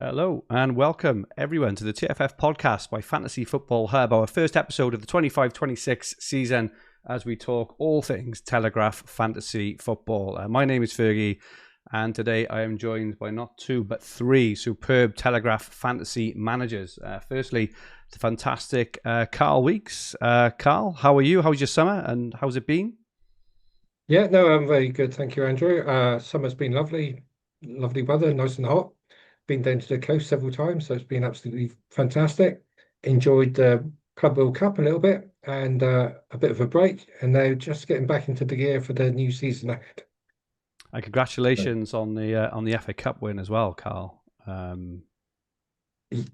Hello and welcome everyone to the TFF Podcast by Fantasy Football Hub, our first episode of the 25-26 season as we talk all things Telegraph Fantasy Football. My name is Fergie and today I am joined by not two but three superb Telegraph Fantasy managers. Firstly, the fantastic Carl Weeks. Carl, how are you? How's your summer and how's it been? Yeah, no, I'm very good. Thank you, Andrew. Summer's been lovely, lovely weather, nice and hot. Been down to the coast several times, so it's been absolutely fantastic. Enjoyed the Club World Cup a little bit and a bit of a break, and now just getting back into the gear for the new season ahead. And congratulations on the FA Cup win as well, Carl.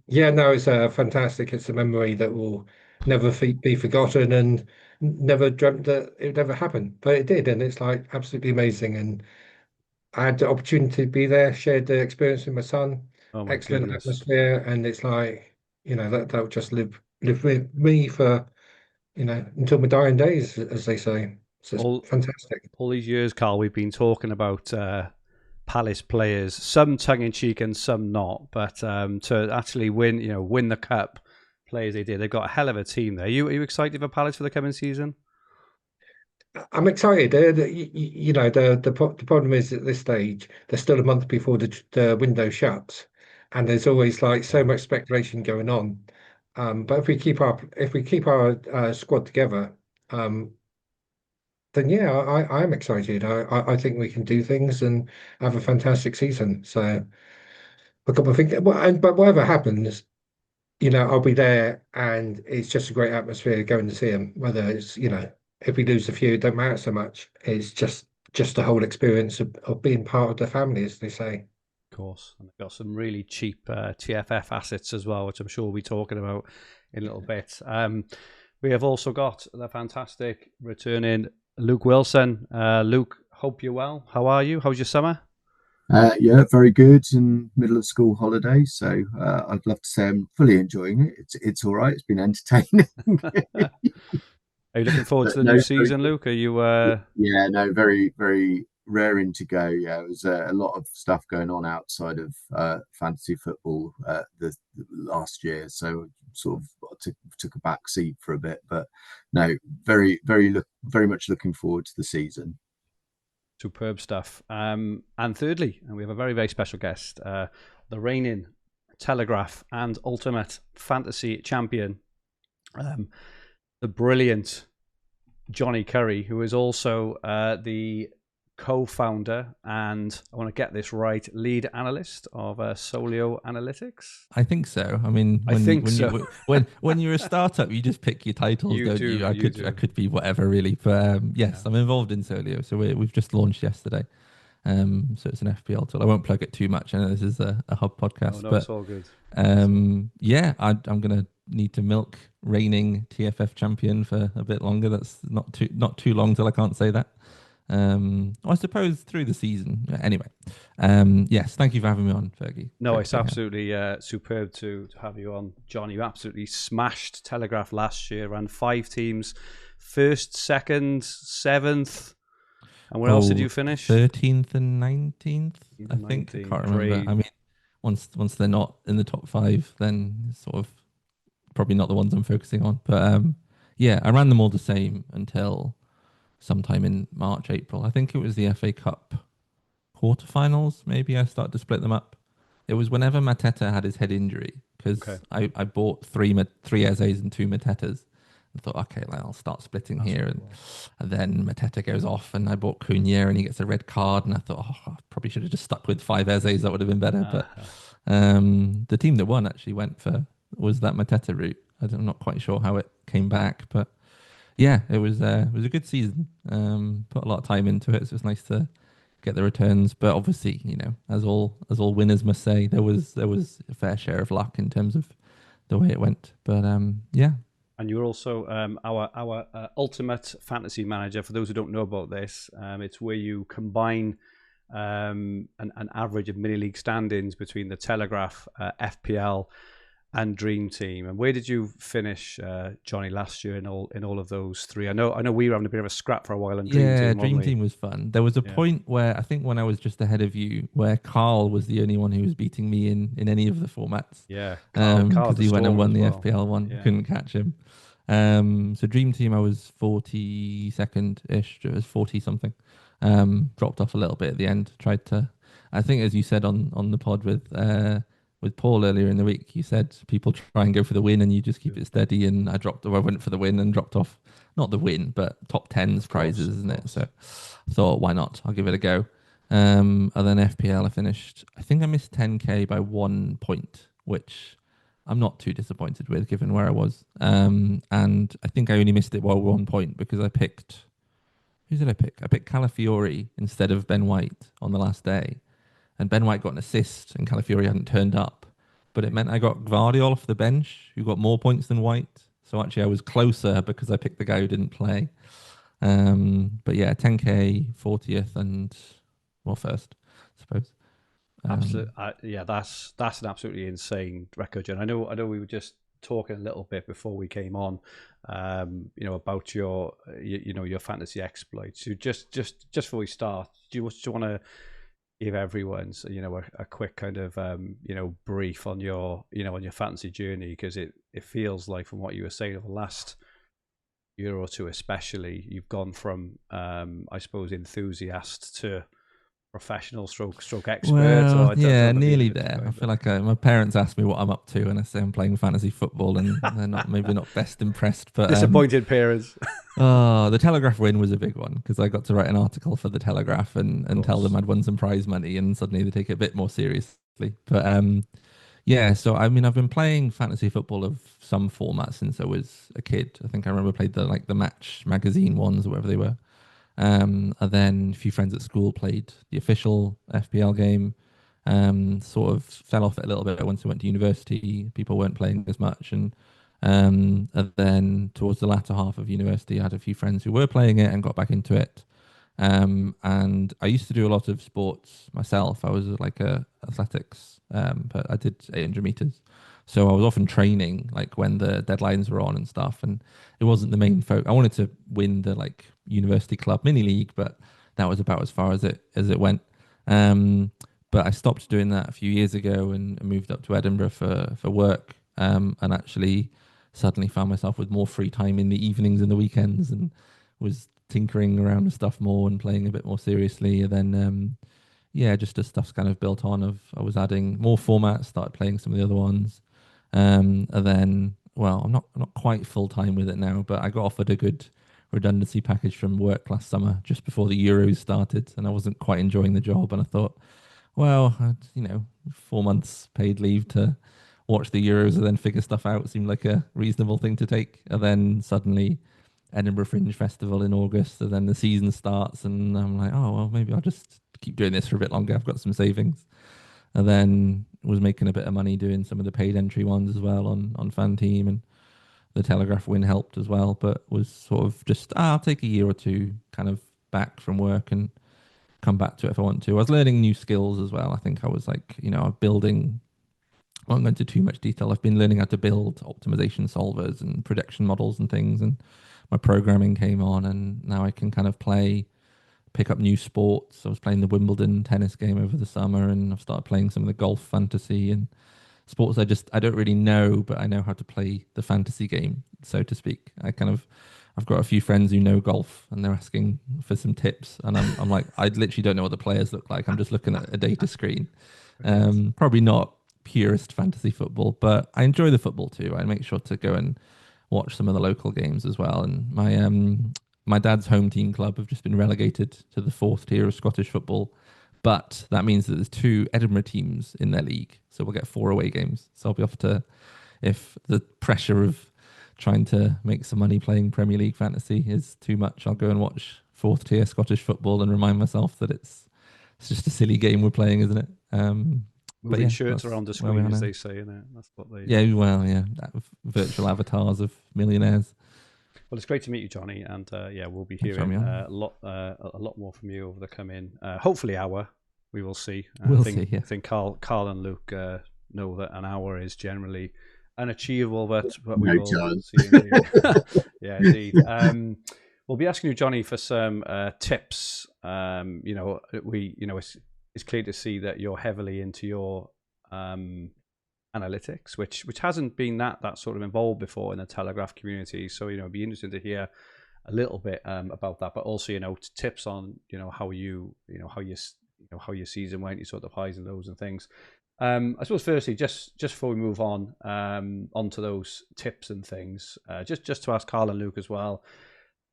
Yeah, no, it's fantastic. It's a memory that will never be forgotten, and never dreamt that it would ever happen, but it did, and it's like absolutely amazing. And I had the opportunity to be there, shared the experience with my son. Oh my Excellent goodness. atmosphere, and it's like, that'll just live with me for, until my dying days, as they say. So it's All fantastic. all these years, Carl, we've been talking about Palace players, some tongue in cheek and some not, but to actually win the cup, players they did. They've got a hell of a team there. Are you excited for Palace for the coming season? I'm excited. The problem is at this stage, there's still a month before the window shuts, and there's always like so much speculation going on. But if we keep our squad together, um, then yeah, I'm excited. I think we can do things and have a fantastic season. So I got my thing. But whatever happens, I'll be there, and it's just a great atmosphere going to see them. Whether it's if we lose a few, it don't matter so much. It's just the whole experience of being part of the family, as they say. Of course. And they've got some really cheap TFF assets as well, which I'm sure we'll be talking about in a little bit. We have also got the fantastic returning Luke Wilson. Luke, hope you're well. How are you? How's your summer? Yeah, very good in middle of school holidays. So I'd love to say I'm fully enjoying it. It's all right. It's been entertaining. Are you looking forward to But the no, new very season, good. Luke? Are you? Yeah, no, very, very raring to go. Yeah, it was a lot of stuff going on outside of fantasy football the last year. So sort of took a back seat for a bit. But no, very much looking forward to the season. Superb stuff. And thirdly, and we have a very, very special guest, the reigning Telegraph and Ultimate Fantasy Champion, the brilliant Jonny Currie, who is also the co-founder and, I want to get this right, lead analyst of Solio Analytics. I think so. I mean, I think so. When you're a startup, you just pick your titles, You don't do, you? you I do. could be whatever really, but yes, I'm involved in Solio. So we've just launched yesterday. So it's an FPL tool. I won't plug it too much. I know this is a hub podcast, No, but it's all good. yeah, I'm gonna need to milk reigning TFF champion for a bit longer. That's not too long till I can't say that. I suppose through the season. Anyway, yes, thank you for having me on, Fergie. No, Great it's to be here. absolutely superb to have you on, John. You absolutely smashed Telegraph last year, ran 5 teams, first, second, seventh, and where else did you finish? 13th and 19th, I think. I 19th, can't remember. great. I mean, once they're not in the top 5, then it's sort of probably not the ones I'm focusing on. But yeah, I ran them all the same until sometime in March, April. I think it was the FA Cup quarterfinals. Maybe I started to split them up. It was whenever Mateta had his head injury, because Okay. I bought three Ezes and 2 Matetas. I thought, okay, well, I'll start splitting That's here. really And then Mateta goes off, and I bought Cunha, and he gets a red card. And I thought, oh, I probably should have just stuck with 5 Ezes. That would have been better. But the team that won actually was that Mateta route. I'm not quite sure how it came back, but yeah, it was a good season. Put a lot of time into it, so it's nice to get the returns. But obviously, as all winners must say, there was a fair share of luck in terms of the way it went. But yeah. And you're also our ultimate fantasy manager. For those who don't know about this, it's where you combine an average of mini league standings between the Telegraph, FPL, and Dream Team. And where did you finish, Jonny, last year in all of those three? I know we were having a bit of a scrap for a while in Dream Team. Dream Team was fun. There was a point where I think when I was just ahead of you, where Carl was the only one who was beating me in any of the formats. Yeah, because he went and won the well. FPL one. Yeah. Couldn't catch him. So Dream Team, I was 42nd-ish. It was 40 something. Dropped off a little bit at the end. Tried to, I think, as you said on the pod with Paul earlier in the week, you said people try and go for the win and you just keep it steady. And I went for the win and dropped off, not the win, but top 10s prizes, isn't it? So I thought, why not? I'll give it a go. And then FPL, I finished, I think I missed 10k by 1 point, which I'm not too disappointed with given where I was. And I think I only missed it by 1 point because I picked, who did I pick? I picked Calafiori instead of Ben White on the last day. And Ben White got an assist and Calafiori hadn't turned up. But it meant I got Gvardiol off the bench, who got more points than White. So actually I was closer because I picked the guy who didn't play. But yeah, 10k, 40th and, first, I suppose. Absolutely. That's an absolutely insane record, Jen. I know we were just talking a little bit before we came on, about your fantasy exploits. So just before we start, do you want to give everyone, a quick kind of, brief on your fantasy journey? Because it feels like, from what you were saying over the last year or two especially, you've gone from, I suppose, enthusiast to professional stroke expert. Well, nearly there. I feel like my parents ask me what I'm up to, and I say I'm playing fantasy football, and they're maybe not best impressed. But disappointed parents. The Telegraph win was a big one because I got to write an article for the Telegraph and tell them I'd won some prize money, and suddenly they take it a bit more seriously. But so I mean, I've been playing fantasy football of some format since I was a kid. I think I remember played the Match magazine ones or whatever they were. And then a few friends at school played the official FPL game. Sort of fell off it a little bit once I went to university. People weren't playing as much, and then towards the latter half of university, I had a few friends who were playing it and got back into it. And I used to do a lot of sports myself. I was like athletics, but I did 800 meters. So I was often training like when the deadlines were on and stuff, and it wasn't the main focus. I wanted to win the university club mini league, but that was about as far as it went. But I stopped doing that a few years ago and moved up to Edinburgh for work, and actually suddenly found myself with more free time in the evenings and the weekends, and was tinkering around with stuff more and playing a bit more seriously. And then just as stuff's kind of built on, I was adding more formats, started playing some of the other ones. And then, I'm not quite full time with it now, but I got offered a good redundancy package from work last summer just before the Euros started, and I wasn't quite enjoying the job. And I thought, 4 months paid leave to watch the Euros and then figure stuff out seemed like a reasonable thing to take. And then suddenly Edinburgh Fringe Festival in August, and then the season starts, and I'm like, maybe I'll just keep doing this for a bit longer. I've got some savings. And then was making a bit of money doing some of the paid entry ones as well on Fan Team, and the Telegraph win helped as well, but was sort of just, I'll take a year or two kind of back from work and come back to it if I want to. I was learning new skills as well. I think I was building, I won't go into too much detail. I've been learning how to build optimization solvers and prediction models and things, and my programming came on, and now I can kind of pick up new sports. I was playing the Wimbledon tennis game over the summer, and I've started playing some of the golf fantasy and sports I don't really know, but I know how to play the fantasy game, so to speak. I've got a few friends who know golf, and they're asking for some tips, and I'm like, I literally don't know what the players look like. I'm just looking at a data screen. Probably not purist fantasy football, but I enjoy the football too. I make sure to go and watch some of the local games as well. And my dad's home team club have just been relegated to the 4th tier of Scottish football, but that means that there's 2 Edinburgh teams in their league, so we'll get 4 away games. So I'll be off to, if the pressure of trying to make some money playing Premier League fantasy is too much, I'll go and watch 4th tier Scottish football and remind myself that it's just a silly game we're playing, isn't it? Moving shirts around the screen, as they say, innit? That's what they. Virtual avatars of millionaires. Well, it's great to meet you, Jonny, and we'll be hearing a lot more from you over the coming, hopefully hour. We will see. I think Carl and Luke know that an hour is generally unachievable, but we No will chance. see. Indeed. Yeah, indeed. We'll be asking you, Jonny, for some tips. It's clear to see that you're heavily into your analytics, which hasn't been that sort of involved before in the Telegraph community. So it'd be interesting to hear a little bit about that, but also tips on how your season went, your sort of highs and lows and things. I suppose firstly, just before we move on onto those tips and things, just to ask Carl and Luke as well.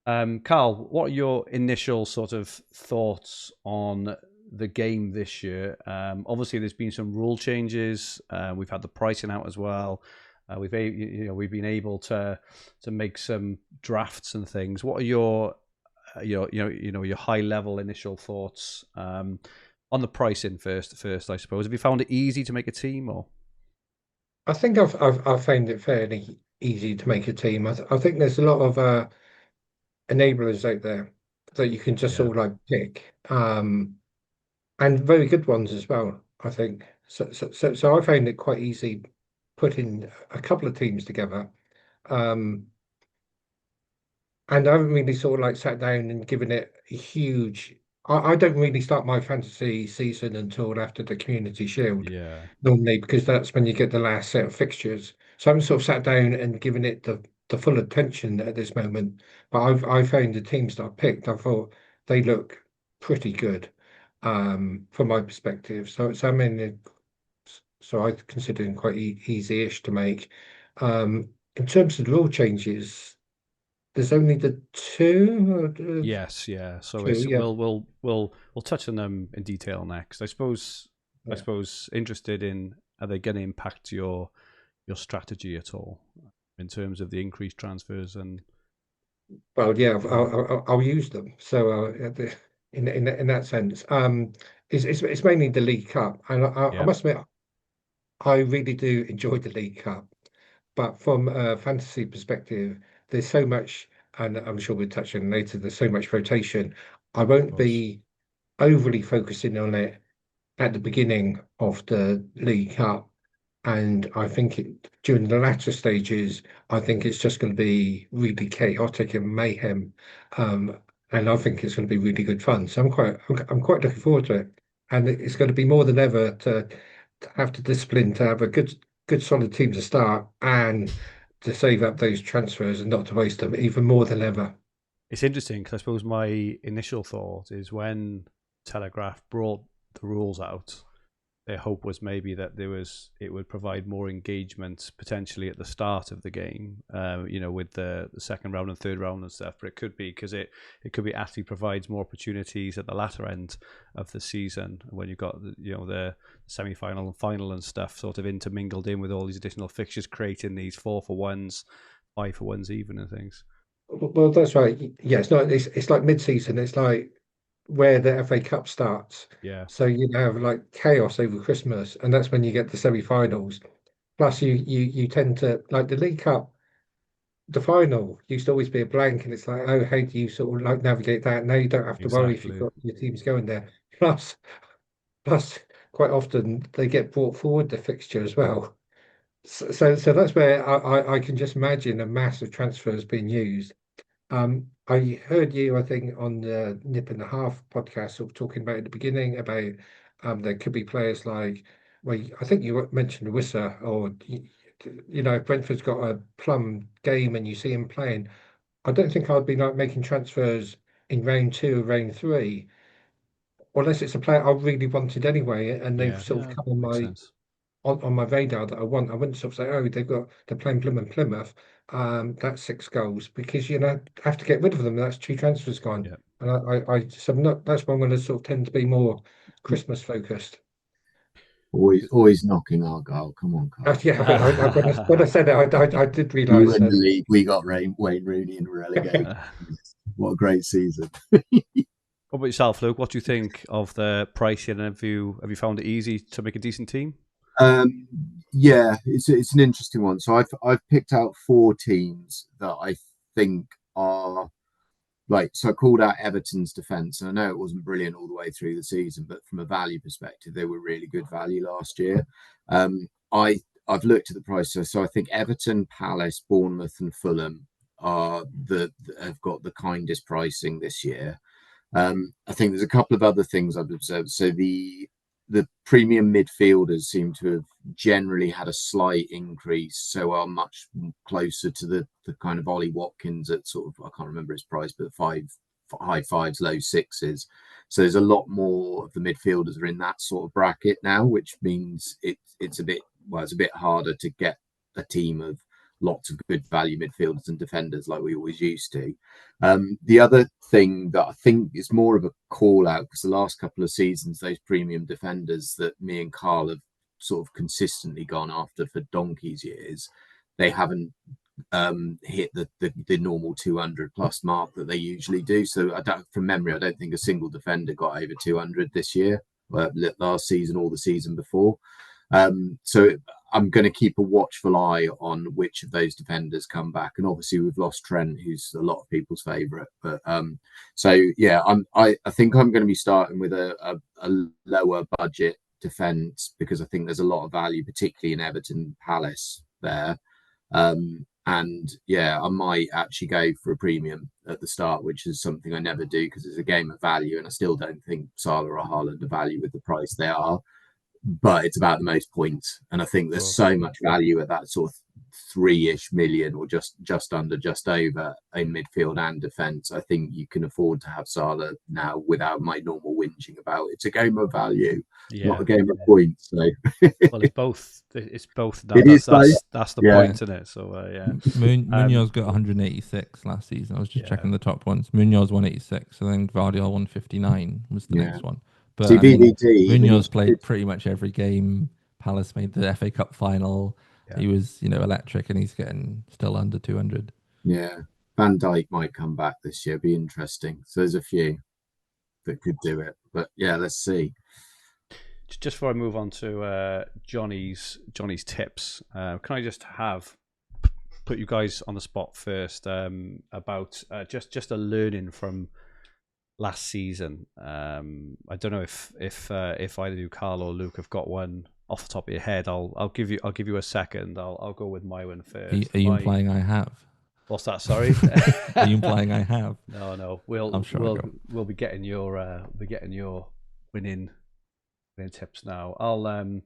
Carl, what are your initial sort of thoughts on the game this year? Obviously, there's been some rule changes. We've had the pricing out as well. We've been able to make some drafts and things. What are your high level initial thoughts on the pricing first? I suppose. Have you found it easy to make a team, or? I think I've found it fairly easy to make a team. I think there's a lot of enablers out there that you can just sort of like pick, and very good ones as well. I think so. I found it quite easy putting a couple of teams together, and I haven't really sort of like sat down and given it a huge. I don't really start my fantasy season until after the Community Shield, normally, because that's when you get the last set of fixtures. So I haven't sort of sat down and given it the full attention at this moment. But I found the teams that I picked, I thought they look pretty good, from my perspective. So I mean, so I consider them quite easy-ish to make. In terms of the rule changes, there's only the two. Yes, yeah. So Two, yeah. we'll touch on them in detail next. I suppose interested in, are they going to impact your strategy at all in terms of the increased transfers and? Well, yeah, I'll use them. So in that sense, it's mainly the League Cup, and I must admit, I really do enjoy the League Cup. But from a fantasy perspective, there's so much, and I'm sure we'll touch on later, there's so much rotation. I won't be overly focusing on it at the beginning of the League Cup. And I think during the latter stages, I think it's just going to be really chaotic and mayhem. And I think it's going to be really good fun. So I'm quite looking forward to it. And it's going to be more than ever to have the discipline to have a good solid team to start and to save up those transfers and not to waste them even more than ever. It's interesting because I suppose my initial thought is when Telegraph brought the rules out, their hope was maybe that it would provide more engagement potentially at the start of the game, with the second round and third round and stuff. But it could be because it could be actually provides more opportunities at the latter end of the season when you've got the semi-final and final and stuff sort of intermingled in with all these additional fixtures, creating these 4-for-1s, 5-for-1s even and things. Well, that's right. Yeah, it's like mid-season. It's like where the FA Cup starts. Yeah. So you have like chaos over Christmas, and that's when you get the semi-finals. Plus, you tend to like the League Cup. The final used to always be a blank, and it's like, oh, how do you sort of like navigate that? Now you don't have to worry if you've got your teams going there. Plus, quite often they get brought forward the fixture as well. So that's where I can just imagine a massive transfers being used. I heard you, I think, on the Nip and a Half podcast, sort of talking about at the beginning about there could be players like, well, I think you mentioned Wissa, or if Brentford's got a plum game and you see him playing, I don't think I'd be like making transfers in round 2 or round 3, unless it's a player I really wanted anyway, and they've sort of come on my on my radar that I want. I wouldn't sort of say, oh, they're playing Plymouth. That's 6 goals, because I have to get rid of them. That's 2 transfers gone. Yeah. And I'm not. That's why I'm going to sort of tend to be more Christmas focused. Always knocking Argyle. Come on, Carl. Yeah, when I said it, I did realise. We win the league. We got Wayne Rooney and relegated. What a great season. What about yourself, Luke? What do you think of the pricing? And have you found it easy to make a decent team? Yeah, it's an interesting one. So I've picked out 4 teams that I think are so I called out Everton's defence, and I know it wasn't brilliant all the way through the season, but from a value perspective, they were really good value last year. I I've looked at the prices. So I think Everton, Palace, Bournemouth, and Fulham are have got the kindest pricing this year. I think there's a couple of other things I've observed. So the premium midfielders seem to have generally had a slight increase, so are much closer to the kind of Ollie Watkins at sort of, I can't remember his price, but high fives, low sixes. So there's a lot more of the midfielders are in that sort of bracket now, which means it's a bit harder to get a team of lots of good value midfielders and defenders like we always used to. The other thing that I think is more of a call out, because the last couple of seasons, those premium defenders that me and Carl have sort of consistently gone after for donkey's years, they haven't hit the normal 200 plus mark that they usually do. So from memory, I don't think a single defender got over 200 this year, last season or the season before. So I'm going to keep a watchful eye on which of those defenders come back. And obviously we've lost Trent, who's a lot of people's favourite. But so yeah, I think I'm going to be starting with a lower budget defence, because I think there's a lot of value, particularly in Everton Palace there. And yeah, I might actually go for a premium at the start, which is something I never do because it's a game of value. And I still don't think Salah or Haaland are value with the price they are. But it's about the most points, and I think there's so much value at that sort of 3-ish million, or just over, in midfield and defence. I think you can afford to have Salah now without my normal whinging about it's a game of value, not a game of points. So well, it's both. It's both. That's the point, isn't it? So yeah, Munoz got 186 last season. I was just checking the top ones. Munoz 186, and then Gvardiol 159 was the next one. But Munoz played pretty much every game. Palace made the FA Cup final. Yeah. He was, electric, and he's getting still under 200. Yeah, Van Dijk might come back this year. Be interesting. So there's a few that could do it, but yeah, let's see. Just before I move on to Johnny's tips, can I just put you guys on the spot first about just a learning from last season. I don't know if either you, Carl or Luke, have got one off the top of your head. I'll give you a second. I'll go with my one first. Are you implying I have? What's that? Sorry. Are you implying I have? No. We'll be getting your winning tips now. I'll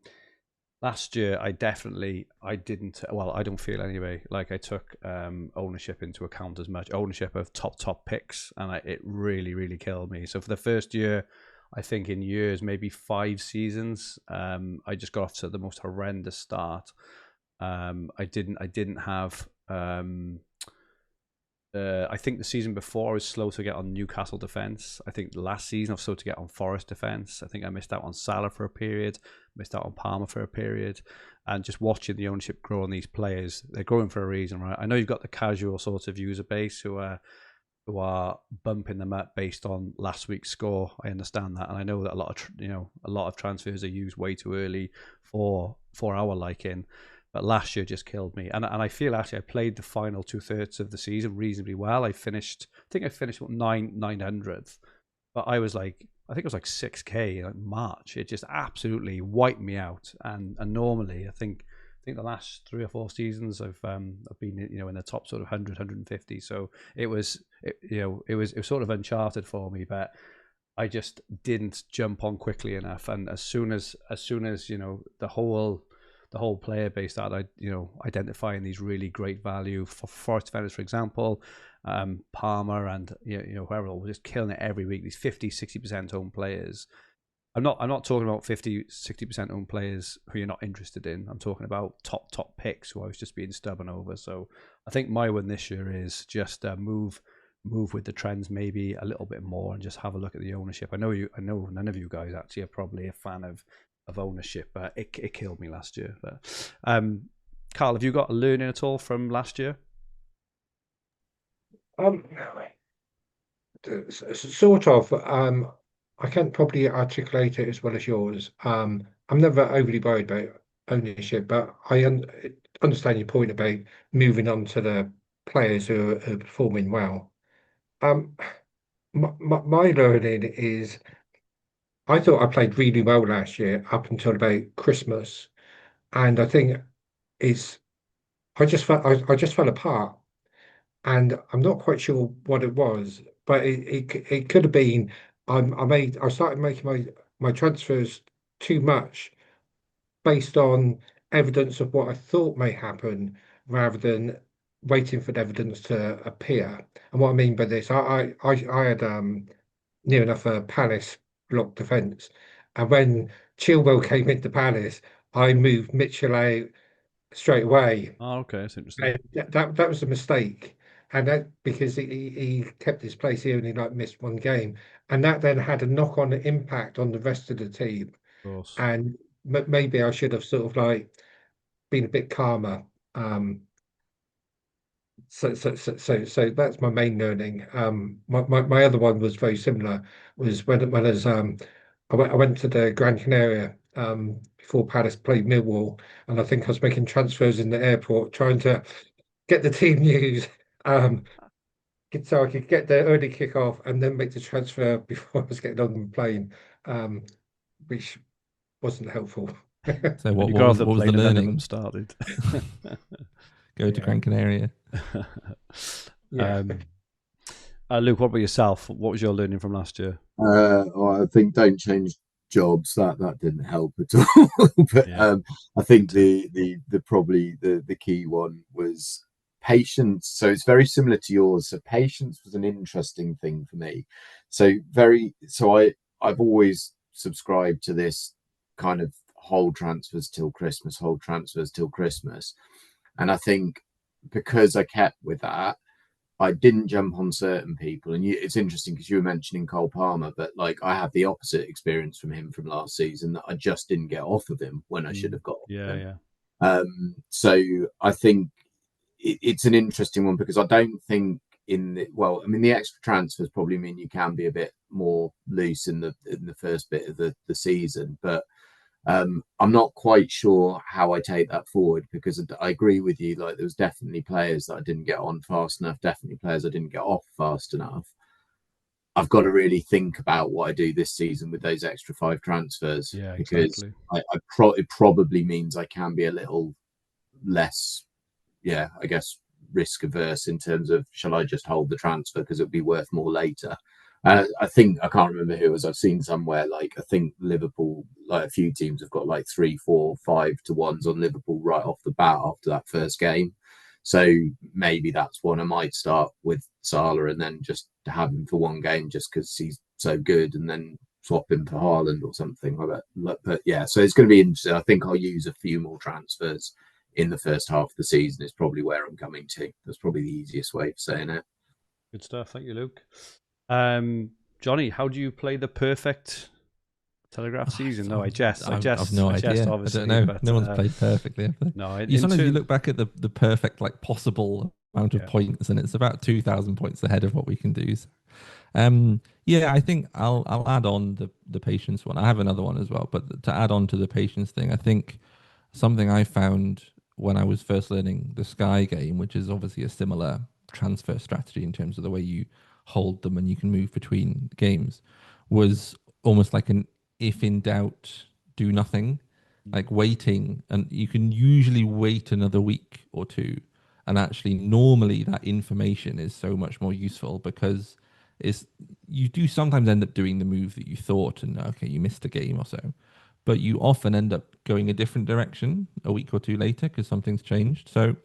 last year, I didn't. Well, I don't feel anyway like I took ownership into account as much. Ownership of top picks, and it really, really killed me. So for the first year, I think in years, maybe 5 seasons, I just got off to the most horrendous start. I didn't have. I think the season before I was slow to get on Newcastle defence. I think last season I was slow to get on Forest defence. I think I missed out on Salah for a period, missed out on Palmer for a period, and just watching the ownership grow on these players. They're growing for a reason, right? I know you've got the casual sort of user base who are bumping them up based on last week's score. I understand that, and I know that a lot of transfers are used way too early for our liking. But last year just killed me, and I feel actually I played the final 2/3 of the season reasonably well. I finished 900th, but I think it was like 6k in March. It just absolutely wiped me out. And normally I think the last 3 or 4 seasons I've been in the top sort of 100, 150. So it was sort of uncharted for me, but I just didn't jump on quickly enough. And as soon as the whole player base started, identifying these really great value for Forest defenders, for example, Palmer and whoever was just killing it every week. These 50-60% owned players. I'm not talking about 50-60% owned players who you're not interested in. I'm talking about top picks who I was just being stubborn over. So I think my one this year is just move with the trends maybe a little bit more and just have a look at the ownership. I know none of you guys actually are probably a fan of ownership, but it killed me last year. But Carl, have you got a learning at all from last year? Sort of. I can't probably articulate it as well as yours. I'm never overly worried about ownership, but I understand your point about moving on to the players who are performing well. My learning is, I thought I played really well last year up until about Christmas, and I think is I just fell apart, and I'm not quite sure what it was, but it could have been I started making my transfers too much based on evidence of what I thought may happen rather than waiting for the evidence to appear. And what I mean by this, I had near enough a Palace block defence, and when Chilwell came into Palace, I moved Mitchell out straight away. Oh, okay, that's interesting. And that was a mistake, and that because he kept his place, he only like missed one game, and that then had a knock-on impact on the rest of the team. Of course. And maybe I should have sort of like been a bit calmer. So that's my main learning. My other one was very similar. Was when as I went to the Gran Canaria before Palace played Millwall, and I think I was making transfers in the airport, trying to get the team news, so I could get the early kickoff and then make the transfer before I was getting on the plane, which wasn't helpful. So what You got off the was the plane and none of them learning? started. Go to Gran Canaria. Yeah. Luke, what about yourself? What was your learning from last year? I think don't change jobs. That didn't help at all. But Yeah. I think the probably the key one was patience. So it's very similar to yours. So patience was an interesting thing for me. I've always subscribed to this kind of hold transfers till Christmas. And I think because I kept with that, I didn't jump on certain people. And it's interesting because you were mentioning Cole Palmer, but like I have the opposite experience from him from last season, that I just didn't get off of him when I should have got off of him. So I think it's an interesting one, because I don't think the extra transfers probably mean you can be a bit more loose in the first bit of the season, but I'm not quite sure how I take that forward, because I agree with you. Like, there was definitely players that I didn't get on fast enough, definitely players I didn't get off fast enough. I've got to really think about what I do this season with those extra 5 transfers, because it probably means I can be a little less, I guess, risk averse in terms of, shall I just hold the transfer because it'll be worth more later. I think, I can't remember who it was, I've seen somewhere, like, I think Liverpool, like a few teams have got like 3, 4, 5 to 1s on Liverpool right off the bat after that first game. So maybe that's one I might start with Salah, and then just have him for one game just because he's so good, and then swap him for Haaland or something like that. But yeah, so it's going to be interesting. I think I'll use a few more transfers in the first half of the season is probably where I'm coming to. That's probably the easiest way of saying it. Good stuff. Thank you, Luke. Jonny, how do you play the perfect Telegraph season? No, I jest. I've no idea. Obviously, I don't know. but, no one's played perfectly, have they? No, sometimes you look back at the perfect, like, possible amount of points, and it's about 2,000 points ahead of what we can do. So, I think I'll add on the patience one. I have another one as well, but to add on to the patience thing, I think something I found when I was first learning the Sky game, which is obviously a similar transfer strategy in terms of the way you hold them and you can move between games, was almost like an if in doubt, do nothing, like waiting. And you can usually wait another week or two. And actually, normally that information is so much more useful, because you do sometimes end up doing the move that you thought, and okay, you missed a game or so, but you often end up going a different direction a week or two later because something's changed. So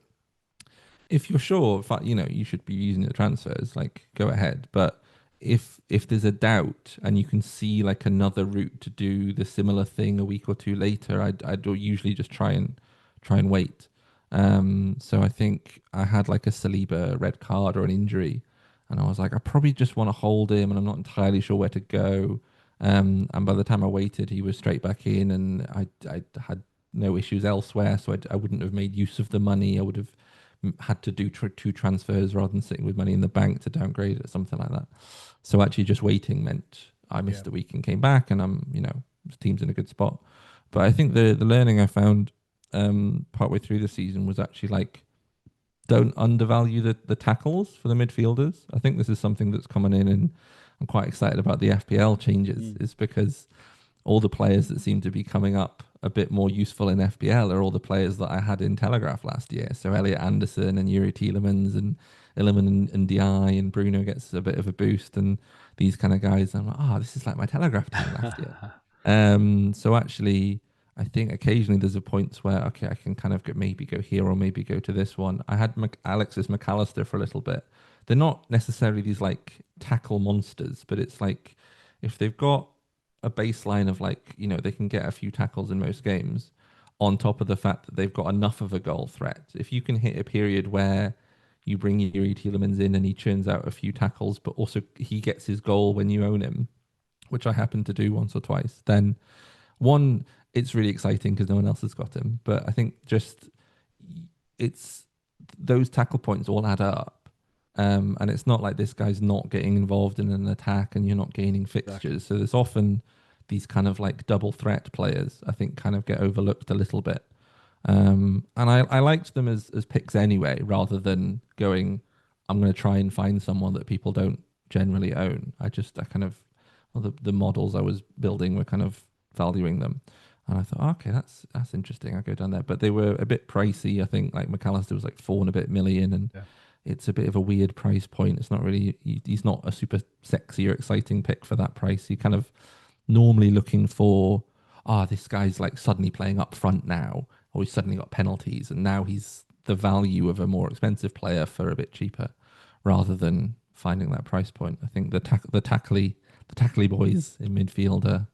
if you're sure, you should be using the transfers, like, go ahead. But if there's a doubt and you can see like another route to do the similar thing a week or two later, I'd usually just try and wait. So I think I had like a Saliba red card or an injury, and I was like, I probably just want to hold him, and I'm not entirely sure where to go. And by the time I waited, he was straight back in, and I had no issues elsewhere, so I wouldn't have made use of the money. I would have had to do 2 transfers rather than sitting with money in the bank to downgrade it or something like that. So actually just waiting meant I missed a week and came back, and the team's in a good spot. But I think the learning I found partway through the season was actually, like, don't undervalue the tackles for the midfielders. I think this is something that's coming in, and I'm quite excited about the FPL changes, is because all the players that seem to be coming up a bit more useful in FPL are all the players that I had in Telegraph last year. So Elliot Anderson and Yuri Tielemans and Illiman and Di, and Bruno gets a bit of a boost, and these kind of guys. I'm like, this is like my Telegraph team last year. So actually, I think occasionally there's a points where, okay, I can kind of maybe go here or maybe go to this one. I had Alexis McAllister for a little bit. They're not necessarily these like tackle monsters, but it's like if they've got a baseline of like, they can get a few tackles in most games on top of the fact that they've got enough of a goal threat. If you can hit a period where you bring Yuri Tielemans in and he churns out a few tackles, but also he gets his goal when you own him, which I happen to do once or twice, then one, it's really exciting because no one else has got him. But I think just it's those tackle points all add up. And it's not like this guy's not getting involved in an attack and you're not gaining fixtures. Exactly. So there's often these kind of like double threat players, I think, kind of get overlooked a little bit. And I liked them as picks anyway, rather than going, I'm going to try and find someone that people don't generally own. The models I was building were kind of valuing them. And I thought, okay, that's interesting. I'll go down there. But they were a bit pricey. I think like McAllister was like 4 and a bit million, and it's a bit of a weird price point. It's not really, he's not a super sexy or exciting pick for that price. You're kind of normally looking for, this guy's like suddenly playing up front now, or he's suddenly got penalties, and now he's the value of a more expensive player for a bit cheaper, rather than finding that price point. I think the tackly boys in midfield are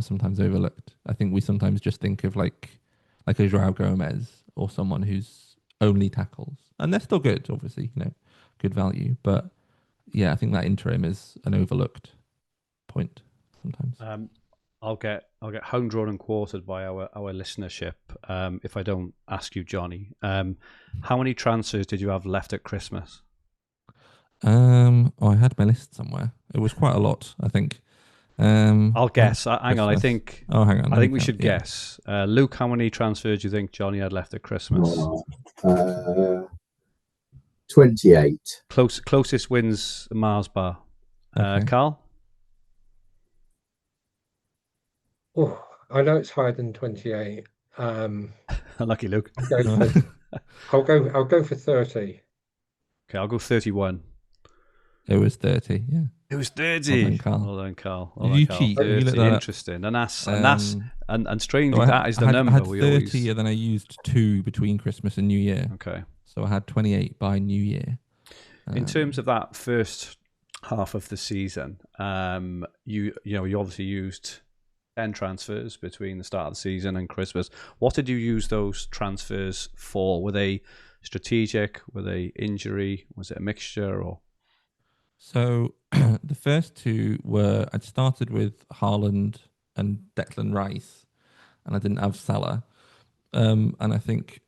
sometimes overlooked. I think we sometimes just think of like a João Gomez or someone who's only tackles, and they're still good, obviously, good value. But yeah, I think that interim is an overlooked point sometimes. I'll get hung, drawn, and quartered by our listenership if I don't ask you, Jonny. How many transfers did you have left at Christmas? I had my list somewhere. It was quite a lot, I think. I'll guess. Hang on. I think. Oh, hang on. I think we should guess. Luke, how many transfers do you think Jonny had left at Christmas? 28. Closest wins Mars bar. Okay. Carl? Oh, I know it's higher than 28. Lucky Luke. I'll go for 30. Okay, I'll go 31. It was 30, yeah. It was 30. Well done, Carl. You cheat. 30. Interesting. And strangely, so that is the number. I had 30, and then I used 2 between Christmas and New Year. Okay. So I had 28 by New Year. In terms of that first half of the season, you obviously used 10 transfers between the start of the season and Christmas. What did you use those transfers for? Were they strategic? Were they injury? Was it a mixture? Or so the first 2 were, I'd started with Haaland and Declan Rice, and I didn't have Salah. And I think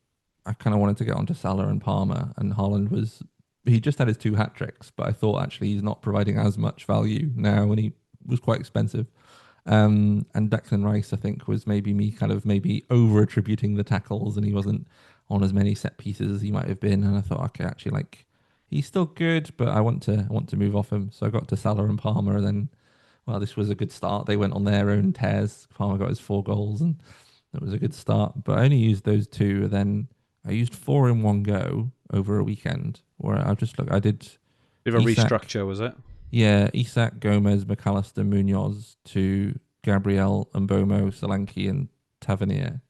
I kind of wanted to get onto Salah and Palmer, and Haaland he just had his 2 hat tricks, but I thought actually he's not providing as much value now, and he was quite expensive. And Declan Rice, I think, was maybe over attributing the tackles, and he wasn't on as many set pieces as he might have been. And I thought, okay, actually, like, he's still good, but I want to move off him. So I got to Salah and Palmer, and then, well, this was a good start. They went on their own tears. Palmer got his 4 goals, and that was a good start. But I only used those 2, and then I used 4 in one go over a weekend, where I did bit of a restructure, was it? Yeah, Isak, Gomez, McAllister, Munoz to Gabriel, Mbomo, Solanke, and Tavernier.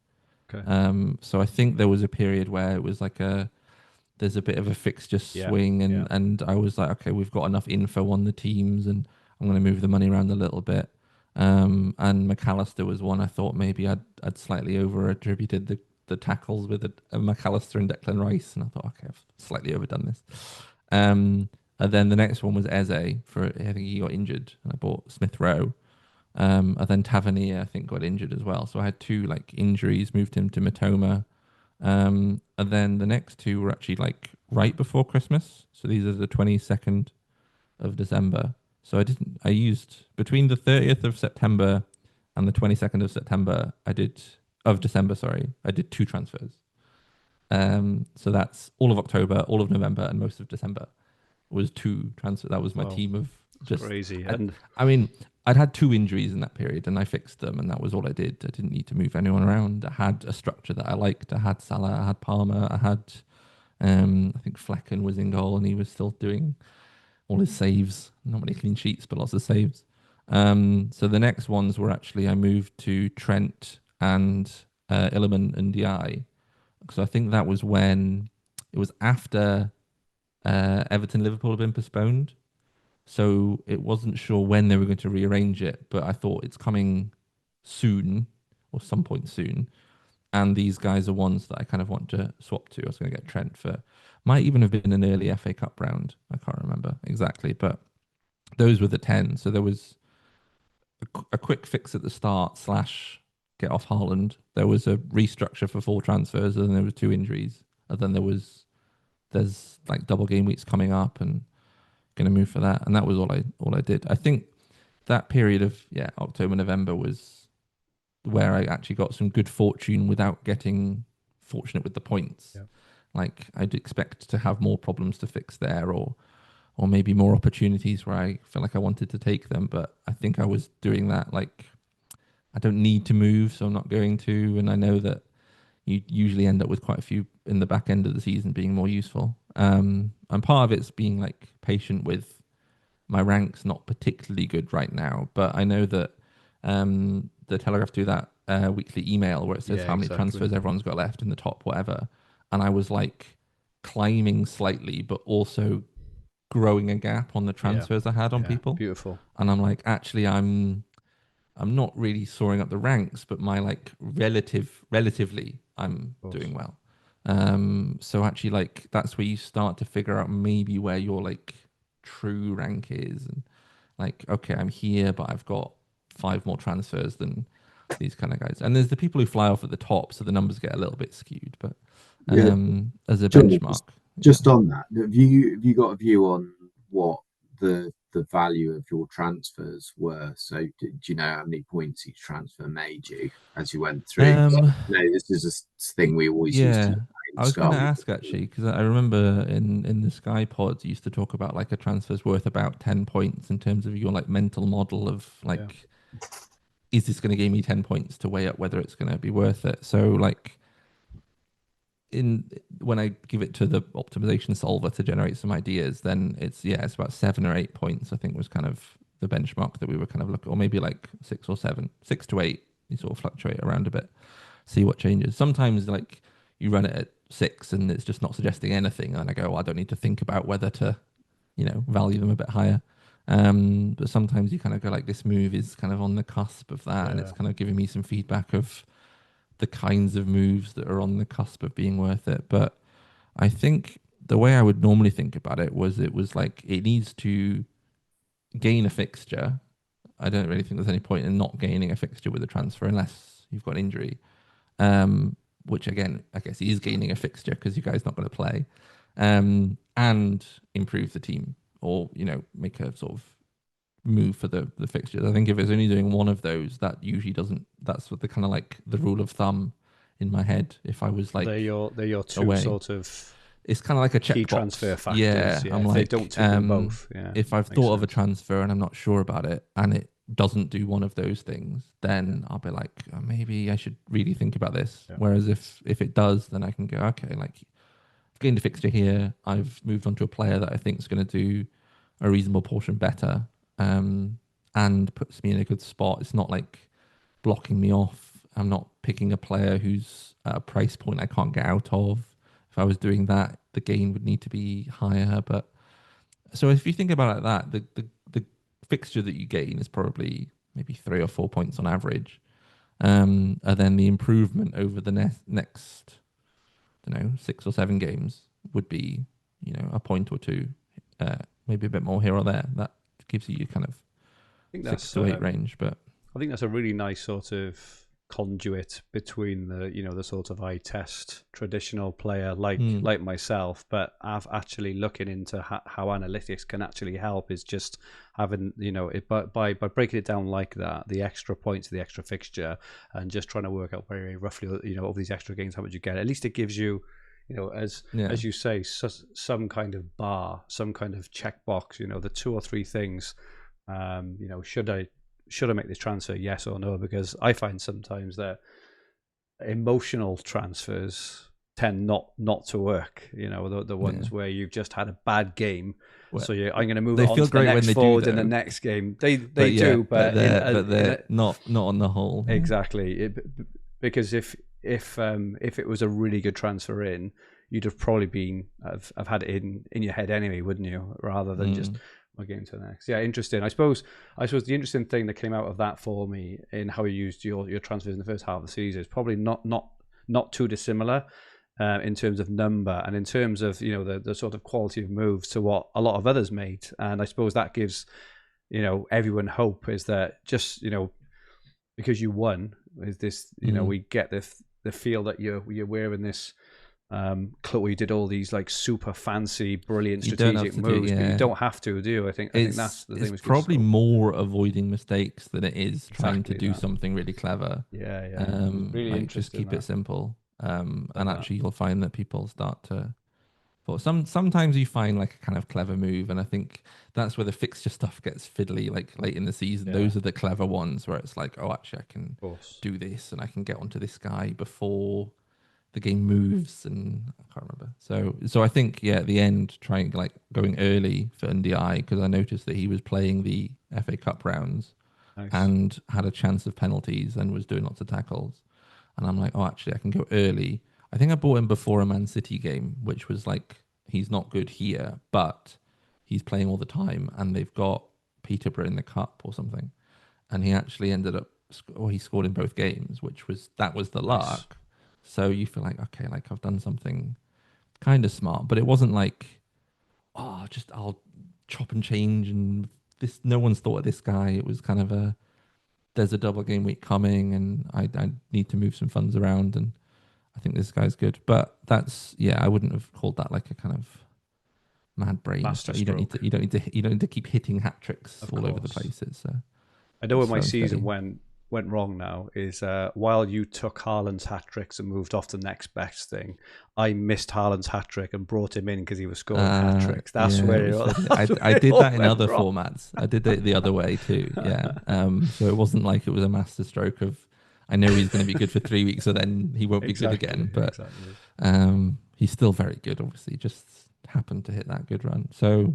Okay. So I think there was a period where it was like there's a bit of a fixture swing, and I was like, okay, we've got enough info on the teams, and I'm going to move the money around a little bit. And McAllister was one I thought maybe I'd slightly over attributed the tackles with a McAllister and Declan Rice, and I thought, okay, I've slightly overdone this. And then the next one was Eze, I think he got injured, and I bought Smith Rowe. And then Tavernier, I think, got injured as well. So I had 2 like injuries, moved him to Matoma. And then the next 2 were actually like right before Christmas. So these are the 22nd of December. So I used between the 30th of September and the 22nd of December, I did 2 transfers. So that's all of October, all of November, and most of December was 2 transfers. That was my team of just crazy. I mean, I'd had 2 injuries in that period, and I fixed them, and that was all I did. I didn't need to move anyone around. I had a structure that I liked. I had Salah, I had Palmer, I had I think Flecken was in goal, and he was still doing all his saves. Not many clean sheets, but lots of saves. So the next ones were actually I moved to Trent and Illiman and Diai. So I think that was when it was after Everton Liverpool had been postponed. So it wasn't sure when they were going to rearrange it, but I thought it's coming soon or some point soon. And these guys are ones that I kind of want to swap to. I was going to get Trent for, might even have been an early FA Cup round. I can't remember exactly, but those were the 10. So there was a quick fix at the start / get off Haaland. There was a restructure for 4 transfers, and then there was 2 injuries. And then there's like double game weeks coming up, and going to move for that. And that was all I did. I think that period of October, November was where I actually got some good fortune without getting fortunate with the points. Yeah. Like I'd expect to have more problems to fix there, or maybe more opportunities where I felt like I wanted to take them. But I think I was doing that like I don't need to move, so I'm not going to. And I know that you usually end up with quite a few in the back end of the season being more useful. And part of it's being like patient with my ranks, not particularly good right now, but I know that the Telegraph do that weekly email where it says how many transfers everyone's got left in the top, whatever. And I was like climbing slightly, but also growing a gap on the transfers I had on people. Beautiful. And I'm like, actually, I'm not really soaring up the ranks, but my like relatively, I'm doing well. So actually, like that's where you start to figure out maybe where your like true rank is, and like, okay, I'm here, but I've got 5 more transfers than these kind of guys. And there's the people who fly off at the top, so the numbers get a little bit skewed. But as a benchmark, just on that, have you got a view on what the value of your transfers were? So do you know how many points each transfer made you as you went through? No, this is a thing we always used to. I was going to ask actually, because I remember in the Sky pods you used to talk about like a transfer's worth about 10 points in terms of your like mental model of like, is this going to give me 10 points to weigh up whether it's going to be worth it? So like when I give it to the optimization solver to generate some ideas, then it's about 7 or 8 points, I think was kind of the benchmark that we were kind of looking, or maybe like 6 or 7, 6 to 8, you sort of fluctuate around a bit, see what changes. Sometimes like you run it at 6 and it's just not suggesting anything, and I go, I don't need to think about whether to, value them a bit higher. But sometimes you kind of go like, this move is kind of on the cusp of that, and it's kind of giving me some feedback of the kinds of moves that are on the cusp of being worth it. But I think the way I would normally think about it was like it needs to gain a fixture. I don't really think there's any point in not gaining a fixture with a transfer unless you've got injury, which again, I guess is gaining a fixture because you guys not going to play, and improve the team, or make a sort of move for the fixtures. I think if it's only doing one of those, that usually doesn't. That's what the kind of like the rule of thumb in my head. If I was like, they're your two away, sort of. It's kind of like a key checkbox. transfer factors. Yeah, I'm like, they don't tick them both. If I've thought of a transfer and I'm not sure about it, and it doesn't do one of those things, then I'll be like, oh, maybe I should really think about this. Whereas if it does, then I can go, okay, like I've gained a fixture here. I've moved on to a player that I think is going to do a reasonable portion better, and puts me in a good spot. It's not like blocking me off. I'm not picking a player who's at a price point I can't get out of. If I was doing that, the gain would need to be higher. But so if you think about it like that, the fixture that you gain is probably maybe 3 or 4 points on average. And then the improvement over the next, I don't know, 6 or 7 games would be, a point or 2, maybe a bit more here or there. That gives you kind of 6 to 8 range. But I think that's a really nice sort of conduit between the sort of eye test traditional player like myself, but I've actually looking into how analytics can actually help is just having by breaking it down like that, the extra points, the extra fixture, and just trying to work out very roughly over these extra games how much you get. At least it gives you as you say, some kind of bar, some kind of checkbox, the 2 or 3 things, should I make this transfer, yes or no? Because I find sometimes that emotional transfers tend not to work, the ones where you've just had a bad game. Well, so I'm going to move on to the next forward in the next game. They do, but they're not on the whole. Exactly. Because if it was a really good transfer in, you'd have probably have had it in your head anyway, wouldn't you? Rather than just game to the next. Yeah, interesting. I suppose the interesting thing that came out of that for me in how you used your transfers in the first half of the season is probably not too dissimilar in terms of number and in terms of the sort of quality of moves to what a lot of others made. And I suppose that gives everyone hope, is that just because you won, is this we get the feel that you're wearing this you did all these like super fancy, brilliant strategic moves, but you don't have to, do you? I think that's the thing. It's probably more avoiding mistakes than it is trying to do something really clever. Really like just keep it simple. And actually you'll find that people start to sometimes you find like a kind of clever move, and I think that's where the fixture stuff gets fiddly, like late in the season. Those are the clever ones where it's like, oh, actually I can do this and I can get onto this guy before the game moves, and I can't remember. So I think at the end, trying like going early for NDI, because I noticed that he was playing the FA Cup rounds and had a chance of penalties and was doing lots of tackles, and I'm like, oh, actually I can go early. I think I bought him before a Man City game, which was like, he's not good here, but he's playing all the time, and they've got Peterborough in the cup or something, and he actually ended up he scored in both games, that was the luck. So you feel like, okay, like I've done something kind of smart, but it wasn't like, just I'll chop and change and this. No one's thought of this guy. It was kind of there's a double game week coming, and I need to move some funds around, and I think this guy's good. But I wouldn't have called that like a kind of mad brain. You don't need to keep hitting hat tricks all over the places. So I know where my season went wrong now is while you took Haaland's hat tricks and moved off to the next best thing, I missed Haaland's hat trick and brought him in because he was scoring hat tricks. That's where it was. I did that in other formats. I did it the other way too. Yeah. So it wasn't like it was a master stroke of, I know he's going to be good for 3 weeks, so then he won't be good again. But he's still very good, obviously. Just happened to hit that good run. So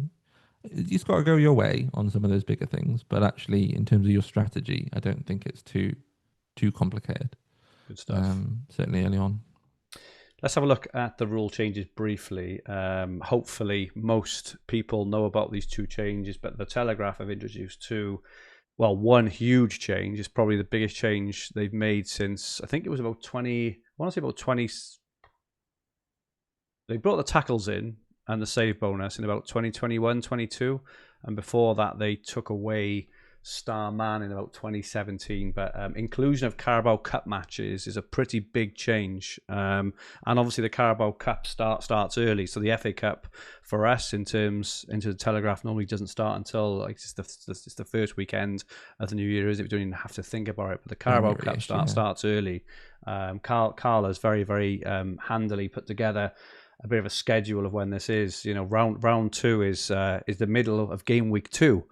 you've got to go your way on some of those bigger things, but actually in terms of your strategy, I don't think it's too complicated. Good stuff. Certainly early on. Let's have a look at the rule changes briefly. Hopefully most people know about these 2 changes, but the Telegraph have introduced 2. Well, one huge change is probably the biggest change they've made since, I think it was about 20. I want to say about 20. They brought the tackles in and the save bonus in about 2021, 22. And before that, they took away Star Man in about 2017. But inclusion of Carabao Cup matches is a pretty big change. And obviously the Carabao Cup starts early. So the FA Cup for us into the Telegraph normally doesn't start until like it's the first weekend of the new year, is it? We don't even have to think about it. But the Carabao Cup starts early. Carl has very, very handily put together a bit of a schedule of when this is. Round 2 is the middle of game week 2,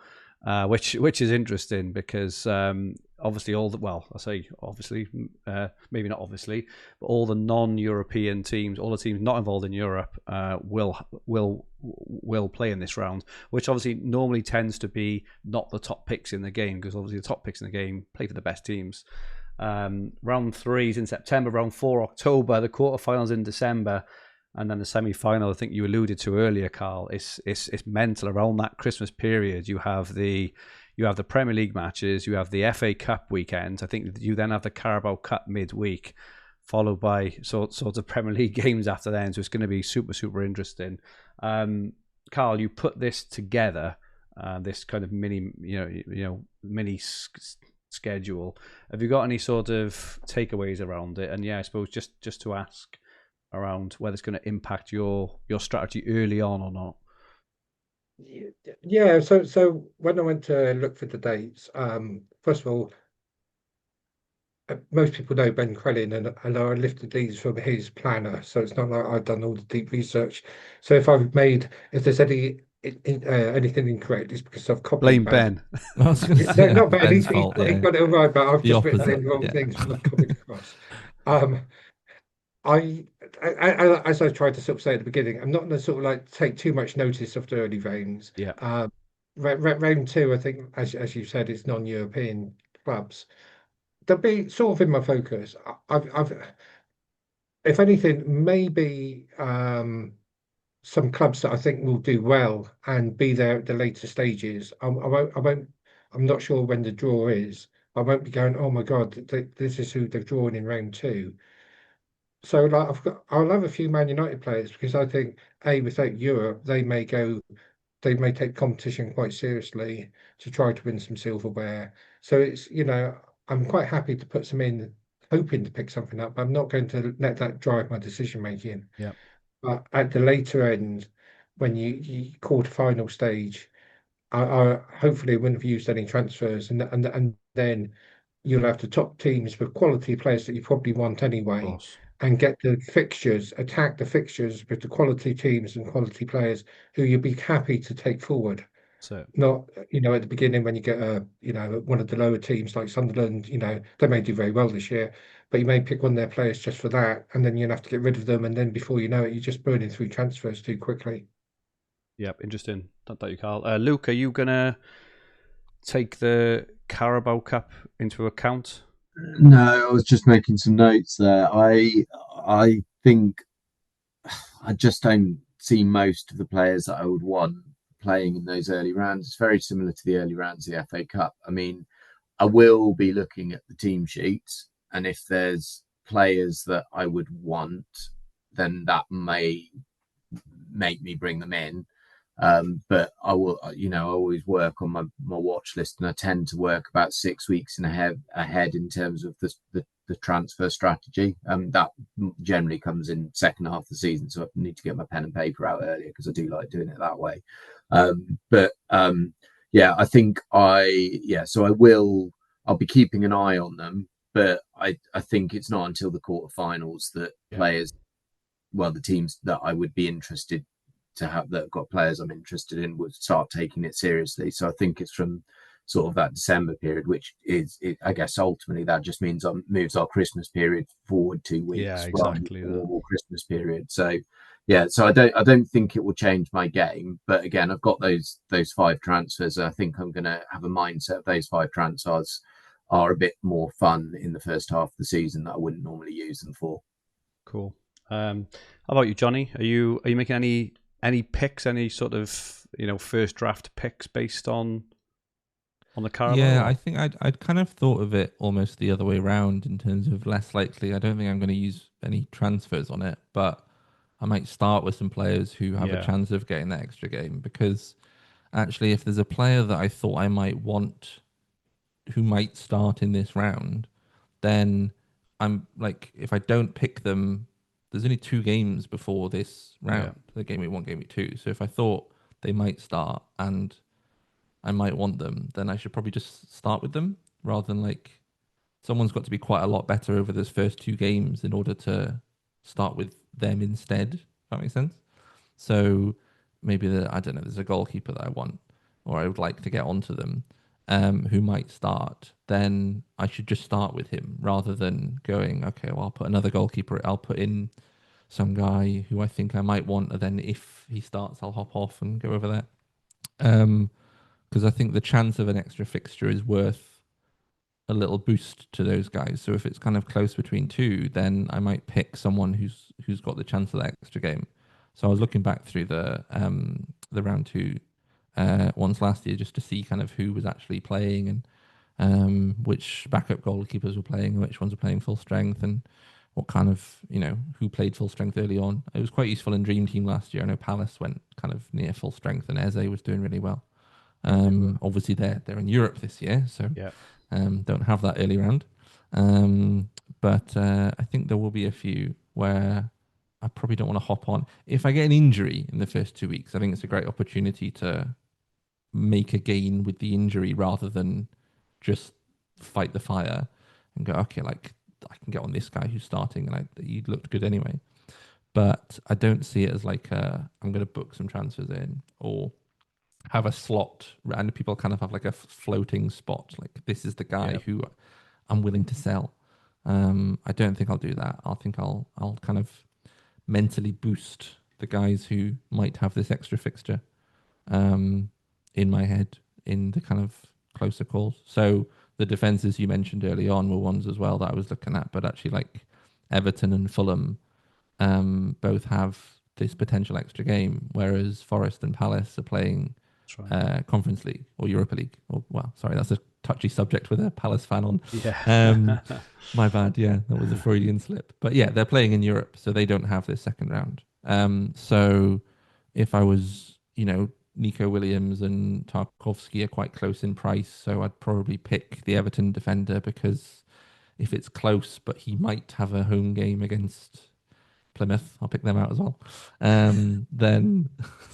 which is interesting because obviously maybe not obviously, but all the non-European teams, all the teams not involved in Europe, will play in this round, which obviously normally tends to be not the top picks in the game, because obviously the top picks in the game play for the best teams. Round 3 is in September, round 4 October, the quarterfinals in December. And then the semi-final, I think you alluded to earlier, Carl, it's mental. Around that Christmas period, you have the Premier League matches, you have the FA Cup weekend. I think you then have the Carabao Cup midweek, followed by sorts of Premier League games after then. So it's going to be super, super interesting. Carl, you put this together, this kind of mini schedule. Have you got any sort of takeaways around it? And I suppose just to ask around whether it's going to impact your strategy early on or not. Yeah, so when I went to look for the dates, first of all, most people know Ben Crellin, and I lifted these from his planner, so it's not like I've done all the deep research. So if there's anything incorrect, it's because I've copied Blame Ben. Ben. I was going to No, say not Ben. Ben's fault. He Yeah, got it all right, but I've the just written opposite. down the wrong Yeah. things when I've copied across. Um, as I tried to sort of say at the beginning, I'm not going to sort of like take too much notice of the early rounds. Yeah. Round two, I think, as you said, is non-European clubs. They'll be sort of in my focus. If anything, maybe some clubs that I think will do well and be there at the later stages. I won't. I'm not sure when the draw is. I won't be going, oh my God, this is who they've drawn in round two. So like I'll have a few Man United players because I think without Europe they may take competition quite seriously to try to win some silverware. So it's I'm quite happy to put some in, hoping to pick something up. But I'm not going to let that drive my decision making. Yeah. But at the later end, when you quarter-final stage, I hopefully wouldn't have used any transfers, and then you'll have the top teams with quality players that you probably want Of anyway, course. and get the fixtures, attack the fixtures with the quality teams and quality players who you'd be happy to take forward. So Not, at the beginning when you get one of the lower teams like Sunderland, they may do very well this year, but you may pick one of their players just for that, and then you'll have to get rid of them, and then before you know it, you're just burning through transfers too quickly. yeah, interesting. Thank you, Carl. Luke, are you gonna take the Carabao Cup into account? No, I was just making some notes there. I think I just don't see most of the players that I would want playing in those early rounds. It's very similar to the early rounds of the FA Cup. I mean, I will be looking at the team sheets, and if there's players that I would want, then that may make me bring them in. But I will, I always work on my watch list, and I tend to work about 6 weeks ahead in terms of the transfer strategy. That generally comes in second half of the season, so I need to get my pen and paper out earlier because I do like doing it that way. I think so I'll be keeping an eye on them, but I think it's not until the quarterfinals that the teams that I would be interested to have that have got players I'm interested in would start taking it seriously. So I think it's from sort of that December period, which I guess ultimately that just means moves our Christmas period forward 2 weeks. Yeah, exactly. The normal Christmas period. So so I don't think it will change my game. But again, I've got those 5 transfers. I think I'm going to have a mindset of those 5 transfers are a bit more fun in the first half of the season that I wouldn't normally use them for. Cool. How about you, Jonny? Are you making any picks, any sort of first draft picks based on the Carabao? Yeah, I think I'd kind of thought of it almost the other way around in terms of less likely. I don't think I'm going to use any transfers on it, but I might start with some players who have a chance of getting that extra game, because actually if there's a player that I thought I might want who might start in this round, then I'm like, if I don't pick them, there's only 2 games before this round, the Game Week 1, Game Week 2. So if I thought they might start and I might want them, then I should probably just start with them rather than like someone's got to be quite a lot better over those first 2 games in order to start with them instead. If that makes sense. So maybe there's a goalkeeper that I want or I would like to get onto them, who might start. Then I should just start with him rather than going, okay, well, I'll put another goalkeeper. I'll put in some guy who I think I might want, and then if he starts, I'll hop off and go over there. Because I think the chance of an extra fixture is worth a little boost to those guys. So if it's kind of close between 2, then I might pick someone who's got the chance of that extra game. So I was looking back through the round 2 ones last year just to see kind of who was actually playing and which backup goalkeepers were playing, which ones were playing full strength, and what kind of, who played full strength early on. It was quite useful in Dream Team last year. I know Palace went kind of near full strength and Eze was doing really well. Obviously they're in Europe this year, so don't have that early round. But I think there will be a few where I probably don't want to hop on. If I get an injury in the first 2 weeks, I think it's a great opportunity to make a gain with the injury rather than just fight the fire. and go, okay, like I can get on this guy who's starting, and he looked good anyway. But I don't see it as like I'm going to book some transfers in or have a slot, and people kind of have like a floating spot. Like this is the guy who I'm willing to sell. I don't think I'll do that. I think I'll kind of mentally boost the guys who might have this extra fixture in my head in the kind of closer calls. So the defenses you mentioned early on were ones as well that I was looking at, but actually like Everton and Fulham both have this potential extra game, whereas Forest and Palace are playing Conference League or Europa League. Or, well, sorry, that's a touchy subject with a Palace fan on. Yeah. My bad. Yeah, that was a Freudian slip. But yeah, they're playing in Europe, so they don't have this second round. So if I was, Nico Williams and Tarkowski are quite close in price, so I'd probably pick the Everton defender, because if it's close, but he might have a home game against Plymouth, I'll pick them out as well. Then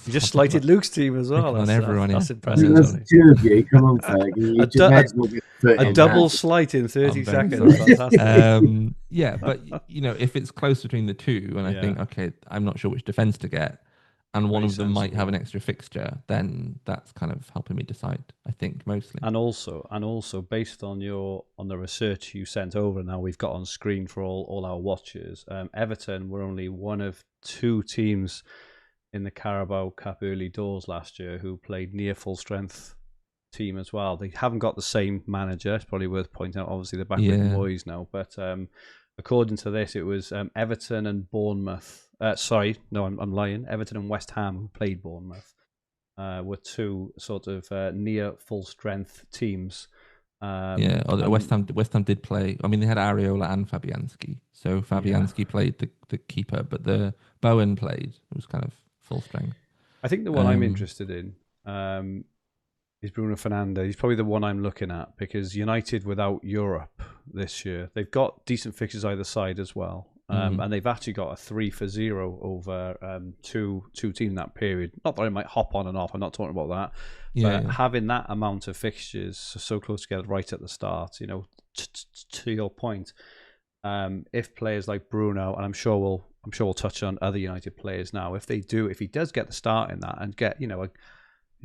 you just slighted Luke's team as well. That's, on everyone. That's impressive. That's two of you. Come on, Fergie. A double slight in 30 seconds. Fantastic. Yeah, but if it's close between the two, and I think, okay, I'm not sure which defence to get, and one of them might have an extra fixture, then that's kind of helping me decide, I think, mostly. And also based on the research you sent over, now we've got on screen for all our watchers, Everton were only one of two teams in the Carabao Cup early doors last year who played near full strength team as well. They haven't got the same manager. It's probably worth pointing out, obviously they're back with Moyes now, but according to this, it was Everton and Bournemouth. I'm lying. Everton and West Ham, who played Bournemouth, were two sort of near full strength teams. West Ham did play. I mean, they had Areola and Fabianski. So Fabianski played the keeper, but the Bowen played. It was kind of full strength. I think the one I'm interested in is Bruno Fernandes. He's probably the one I'm looking at, because United without Europe this year, they've got decent fixtures either side as well. And they've actually got a 3-0 over two teams in that period. Not that I might hop on and off, I'm not talking about that. But having that amount of fixtures so close together right at the start, to your point, if players like Bruno, and I'm sure we'll touch on other United players now, if he does get the start in that and get a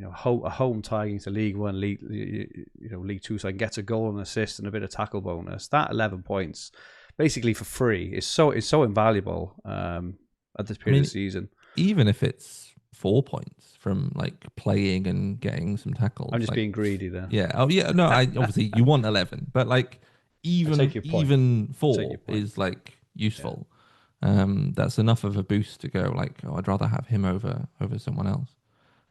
home tie into League One, League Two, so I can get a goal and assist and a bit of tackle bonus, that 11 points basically for free is so invaluable at this period of the season. Even if it's 4 points from like playing and getting some tackles. I'm just being greedy there. Yeah. Oh yeah. No, obviously you want 11, but like even 4 is like useful. That's enough of a boost to go like, I'd rather have him over someone else.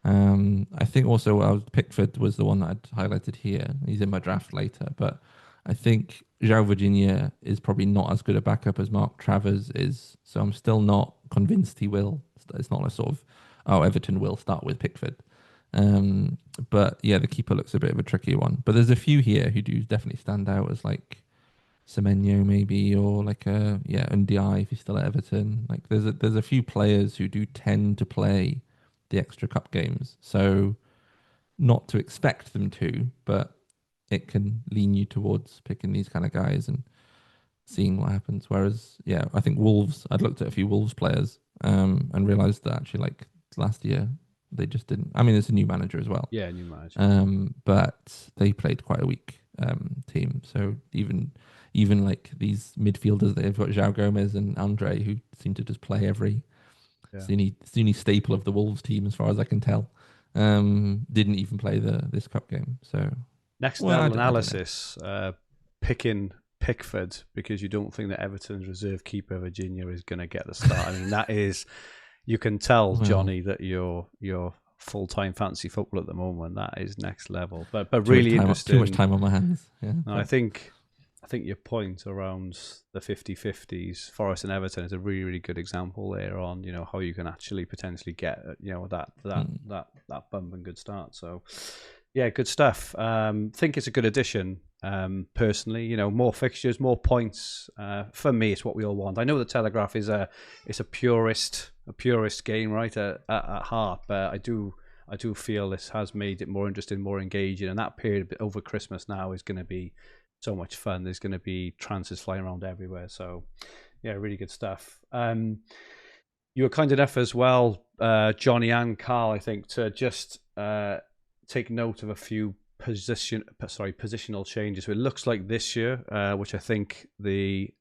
I think also Pickford was the one that I'd highlighted here. He's in my draft later, but I think João Virginia is probably not as good a backup as Mark Travers is, so I'm still not convinced he will. It's not a sort of, Everton will start with Pickford. But yeah, the keeper looks a bit of a tricky one. But there's a few here who do definitely stand out as like Semenyo maybe, or like Ndiaye if he's still at Everton. Like there's a few players who do tend to play the extra cup games, so not to expect them to, but it can lean you towards picking these kind of guys and seeing what happens. Whereas, I think Wolves, I'd looked at a few Wolves players and realised that actually like last year, they just didn't. I mean, it's a new manager as well. Yeah, new manager. But they played quite a weak team. So even like these midfielders, they've got João Gomez and Andre, who seem to just play every Sunni staple of the Wolves team, as far as I can tell. Didn't even play this cup game. So next level analysis, picking Pickford because you don't think that Everton's reserve keeper Virginia is going to get the start. I mean, that is, you can tell, Johnny, that you're full-time fantasy football at the moment. That is next level. But really interesting. Too much time on my hands. Yeah. No, I think your point around the 50-50s, Forest and Everton, is a really, really good example there on, how you can actually potentially get, that bump and good start. So, yeah, good stuff. Think it's a good addition. Personally, more fixtures, more points. For me, it's what we all want. I know the Telegraph is a purist game, right, at heart, but I do feel this has made it more interesting, more engaging, and that period over Christmas now is going to be so much fun. There's going to be transfers flying around everywhere. So, yeah, really good stuff. You were kind enough as well, Jonny and Carl, I think, to just take note of a few positional changes. So it looks like this year, which I think the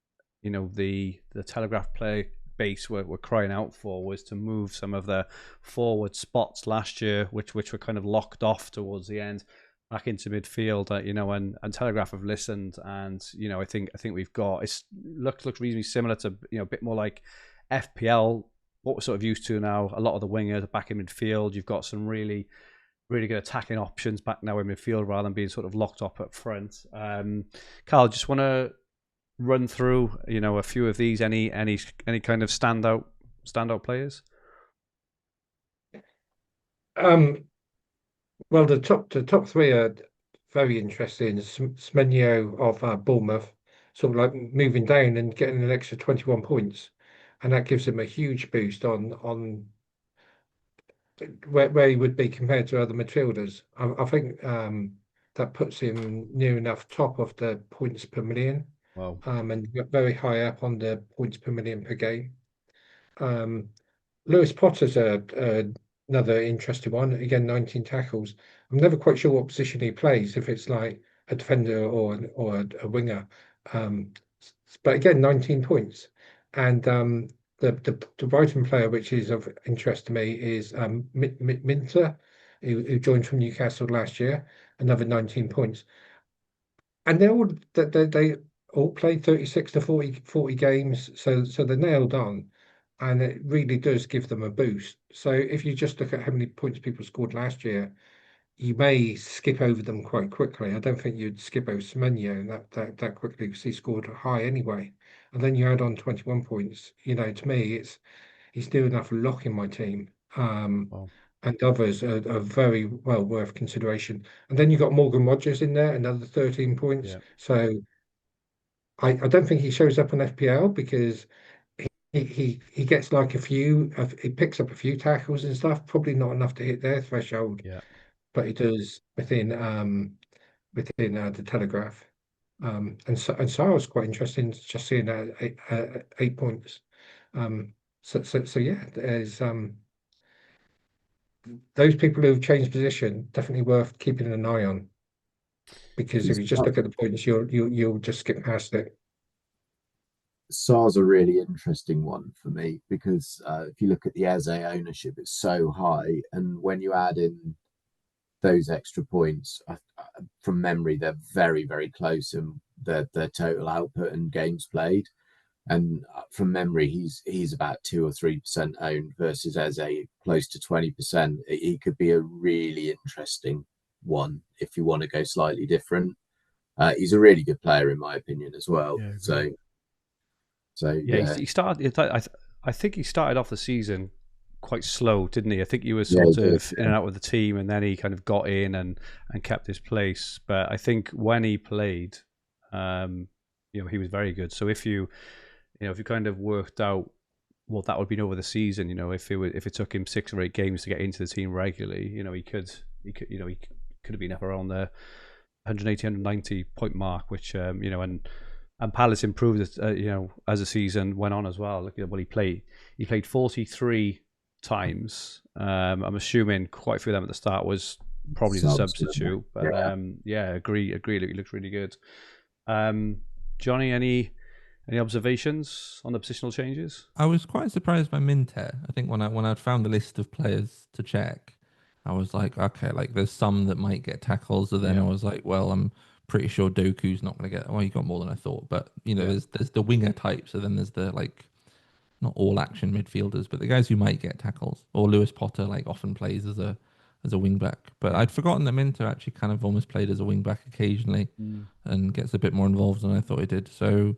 Telegraph player base were crying out for, was to move some of the forward spots last year, which were kind of locked off towards the end, back into midfield. And Telegraph have listened, and I think we've got looks reasonably similar to a bit more like FPL, what we're sort of used to now. A lot of the wingers are back in midfield. You've got some really good attacking options back now in midfield rather than being sort of locked up front. Carl, just want to run through a few of these. Any kind of standout players? Well, the top three are very interesting. Semenyo of Bournemouth, sort of like moving down and getting an extra 21 points, and that gives him a huge boost on where he would be compared to other midfielders. I think that puts him near enough top of the points per million. Wow. And very high up on the points per million per game. Lewis Potter's another interesting one. Again, 19 tackles. I'm never quite sure what position he plays, if it's like a defender or a winger. But again, 19 points. And the Brighton player, which is of interest to me, is Minter, who joined from Newcastle last year, another 19 points. And they all played 36 to 40 games, so they're nailed on, and it really does give them a boost. So if you just look at how many points people scored last year, you may skip over them quite quickly. I don't think you'd skip over Semenyo that quickly, because he scored high anyway. And then you add on 21 points. To me, he's doing enough locking my team. Wow. And others are very well worth consideration. And then you've got Morgan Rogers in there, another 13 points. Yeah. So I don't think he shows up on FPL, because he gets like he picks up a few tackles and stuff, probably not enough to hit their threshold. Yeah. But he does within the Telegraph. And so I was quite interesting just seeing that 8 points. So yeah, there's those people who've changed position, definitely worth keeping an eye on, because if you just look at the points, you'll just skip past it. Sar's a really interesting one for me, because if you look at the Eze ownership, it's so high, and when you add in those extra points, from memory, they're very, very close in their total output and games played. And from memory, he's about 2 or 3% owned versus Eze close to 20%. He could be a really interesting one if you want to go slightly different. He's a really good player in my opinion as well. Yeah, yeah. He started. I think he started off the season quite slow, didn't he? I think he was sort of in and out with the team, and then he kind of got in and kept his place. But I think when he played, he was very good. So if you kind of worked out what that would be over the season, if it took him 6 or 8 games to get into the team regularly, he could have been up around the 180, 190 point mark, which and Palace improved it, as the season went on as well. Look at what he played 43 times. I'm assuming quite a few of them at the start was probably the substitute, but agree. It looks really good. Jonny, any observations on the positional changes? I was quite surprised by Minter. I think when I'd found the list of players to check, I was like, okay, like there's some that might get tackles, and then I was like, well, I'm pretty sure Doku's not going to get. Well, he got more than I thought, but there's the winger types, and then there's the not all action midfielders, but the guys who might get tackles. Or Lewis Potter often plays as a wing back, but I'd forgotten that Minter actually kind of almost played as a wing back occasionally, and gets a bit more involved than I thought he did. So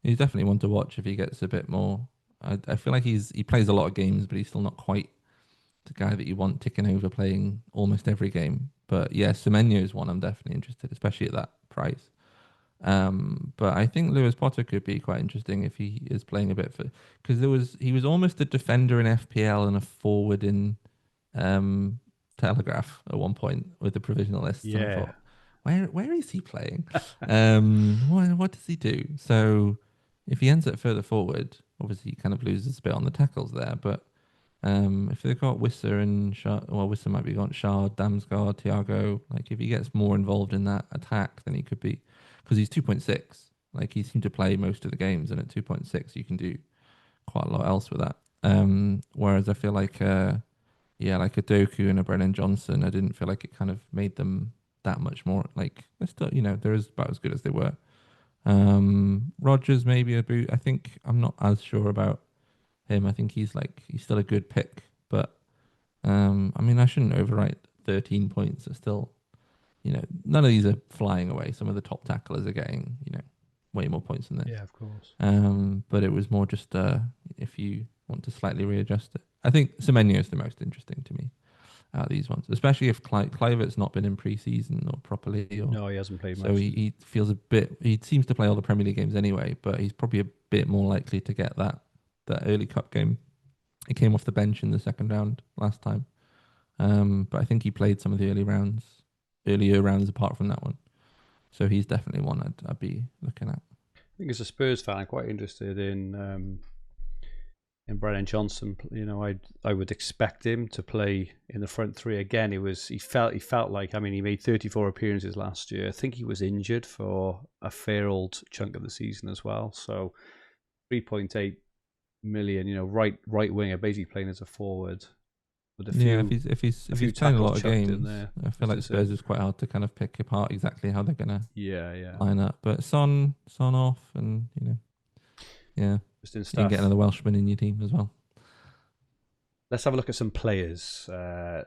he's definitely one to watch if he gets a bit more. I feel like he plays a lot of games, but he's still not quite the guy that you want ticking over playing almost every game. But yeah, Semenyo is one I'm definitely interested, especially at that price. But I think Lewis Potter could be quite interesting if he is playing a bit because he was almost a defender in FPL and a forward in Telegraph at one point with the provisional list. Yeah. where is he playing? What does he do? So if he ends up further forward, obviously he kind of loses a bit on the tackles there. But if they've got Wisser and Wisser might be got Shard, Damsgaard, Thiago. Like if he gets more involved in that attack, then he could be, because he's 2.6. Like he seemed to play most of the games, and at 2.6 you can do quite a lot else with that. Whereas I feel like like a Doku and a Brennan Johnson, I didn't feel like it kind of made them that much more, like they're still, they're about as good as they were. Rogers maybe a boot. I think I'm not as sure about him. I think he's still a good pick, but I shouldn't overwrite 13 points. Are still, none of these are flying away. Some of the top tacklers are getting, way more points than this. Yeah, of course. But it was more just if you want to slightly readjust it. I think Semenyo is the most interesting to me out of these ones, especially if Kluivert's not been in pre-season or properly. No, he hasn't played much. So he feels a bit. He seems to play all the Premier League games anyway, but he's probably a bit more likely to get that early cup game. He came off the bench in the second round last time, but I think he played some of the earlier rounds apart from that one. So he's definitely one I'd be looking at. I think as a Spurs fan, I'm quite interested in Brennan Johnson. I would expect him to play in the front three again. He felt like, he made 34 appearances last year. I think he was injured for a fair old chunk of the season as well. So 3.8 million, right winger, basically playing as a forward. If he's playing a lot of games, I feel like Spurs is quite hard to kind of pick apart exactly how they're gonna line up. But Son off, and just you can get another Welshman in your team as well. Let's have a look at some players. So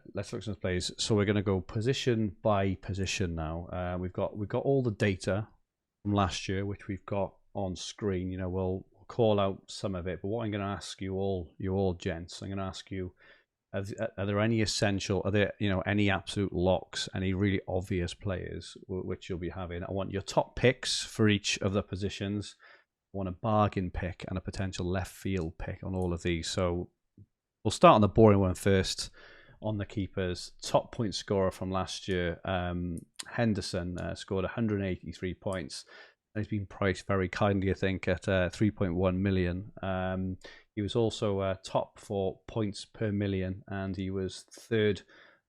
we're going to go position by position now. We've got all the data from last year, which we've got on screen. We'll call out some of it, but what I'm going to ask you all gents, I'm going to ask you. Are there any essential? Are there any absolute locks? Any really obvious players which you'll be having? I want your top picks for each of the positions. I want a bargain pick and a potential left field pick on all of these. So we'll start on the boring one first. On the keepers, top point scorer from last year, Henderson scored 183 points. He's been priced very kindly, I think, at 3.1 million. He was also top for points per million, and he was third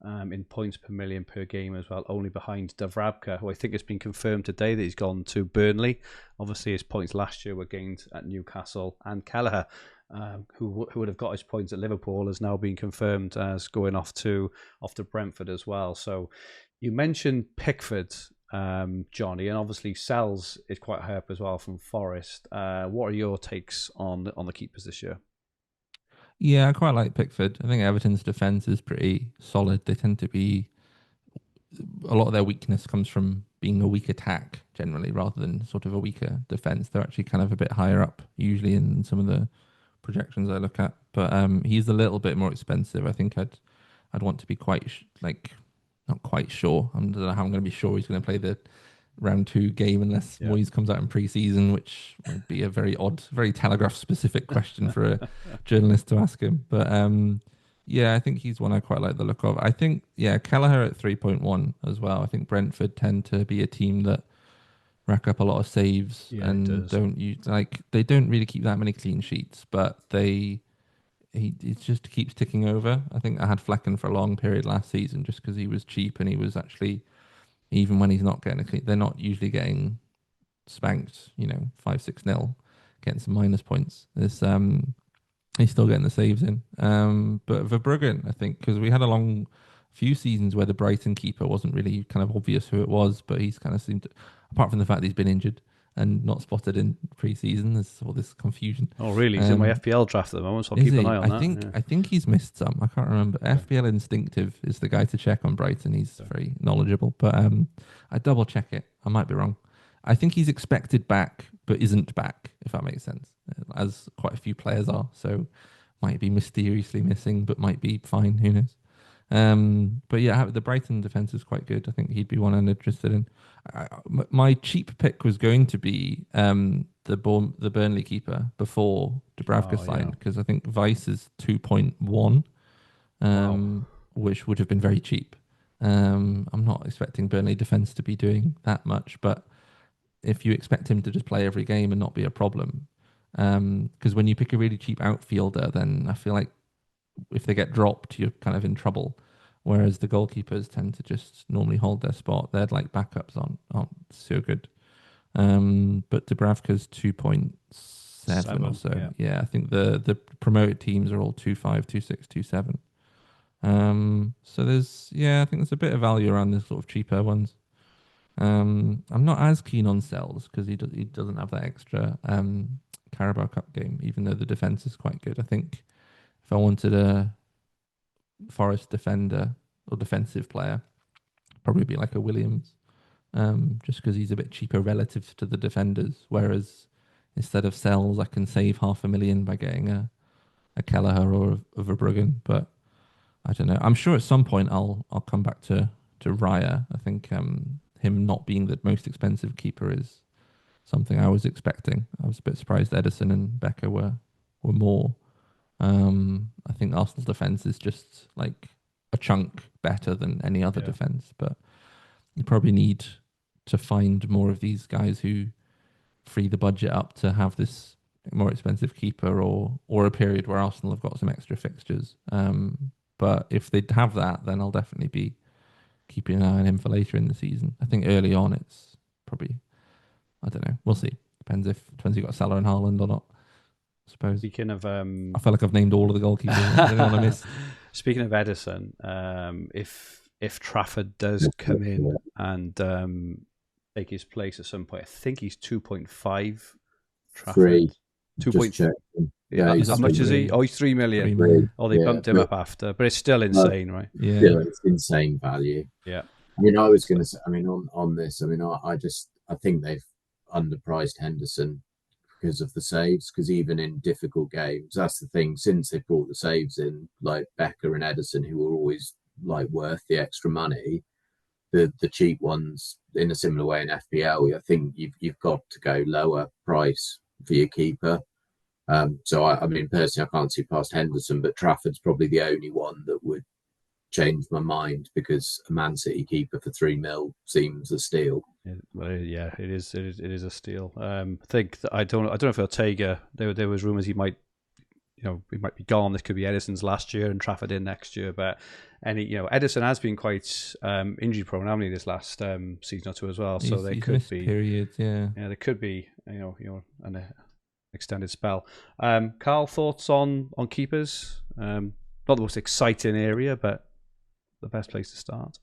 in points per million per game as well, only behind Dubravka, who I think has been confirmed today that he's gone to Burnley. Obviously, his points last year were gained at Newcastle, and Kelleher, who would have got his points at Liverpool, has now been confirmed as going off to Brentford as well. So you mentioned Pickford, Jonny, and obviously Sells is quite high up as well from Forest. What are your takes on the keepers this year? Yeah, I quite like Pickford. I think Everton's defence is pretty solid. They tend to be, a lot of their weakness comes from being a weak attack generally, rather than sort of a weaker defence. They're actually kind of a bit higher up usually in some of the projections I look at. But he's a little bit more expensive. I think I'd want to be quite not quite sure. I don't know how I'm going to be sure he's going to play the round 2 game unless Moyes comes out in pre-season, which would be a very odd, very Telegraph specific question for a journalist to ask him. But I think he's one I quite like the look of. I think Kelleher at 3.1 as well. I think Brentford tend to be a team that rack up a lot of saves and they don't really keep that many clean sheets, but he just keeps ticking over. I think I had Flecken for a long period last season just because he was cheap, and he was actually, even when he's not getting a clean, they're not usually getting spanked, 5-6-0, getting some minus points. He's still getting the saves in. But Verbruggen, I think, because we had a few seasons where the Brighton keeper wasn't really kind of obvious who it was, but he's kind of seemed to, apart from the fact that he's been injured and not spotted in pre-season, there's all this confusion. Oh, really? He's in my FPL draft at the moment, so I'll keep an eye on that. I think he's missed some. I can't remember. FPL Instinctive is the guy to check on Brighton. He's very knowledgeable, but I double check it. I might be wrong. I think he's expected back, but isn't back, if that makes sense, as quite a few players are. So might be mysteriously missing, but might be fine. Who knows? But the Brighton defense is quite good. I think he'd be one I'm interested in. My cheap pick was going to be the Burnley keeper before Dubravka signed, because I think Weiss is 2.1, which would have been very cheap. I'm not expecting Burnley defence to be doing that much, but if you expect him to just play every game and not be a problem, because when you pick a really cheap outfielder, then I feel like if they get dropped, you're kind of in trouble. Whereas the goalkeepers tend to just normally hold their spot. Their like backups aren't so good. But Dubravka's 2.7 or so. Yeah, I think the promoted teams are all 2.5, 2.6, 2.7. So I think there's a bit of value around the sort of cheaper ones. I'm not as keen on Sells because he doesn't have that extra Carabao Cup game, even though the defence is quite good. I think if I wanted a Forest defender or defensive player, probably be like a Williams, just because he's a bit cheaper relative to the defenders. Whereas instead of Sells, I can save $500,000 by getting a Kelleher or a Verbruggen. But I don't know. I'm sure at some point I'll come back to Raya. I think him not being the most expensive keeper is something I was expecting. I was a bit surprised Edison and Becker were more. I think Arsenal defence is just like a chunk better than any other defence, but you probably need to find more of these guys who free the budget up to have this more expensive keeper or a period where Arsenal have got some extra fixtures. But if they have that, then I'll definitely be keeping an eye on him for later in the season. I think early on it's probably, I don't know, we'll see. Depends if you've got Salah and Haaland or not. I suppose. Speaking of, I feel like I've named all of the goalkeepers. Anyone I missed? Speaking of Edison, if Trafford does come in and take his place at some point, I think he's 2.5. Trafford 2.3. Yeah, how much is he? Oh, he's 3 million. 3 million. Oh, they bumped him up after, but it's still insane, right? Yeah, still, it's insane value. Yeah. I mean, I was going to say, I mean, on this, I mean, I think they've underpriced Henderson because of the saves, because even in difficult games, that's the thing, since they brought the saves in, like Becker and Edison, who were always like worth the extra money, the cheap ones in a similar way in FPL, I think you've got to go lower price for your keeper. So I mean, personally, I can't see past Henderson, but Trafford's probably the only one that would change my mind, because a Man City keeper for 3 mil seems a steal. Yeah, it is a steal. I think I don't know if Ortega. There was rumours he might be gone. This could be Edison's last year and Trafford in next year. But Edison has been quite injury prone, haven't he, this last season or two as well. So they could be periods. Yeah, there could be an extended spell. Carl, thoughts on keepers? Not the most exciting area, but the best place to start.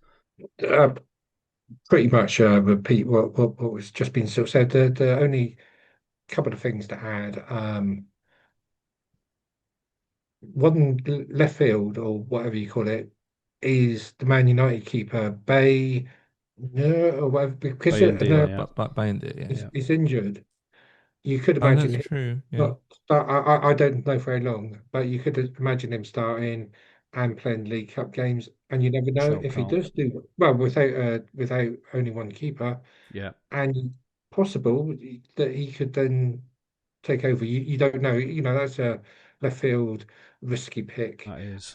Pretty much repeat what was just been sort of said. The only couple of things to add. One left field, or whatever you call it, is the Man United keeper Bay, or whatever, because he's injured. You could imagine that's true. Yeah. I don't know for how long, but you could imagine him starting and playing League Cup games, and you never know if he does do well without only one keeper. Yeah, and possible that he could then take over. You don't know. That's a left field risky pick. that is.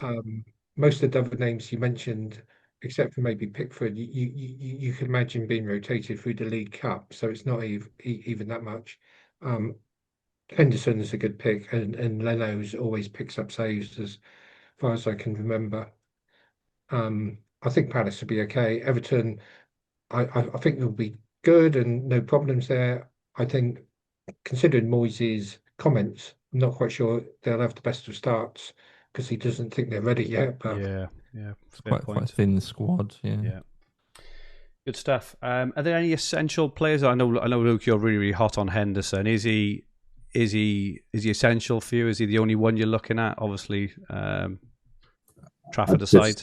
Most of the other names you mentioned, except for maybe Pickford, you could imagine being rotated through the League Cup, so it's not even that much. Henderson is a good pick, and Leno's always picks up saves as far as I can remember. I think Palace will be okay. Everton, I think they'll be good and no problems there. I think, considering Moyes' comments, I'm not quite sure they'll have the best of starts because he doesn't think they're ready yet. But yeah, it's quite a thin squad. Yeah. Good stuff. Are there any essential players? I know, Luke, you're really, really hot on Henderson. Is he essential for you? Is he the only one you're looking at? Obviously, Trafford aside.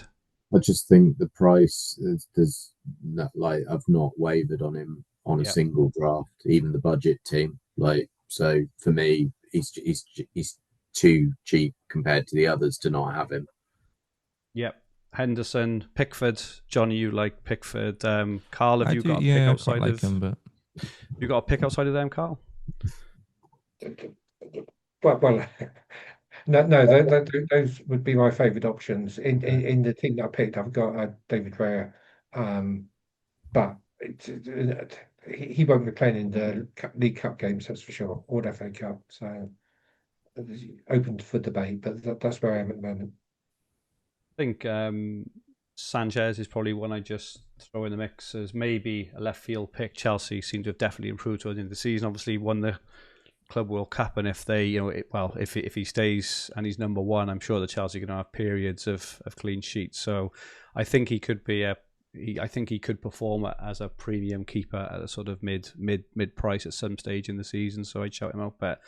I just think the price there's not, like, I've not wavered on him on a single draft, even the budget team. Like, so for me, he's too cheap compared to the others to not have him. Yep. Henderson, Pickford. Johnny, you like Pickford. Carl, have you got a pick I outside like of him, but you got a pick outside of them, Carl? well, No, those would be my favourite options. In the team that I picked, I've got David Raya, but he won't be playing in the League Cup games, that's for sure, or the FA Cup. So open for debate, but that's where I am at the moment. I think Sanchez is probably one I just throw in the mix as maybe a left field pick. Chelsea seem to have definitely improved towards the end of the season. Obviously, won the Club World Cup, and if they, if he stays and he's number one, I'm sure that Chelsea are going to have periods of clean sheets. So I think he could be I think he could perform as a premium keeper at a sort of mid price at some stage in the season. So I'd shout him out, but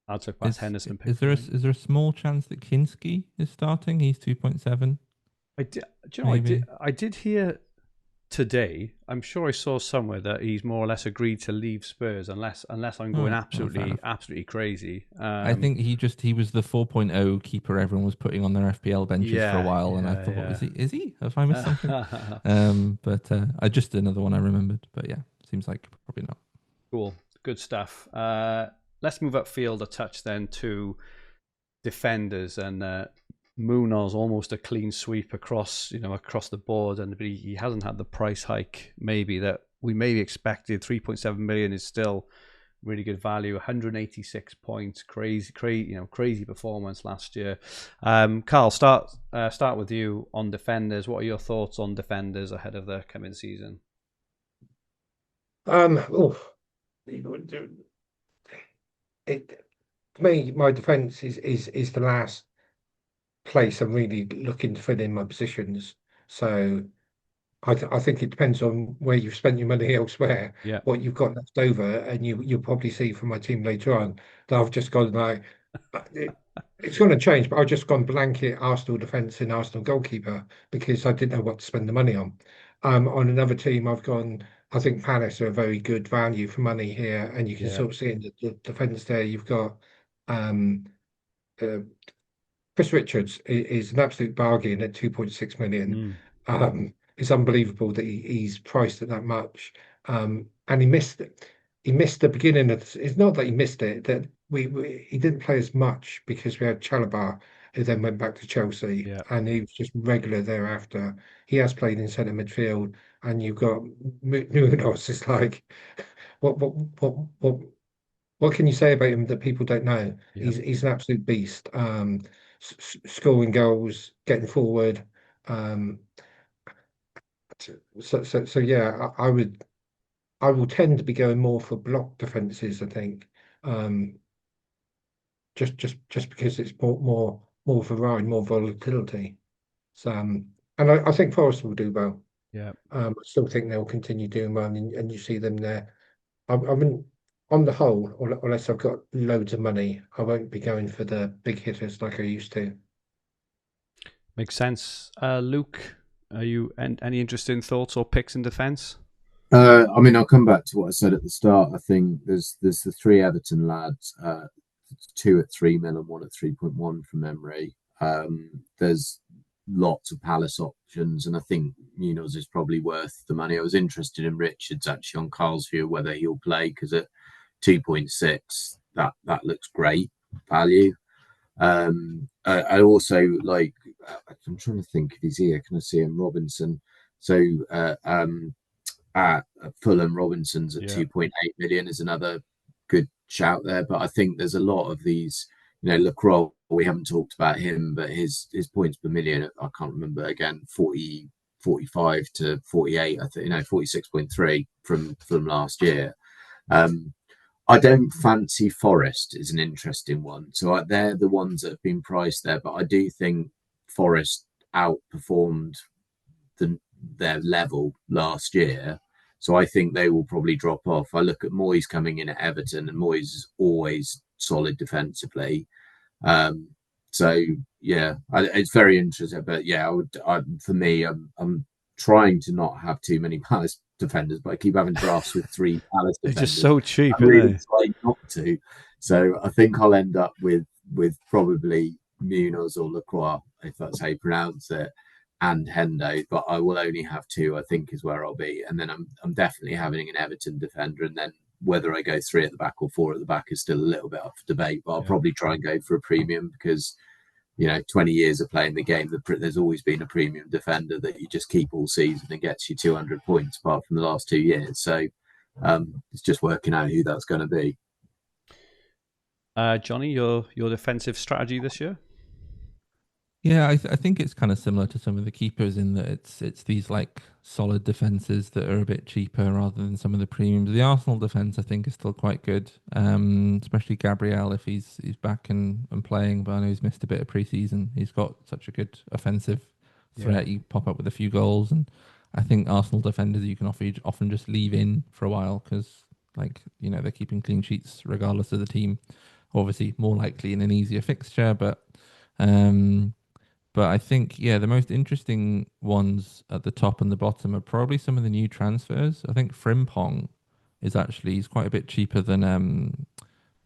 I'll take past Henderson. Is there a small chance that Kinski is starting? He's 2.7. I did hear today, I'm sure I saw somewhere that he's more or less agreed to leave Spurs unless I'm going absolutely crazy. I think he was the 4.0 keeper everyone was putting on their FPL benches for a while, and I thought, is he? Have I missed something? But I just another one I remembered. But yeah, seems like probably not. Cool, good stuff. Let's move upfield a touch then to defenders, and Munoz almost a clean sweep across the board, but he hasn't had the price hike maybe that we maybe expected. 3.7 million is still really good value. 186 points, crazy performance last year. Carl, start with you on defenders. What are your thoughts on defenders ahead of the coming season? To me, my defence is the last place I'm really looking to fill in my positions. So I think it depends on where you've spent your money elsewhere, what you've got left over, and you'll probably see from my team later on that I've just gone like it's going to change, but I've just gone blanket Arsenal defence and Arsenal goalkeeper because I didn't know what to spend the money on. On another team, I've gone. I think Palace are a very good value for money here, and you can sort of see in the defence there. You've got Chris Richards is an absolute bargain at 2.6 million. It's unbelievable that he's priced at that much. And he missed it. He missed the beginning of. It's not that he missed it. That he didn't play as much because we had Chalobah, who then went back to Chelsea, and he was just regular thereafter. He has played in centre midfield, and you've got Munoz. It's like, what can you say about him that people don't know? He's an absolute beast. Scoring goals, getting forward. So yeah, I will tend to be going more for block defences. I think, just because it's more variety, more volatility. So, and I think Forest will do well. Yeah. I still think they'll continue doing well, and you see them there. I mean, on the whole, unless I've got loads of money, I won't be going for the big hitters like I used to. Makes sense. Luke, are you any interesting thoughts or picks in defence? I mean, I'll come back to what I said at the start. I think there's the three Everton lads, 2 at 3 mil and 1 at 3.1 from memory. There's lots of Palace options, and I think Munoz is probably worth the money. I was interested in Richards actually on Carl's view whether he'll play, because at 2.6 that looks great value. I also like. I'm trying to think if he's here. Can I see him? Robinson. So at Fulham, Robinson's at 2.8 million is another good shout there. But I think there's a lot of these. Lacroix, we haven't talked about him, but his points per million, I can't remember again, 45 to 48, I think, 46.3 from last year. I don't fancy Forest is an interesting one. So they're the ones that have been priced there, but I do think Forest outperformed their level last year. So I think they will probably drop off. I look at Moyes coming in at Everton, and Moyes is always solid defensively. So yeah, it's very interesting. But yeah, for me, I'm trying to not have too many Palace defenders, but I keep having drafts with 3 Palace defenders. They're just so cheap, I'm really trying not to. So I think I'll end up with probably Munoz or Lacroix, if that's how you pronounce it, and Hendo. But I will only have 2, I think, is where I'll be. And then I'm definitely having an Everton defender, and then whether I go 3 at the back or 4 at the back is still a little bit up for debate, but I'll probably try and go for a premium because, 20 years of playing the game, there's always been a premium defender that you just keep all season and gets you 200 points apart from the last 2 years. So it's just working out who that's going to be. Jonny, your defensive strategy this year? Yeah, I think it's kind of similar to some of the keepers in that it's these like solid defenses that are a bit cheaper rather than some of the premiums. The Arsenal defense, I think, is still quite good, especially Gabriel if he's back and playing. But I know he's missed a bit of preseason. He's got such a good offensive threat. You pop up with a few goals, and I think Arsenal defenders you can often just leave in for a while because, they're keeping clean sheets regardless of the team. Obviously, more likely in an easier fixture, but. But I think, the most interesting ones at the top and the bottom are probably some of the new transfers. I think Frimpong he's quite a bit cheaper than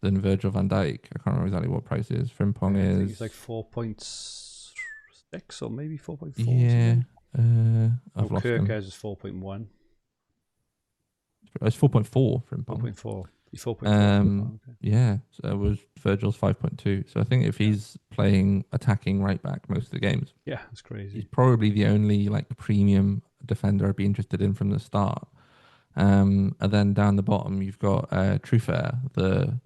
Virgil van Dijk. I can't remember exactly what price it is. Frimpong is... I think it's like 4.6 or maybe 4.4. Yeah. I've lost him. Kirkers is 4.1. It's 4.4 Frimpong. 4.4. 4.4. Okay. Yeah, so it was Virgil's 5.2. So I think if he's playing attacking right back most of the games, that's crazy. He's probably the only premium defender I'd be interested in from the start. And then down the bottom you've got Truffert, the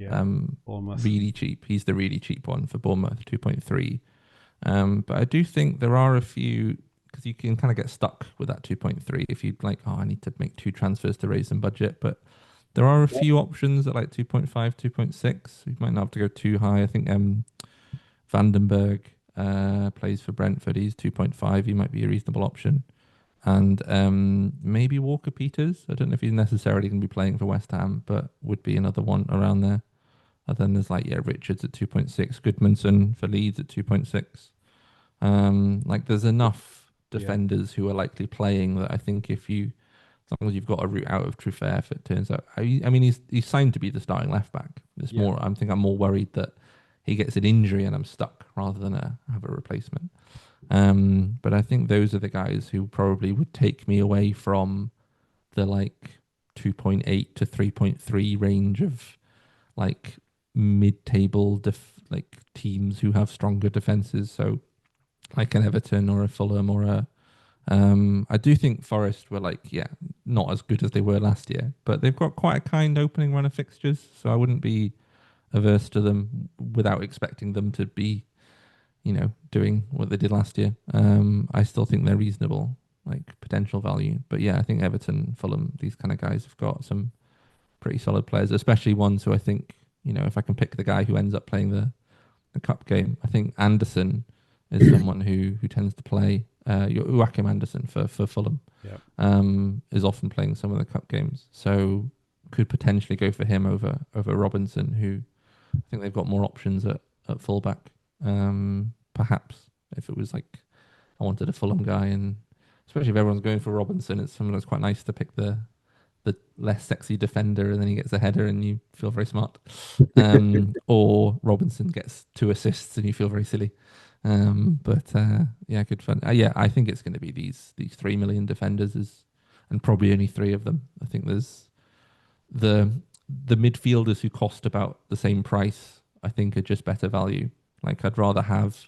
really cheap. He's the really cheap one for Bournemouth, 2.3. But I do think there are a few because you can kind of get stuck with that 2.3 if you'd I need to make 2 transfers to raise some budget, but. There are a few options at 2.5, 2.6. You might not have to go too high. I think Vandenberg plays for Brentford. He's 2.5. He might be a reasonable option. And maybe Walker Peters. I don't know if he's necessarily going to be playing for West Ham, but would be another one around there. And then there's Richards at 2.6. Goodmanson for Leeds at 2.6. There's enough defenders who are likely playing that I think as long as you've got a route out of Truffert, if it turns out, he's signed to be the starting left back. I'm more worried that he gets an injury and I'm stuck rather than have a replacement. But I think those are the guys who probably would take me away from the 2.8 to 3.3 range of mid-table teams who have stronger defenses. So an Everton or a Fulham or a. I do think Forest were not as good as they were last year, but they've got quite a kind opening run of fixtures, so I wouldn't be averse to them without expecting them to be, doing what they did last year. I still think they're reasonable, potential value. But I think Everton, Fulham, these kind of guys have got some pretty solid players, especially ones who I think, if I can pick the guy who ends up playing the cup game, I think Anderson is someone who tends to play. Joachim Anderson for Fulham is often playing some of the cup games, so could potentially go for him over Robinson, who I think they've got more options at fullback. Perhaps if it was I wanted a Fulham guy, and especially if everyone's going for Robinson, it's sometimes quite nice to pick the less sexy defender, and then he gets a header and you feel very smart. Or Robinson gets 2 assists and you feel very silly. Good fun. I think it's going to be these 3 million defenders and probably only 3 of them. I think there's the midfielders who cost about the same price. I think are just better value. I'd rather have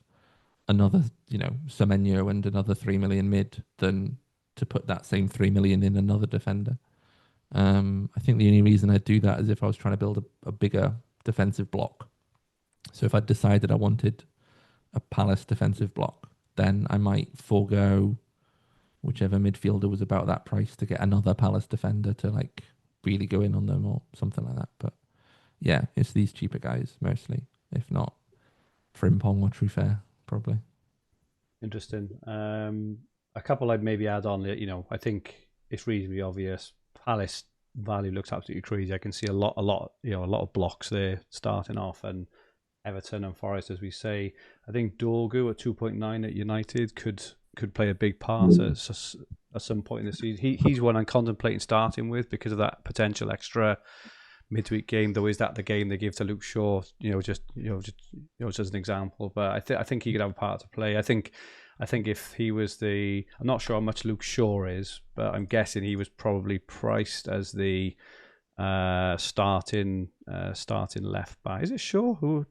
another Semenyo and another 3 million mid than to put that same 3 million in another defender. I think the only reason I'd do that is if I was trying to build a bigger defensive block. So if I decided I wanted a Palace defensive block, then I might forego whichever midfielder was about that price to get another Palace defender to really go in on them or something like that. But it's these cheaper guys mostly, if not Frimpong or Truffert, probably. Interesting. A couple I'd maybe add on. I think it's reasonably obvious. Palace value looks absolutely crazy. I can see a lot of blocks there starting off, and Everton and Forest, as we say. I think Dorgu at 2.9 at United could play a big part at some point in the season. He's one I'm contemplating starting with because of that potential extra midweek game. Though, is that the game they give to Luke Shaw? Just as an example. But I think he could have a part to play. I think if he was I'm not sure how much Luke Shaw is, but I'm guessing he was probably priced as the starting left back. Is it Shaw who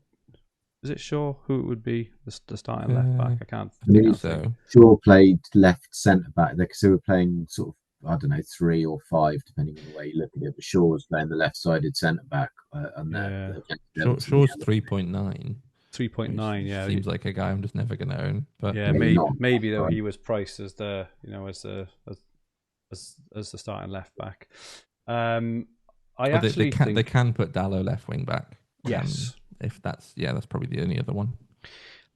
it would be the starting left back? I can't think so. Shaw played left centre back there because they were playing sort of, I don't know, 3 or 5 depending on the way you look at it. But Shaw was playing the left-sided centre back, and Shaw's 3.9. 3.9, yeah. Seems like a guy I'm just never going to own. But yeah, maybe though he was priced as the starting left back. They can put Dalot left wing back. Yes, if that's probably the only other one.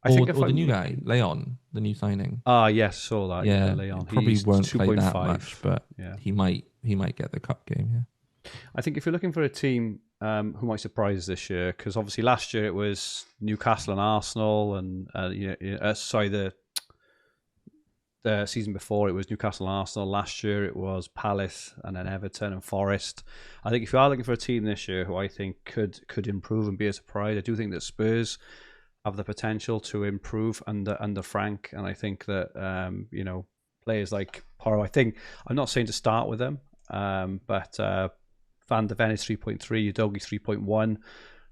Or the new guy, Leon, the new signing. Yes, saw that. Yeah, Leon. Probably He's won't 2. play that 5. much, but he might get the cup game. Yeah, I think if you're looking for a team who might surprise us this year, because obviously last year it was Newcastle and Arsenal, and the season before it was Newcastle and Arsenal. Last year it was Palace and then Everton and Forest. I think if you are looking for a team this year who I think could improve and be a surprise, I do think that Spurs have the potential to improve under Frank, and I think that players like Porro. I think I'm not saying to start with them, but Van de Ven is 3.3, Udogie 3.1,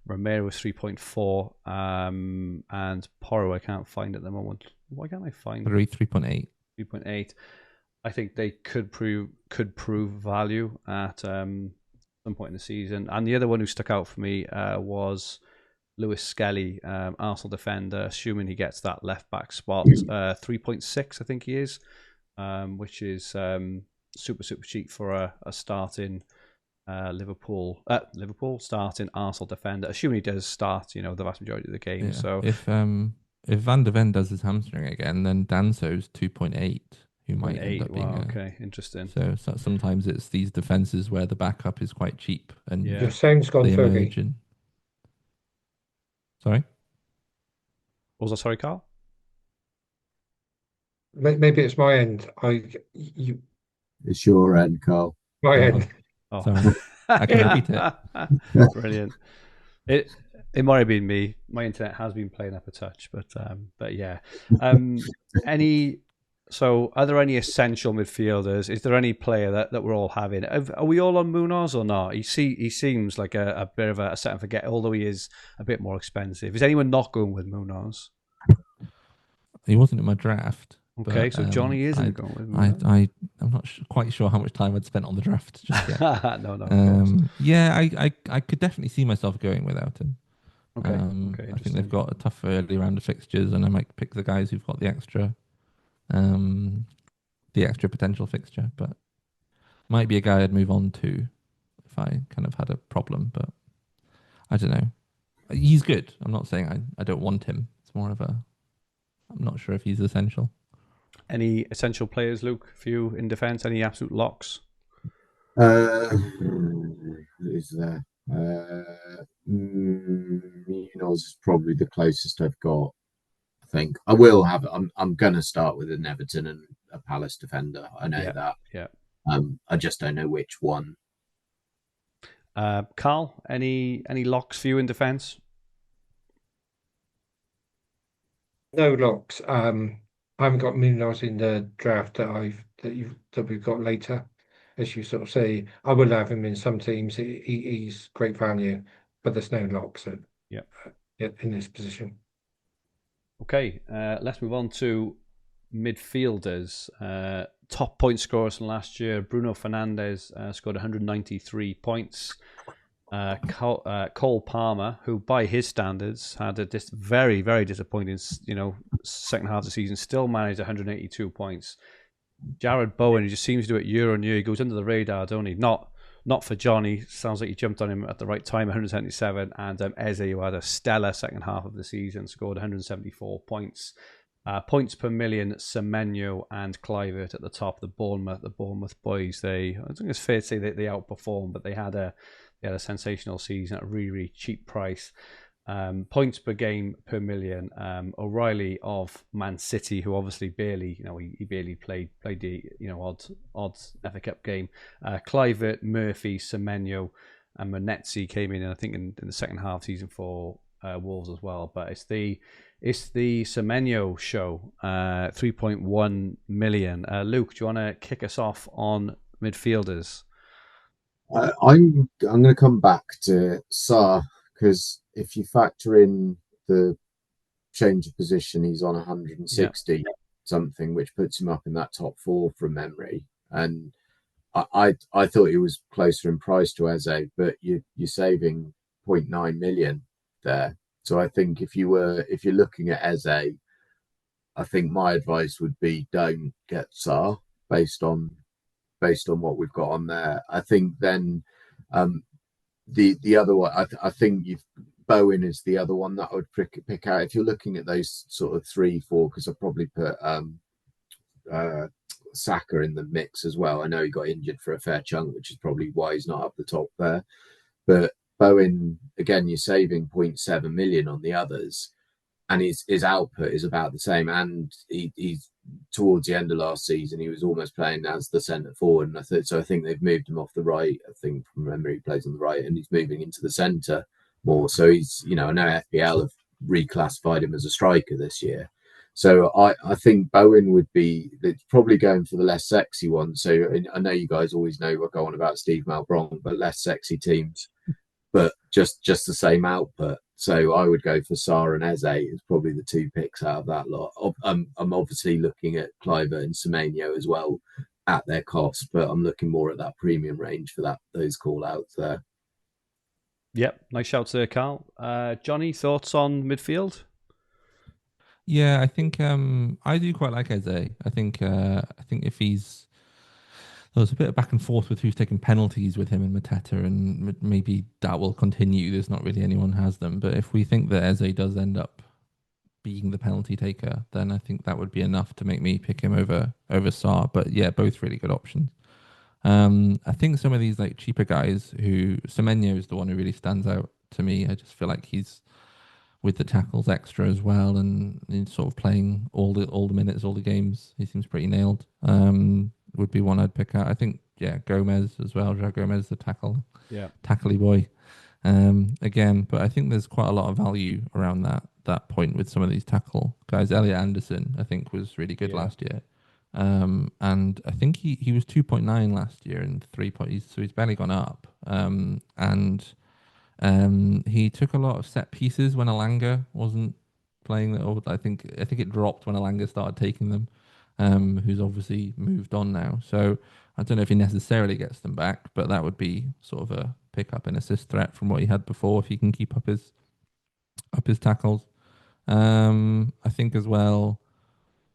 Romero is 3.4, and Porro I can't find at the moment. Why can't I find 3.8? 3.8. I think they could prove value at some point in the season. And the other one who stuck out for me was Lewis Skelly, Arsenal defender, assuming he gets that left back spot. 3.6, I think he is, which is super cheap for a starting Liverpool starting Arsenal defender. Assuming he does start, the vast majority of the game. Yeah. So if Van de Ven does his hamstring again, then Danso's 2.8. Who might end up being okay, interesting. So sometimes it's these defenses where the backup is quite cheap and your sound's gone, Fergie. Sorry? What was that? Sorry, Carl? Maybe it's my end. It's your end, Carl. My end. Oh. Sorry. I can repeat it. Brilliant. It might have been me. My internet has been playing up a touch, but yeah. So are there any essential midfielders? Is there any player that we're all having? Are we all on Munoz or not? He seems like a bit of a set and forget, although he is a bit more expensive. Is anyone not going with Munoz? He wasn't in my draft. Okay, but, so Johnny isn't going with Munoz. I'm not quite sure how much time I'd spent on the draft just yet. No. Yeah, I could definitely see myself going without him. Okay. I think they've got a tough early round of fixtures, and I might pick the guys who've got the extra potential fixture, but might be a guy I'd move on to if I kind of had a problem. But I don't know. He's good. I'm not saying I don't want him. It's more of I'm not sure if he's essential. Any essential players, Luke, for you in defence? Any absolute locks? Is there? Munoz is probably the closest I've got. I think I will have. I'm going to start with an Everton and a Palace defender. I know that. Yeah. I just don't know which one. Carl, any locks for you in defence? No locks. I haven't got Munoz in the draft that we've got later. As you sort of say, I will have him in some teams. He's great value, but there's no locks in this position. Okay, let's move on to midfielders. Top point scorers from last year. Bruno Fernandes scored 193 points. Cole Palmer, who by his standards had a very, very disappointing, second half of the season, still managed 182 points. Jared Bowen, he just seems to do it year on year. He goes under the radar, don't he? Not for Johnny. Sounds like he jumped on him at the right time, 177. And Eze, who had a stellar second half of the season, scored 174 points. Points per million, Semenyo and Kluivert at the top. The Bournemouth boys. I think it's fair to say that they outperformed, but they had a sensational season at a really, really cheap price. Points per game per million. O'Reilly of Man City, who obviously barely played the odd FA Cup game. Kluivert, Murphy, Semenyo, and Monetzi came in, I think, in the second half season for Wolves as well. But it's the Semenyo show. 3.1 million. Luke, do you want to kick us off on midfielders? I'm going to come back to Sarr, because if you factor in the change of position, he's on 160 something, which puts him up in that top four from memory. And I thought he was closer in price to Eze, but you're saving 0.9 million there. So I think if you're looking at Eze, I think my advice would be don't get Sarr based on what we've got on there. I think then the other one, I think Bowen is the other one that I would pick out if you're looking at those sort of 3-4, because I'd probably put Saka in the mix as well. I know he got injured for a fair chunk, which is probably why he's not up the top there. But Bowen, again, you're saving 0.7 million on the others, and his output is about the same. And he's towards the end of last season, he was almost playing as the centre forward. And I think they've moved him off the right. I think from memory, he plays on the right, and he's moving into the centre more. So he's, I know FPL have reclassified him as a striker this year. So I think Bowen would be probably going for the less sexy one. So I know you guys always know what go on about Steve Malbron, but less sexy teams, but just the same output. So I would go for Sarr and Eze as probably the two picks out of that lot. I'm obviously looking at Cliver and Semenyo as well at their cost, but I'm looking more at that premium range for those call outs there. Yep, nice shout there, Carl. Jonny, thoughts on midfield? Yeah, I think I do quite like Eze. I think if there's a bit of back and forth with who's taking penalties with him and Mateta, and maybe that will continue. There's not really anyone has them, but if we think that Eze does end up being the penalty taker, then I think that would be enough to make me pick him over Sarr. But yeah, both really good options. I think some of these like cheaper guys, who Semenyo is the one who really stands out to me. I just feel like he's with the tackles extra as well, and sort of playing all the minutes, all the games. He seems pretty nailed. Would be one I'd pick out. I think Gomez as well. João Gomez, the tackly boy. Again, but I think there's quite a lot of value around that point with some of these tackle guys. Elliot Anderson, I think, was really good last year. And I think he was 2.9 last year and 3 points, so he's barely gone up. And he took a lot of set pieces when Alanga wasn't playing. I think it dropped when Alanga started taking them. Who's obviously moved on now. So I don't know if he necessarily gets them back, but that would be sort of a pick-up and assist threat from what he had before if he can keep up his tackles. I think as well,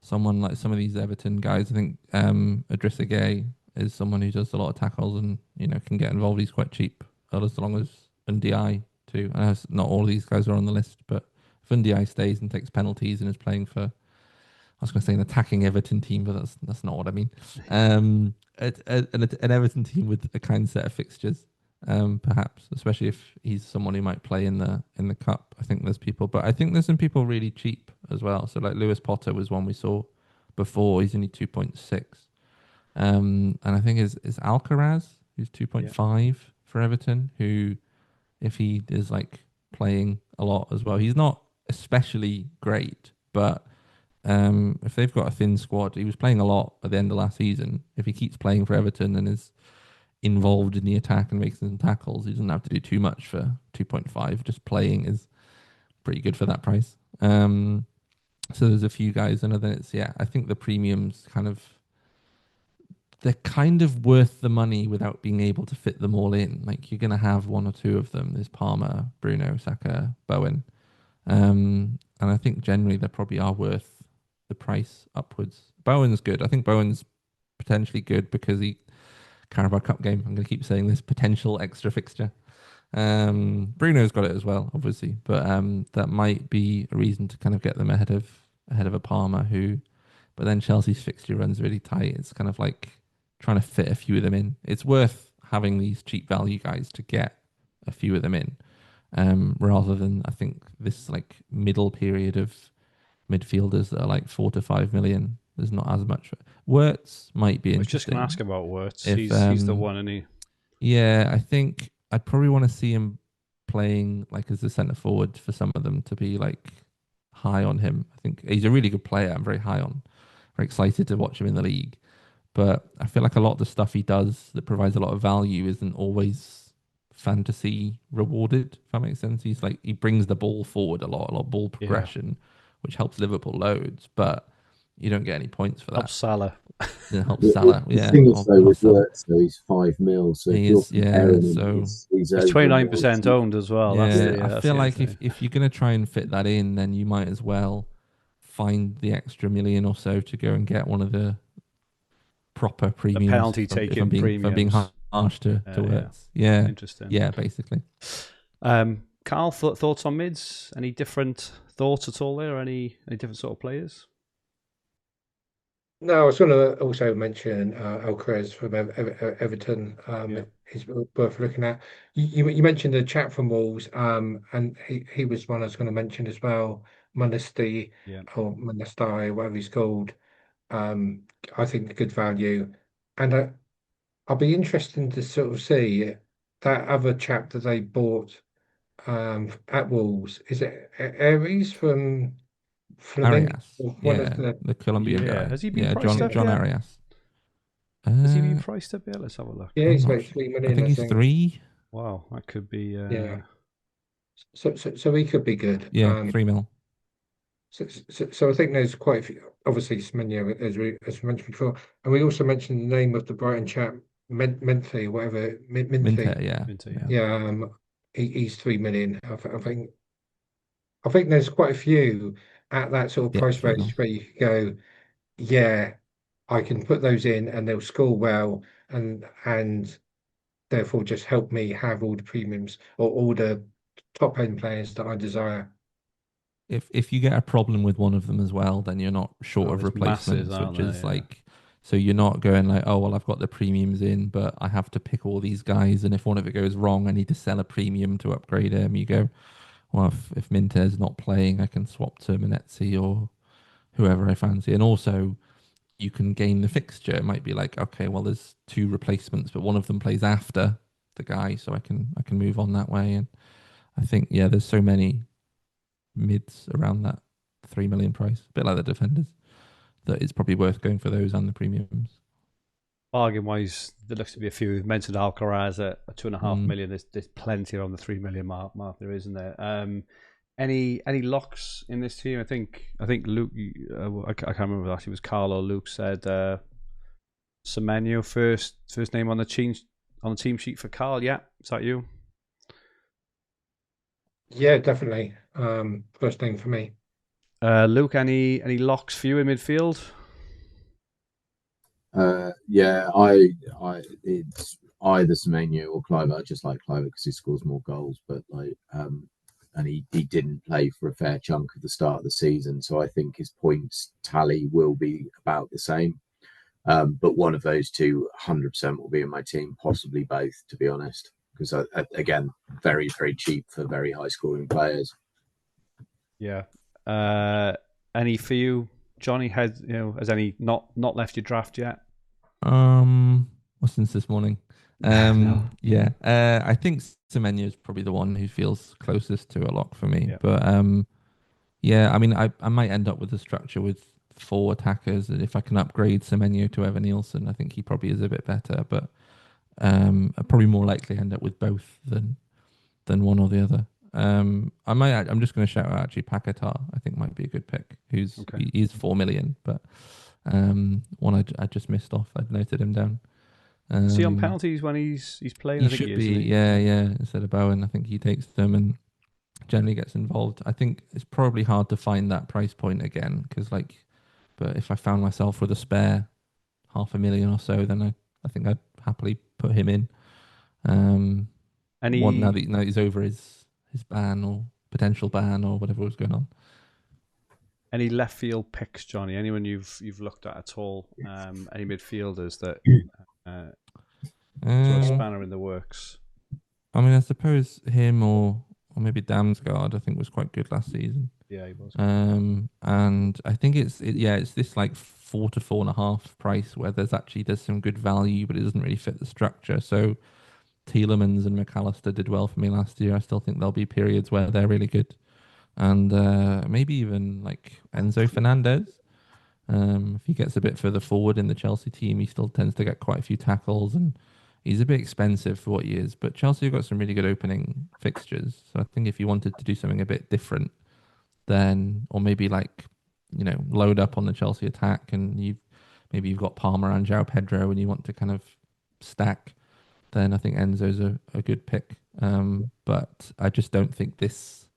someone like some of these Everton guys, I think Idrissa Gueye is someone who does a lot of tackles and can get involved. He's quite cheap, as long as Ndiaye too. I know not all of these guys are on the list, but if Ndiaye stays and takes penalties and is playing for, I was going to say an attacking Everton team, but that's not what I mean. An Everton team with a kind set of fixtures, perhaps, especially if he's someone who might play in the cup. I think there's people, but I think there's some people really cheap as well. So like Lewis Potter was one we saw before. He's only 2.6, and I think is Alcaraz, who's 2.5 for Everton, who, if he is like playing a lot as well, he's not especially great, but if they've got a thin squad, he was playing a lot at the end of last season. If he keeps playing for Everton and is involved in the attack and makes some tackles, he doesn't have to do too much for 2.5. Just playing is pretty good for that price. So there's a few guys, and then it's I think the premiums they're kind of worth the money without being able to fit them all in. Like you're gonna have one or two of them. There's Palmer, Bruno, Saka, Bowen, and I think generally they probably are worth the price upwards. Bowen's good. I think Bowen's potentially good because Carabao Cup game. I'm going to keep saying this, potential extra fixture. Bruno's got it as well, obviously, but that might be a reason to kind of get them ahead of a Palmer but then Chelsea's fixture run's really tight. It's kind of like trying to fit a few of them in. It's worth having these cheap value guys to get a few of them in, rather than, I think, this like middle period of midfielders that are like 4 to 5 million. There's not as much. Wirtz might be interesting. I was just going to ask about Wirtz. He's the one, isn't he? Yeah, I think I'd probably want to see him playing like as a centre forward for some of them to be like high on him. I think he's a really good player. I'm very high on. Very excited to watch him in the league. But I feel like a lot of the stuff he does that provides a lot of value isn't always fantasy rewarded, if that makes sense. He brings the ball forward a lot of ball progression, which helps Liverpool loads, but you don't get any points for that. Helps Salah. It helps Salah, The thing is, though, with Wirtz, so he's 5 mil. So he if you're is, comparing him, so he's It's 29% owned as well. I feel like if you're going to try and fit that in, then you might as well find the extra million or so to go and get one of the proper premiums. The penalty taking premiums. If I'm being harsh to Wirtz. Yeah. Interesting. Yeah, basically. Carl, thoughts on mids? Any different thoughts at all there? Any different sort of players? No, I was going to also mention Alcaraz from Everton. He's worth looking at. You mentioned the chat from Wolves, and he was one I was going to mention as well. Monasty or Monastai, whatever he's called. I think good value, and I'll be interested to sort of see that other chap that they bought at Wolves. Is it Aries from Flamengo? Arias. The Colombian guy. Has he been priced up John yet? Arias. Has he been priced up yet? Let's have a look. Yeah, he's about 3 million. I think he's 3. Wow, that could be. Yeah. So he could be good. Yeah, 3 mil. So I think there's quite a few. Obviously, Semenyo, as we mentioned before, and we also mentioned the name of the Brighton chap, Menthy, whatever. Minter, yeah. He's 3 million. I think there's quite a few at that sort of price range where you could go, yeah, I can put those in and they'll score well and therefore just help me have all the premiums or all the top end players that I desire. If you get a problem with one of them as well, then you're not short of replacements, which is so you're not going like, oh, well, I've got the premiums in, but I have to pick all these guys. And if one of it goes wrong, I need to sell a premium to upgrade him. You go, well, if Minter's not playing, I can swap to Manetzi or whoever I fancy. And also, you can gain the fixture. It might be like, okay, well, there's 2 replacements, but one of them plays after the guy, so I can move on that way. And I think, there's so many mids around that 3 million price, a bit like the defenders, that it's probably worth going for those and the premiums. Bargain wise, there looks to be a few. We've mentioned Alcaraz at 2.5 million. There's plenty around the 3 million mark there, isn't there? Any locks in this team? I think Luke. I can't remember if actually it was Carl or Luke said Semenyo first name on the team sheet for Carl. Yeah, is that you? Yeah, definitely. First name for me. Luke, any locks for you in midfield? It's either Semenyo or Cliver. I just like Cliver because he scores more goals, but and he didn't play for a fair chunk of the start of the season, so I think his points tally will be about the same. But one of those two, 100% will be in my team, possibly both, to be honest, because again, very, very cheap for very high scoring players. Yeah. Any for you, Johnny? Has any not left your draft yet? Since this morning. No. I think Semenyo is probably the one who feels closest to a lock for me. Yeah. But I mean, I might end up with a structure with 4 attackers, and if I can upgrade Semenyo to Evan Nielsen, I think he probably is a bit better. But I'd probably more likely end up with both than one or the other. I'm just going to shout out actually Paquetá. I think might be a good pick. He's 4 million, but one I just missed off. I'd noted him down. Is he on penalties when he's playing? He should be. Yeah. Instead of Bowen, I think he takes them and generally gets involved. I think it's probably hard to find that price point again because, but if I found myself with a spare 500,000 or so, then I think I'd happily put him in. Now that he's over his ban or potential ban or whatever was going on. Any left field picks, Johnny? Anyone you've looked at all? Any midfielders that sort of spanner in the works? I mean, I suppose him or maybe Damsgaard, I think was quite good last season. Yeah, he was. And I think it's this 4 to 4.5 price where there's some good value, but it doesn't really fit the structure. So Tielemans and McAllister did well for me last year. I still think there'll be periods where they're really good. And maybe even Enzo Fernandez. If he gets a bit further forward in the Chelsea team, he still tends to get quite a few tackles, and he's a bit expensive for what he is. But Chelsea have got some really good opening fixtures. So I think if you wanted to do something a bit different, then, or maybe like, load up on the Chelsea attack, and you've got Palmer and João Pedro, and you want to kind of stack, then I think Enzo's a good pick. But I just don't think this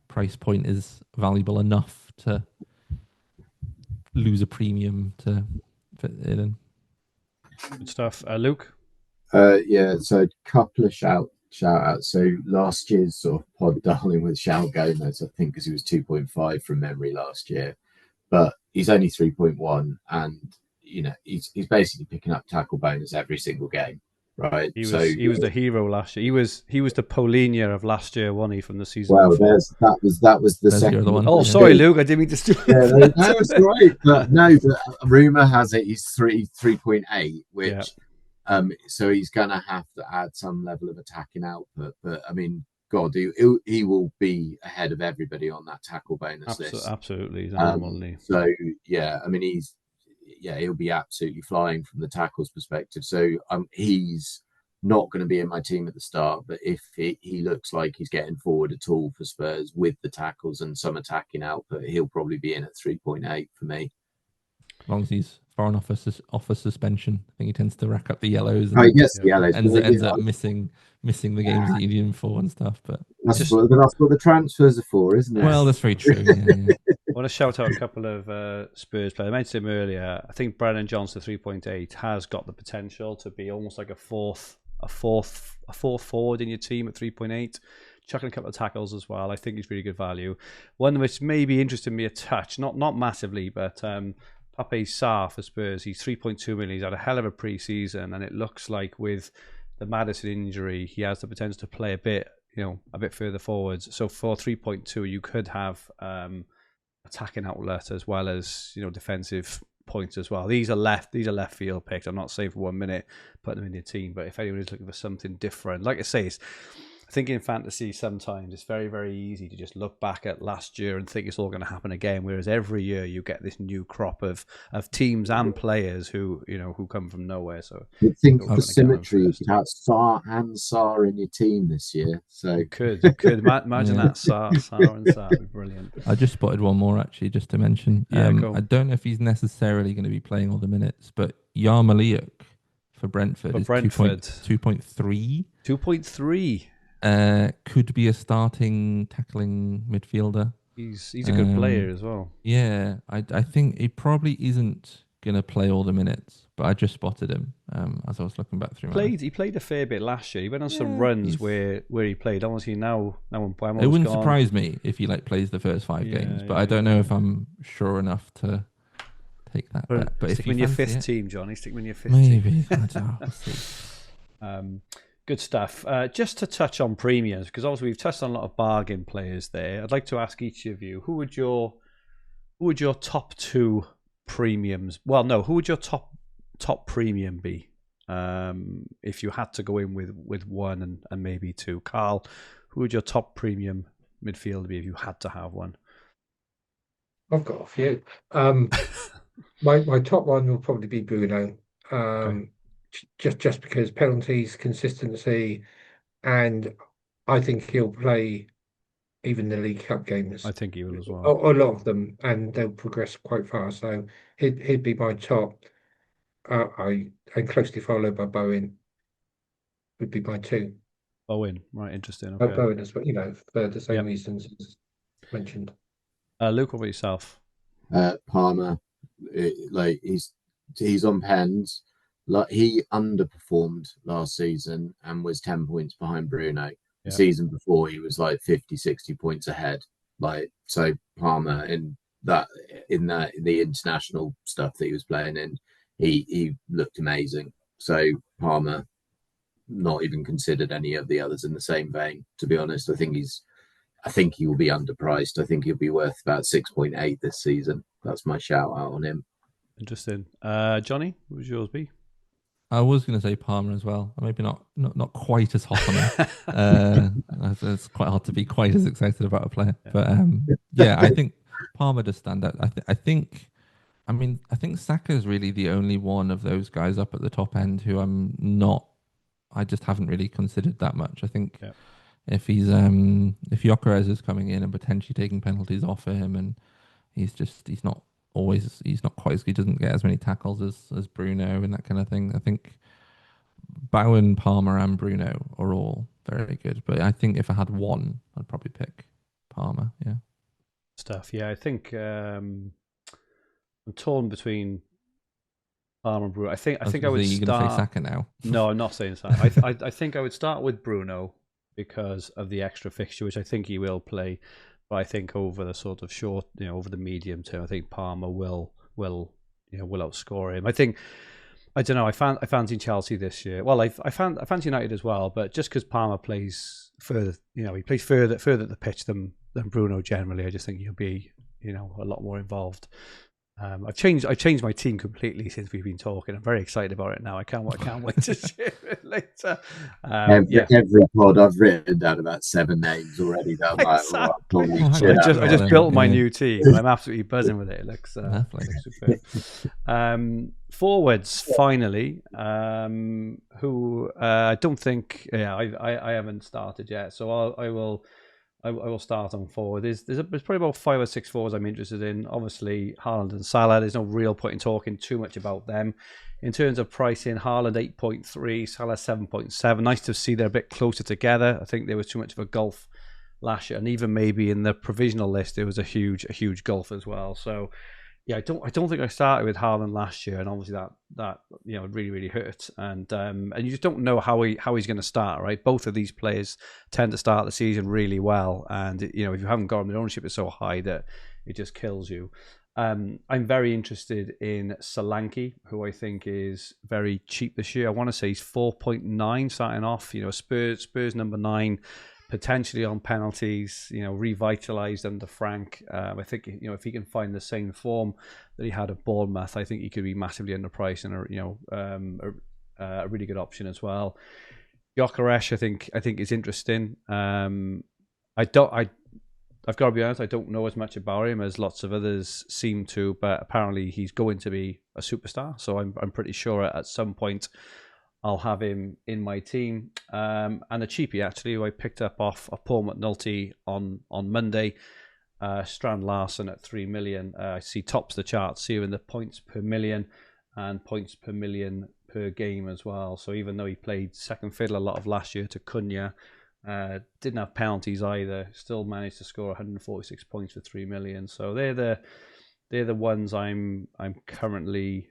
price point is valuable enough to lose a premium to fit it in. Good stuff. Luke? Yeah, so a couple of shout outs. So last year's sort of pod darling with João Gomez, I think, because he was 2.5 from memory last year, but he's only 3.1, and he's basically picking up tackle bonus every single game, right? He was the hero last year. He was the Paulinho of last year, wasn't he, from the season? Well, before? that was the second one. Oh, sorry, Luke, I didn't mean to steal. Yeah, that's right. But no, the rumor has it he's 3.8, which so he's gonna have to add some level of attacking output. But I mean, God, he will be ahead of everybody on that tackle bonus list. Absolutely. So yeah, I mean he'll be absolutely flying from the tackles perspective. So he's not going to be in my team at the start, but if he looks like he's getting forward at all for Spurs with the tackles and some attacking output, he'll probably be in at 3.8 for me. As long as he's far enough off a suspension, I think he tends to rack up the yellows. And the yellows. Ends up missing the games that you need him for and stuff. But that's what the transfers are for, isn't it? Well, that's very true. Yeah. I want to shout out a couple of Spurs players. I mentioned him earlier. I think Brennan Johnson 3.8 has got the potential to be almost like a fourth forward in your team at 3.8. Chucking a couple of tackles as well. I think he's really good value. One which maybe interested me a touch, not massively, but Pape Sarr for Spurs. He's 3.2 million. He's had a hell of a pre-season, and it looks like with the Maddison injury, he has the potential to play a bit further forwards. So for 3.2, you could have attacking outlet as well as defensive points as well. These are left field picks. I'm not saying for 1 minute putting them in your team, but if anyone is looking for something different, like I say, I think in fantasy sometimes it's very, very easy to just look back at last year and think it's all going to happen again. Whereas every year you get this new crop of teams and players who come from nowhere. So you think for symmetry, you could have Sarr in your team this year. So you could imagine that Sarr and Sarr would be brilliant. I just spotted one more actually, just to mention. I don't know if he's necessarily going to be playing all the minutes, but Yarmoliuk for Brentford is 2.3. 2.3. Could be a starting tackling midfielder. He's a good player as well. Yeah, I think he probably isn't going to play all the minutes, but I just spotted him as I was looking back through. He played a fair bit last year. He went on some runs where he played. Obviously now when Buemo's it wouldn't gone, surprise me if he plays the first 5 games, but I don't know if I'm sure enough to take that bet. But stick him in your fifth team, Johnny. Stick him in your fifth team. Maybe. I don't know. Good stuff. Just to touch on premiums, because obviously we've touched on a lot of bargain players there. I'd like to ask each of you, who would your top 2 premiums? Well, no, who would your top premium be? If you had to go in with one and maybe 2. Carl, who would your top premium midfielder be if you had to have one? I've got a few. My top one will probably be Bruno. Okay. Just because penalties, consistency, and I think he'll play even the League Cup games. I think he will as well. A lot of them, and they'll progress quite fast. So he'd be my top. And closely followed by Bowen would be my 2. Bowen, right? Interesting. Okay. Bowen as well. For the same reasons as mentioned. Luke, what about yourself? Palmer, he's on pens. Like he underperformed last season and was 10 points behind Bruno. The season before he was like 50, 60 points ahead. So Palmer in the international stuff that he was playing in, he looked amazing. So Palmer, not even considered any of the others in the same vein, to be honest. I think he will be underpriced. I think he'll be worth about 6.8 this season. That's my shout out on him. Interesting. Johnny, what would yours be? I was going to say Palmer as well. Maybe not quite as hot on him. It's quite hard to be quite as excited about a player. But I think Palmer does stand out. I think I mean, I think Saka is really the only one of those guys up at the top end who I just haven't really considered that much. I think if if Gyökeres is coming in and potentially taking penalties off of him, and he's not quite as, he doesn't get as many tackles as Bruno and that kind of thing. I think Bowen, Palmer, and Bruno are all very good, but I think if I had one, I'd probably pick Palmer. Yeah. Stuff. Yeah, I think I'm torn between Palmer and Bruno. I think I would start. You're going to say Saka now? No, I'm not saying Saka. I think I would start with Bruno because of the extra fixture, which I think he will play. But I think over the sort of short, over the medium term, I think Palmer will outscore him. I don't know. I fancy Chelsea this year. Well, I fancy United as well, but just because Palmer plays further, he plays further at the pitch than Bruno generally. I just think he'll be, a lot more involved. I've changed my team completely since we've been talking. I'm very excited about it now. I can't wait to share it later. Every pod I've written down about 7 names already. That exactly. I just built my new team. I'm absolutely buzzing with it. It looks superb. Forwards, finally, who I don't think. I haven't started yet, so I will start on forward. There's probably about 5 or 6 forwards I'm interested in. Obviously, Haaland and Salah. There's no real point in talking too much about them. In terms of pricing, Haaland 8.3, Salah 7.7. Nice to see they're a bit closer together. I think there was too much of a gulf last year, and even maybe in the provisional list there was a huge gulf as well. So yeah, I don't think I started with Haaland last year, and obviously that really hurt, and you just don't know how he's going to start, right? Both of these players tend to start the season really well, and if you haven't got them, the ownership is so high that it just kills you. I'm very interested in Solanke, who I think is very cheap this year. I want to say he's 4.9 starting off. Spurs number 9. Potentially on penalties, revitalized under Frank. I think if he can find the same form that he had at Bournemouth, I think he could be massively underpriced and a really good option as well. Gyökeres, I think is interesting. I've got to be honest, I don't know as much about him as lots of others seem to, but apparently he's going to be a superstar. So I'm pretty sure at some point I'll have him in my team. And a cheapie, actually, who I picked up off Paul McNulty on Monday. Strand Larsen at 3 million. I see tops the charts here in the points per million and points per million per game as well. So even though he played second fiddle a lot of last year to Cunha, didn't have penalties either, still managed to score 146 points for 3 million. So they're the ones I'm currently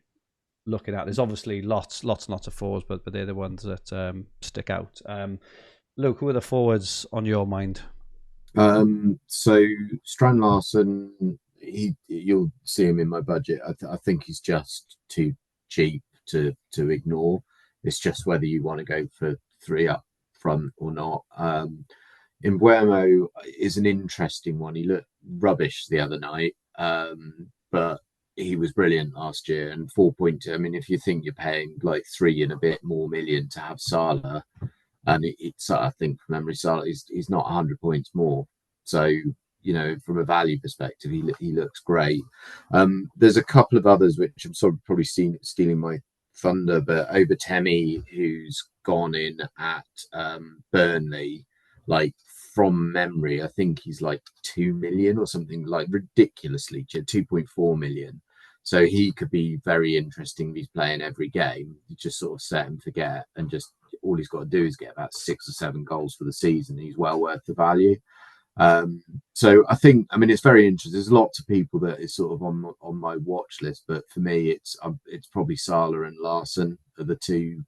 looking at. There's obviously lots of forwards, but they're the ones that stick out. Luke, who are the forwards on your mind? So Strand Larsen, you'll see him in my budget. I think he's just too cheap to ignore. It's just whether you want to go for 3 up front or not. Mbeumo is an interesting one. He looked rubbish the other night, but he was brilliant last year. And 4.2. I mean, if you think you're paying like 3 and a bit more million to have Salah, and it's I think from memory, Salah he's not 100 points more. So from a value perspective, he looks great. There's a couple of others which I'm sort of probably stealing my thunder, but Obertemi, who's gone in at Burnley, like from memory, I think he's like 2 million or something, like ridiculously cheap, 2.4 million. So he could be very interesting. He's playing every game. You just sort of set and forget, and just all he's got to do is get about 6 or 7 goals for the season. He's well worth the value. So I think, it's very interesting. There's lots of people that is sort of on my watch list, but for me, it's probably Salah and Larsen are the two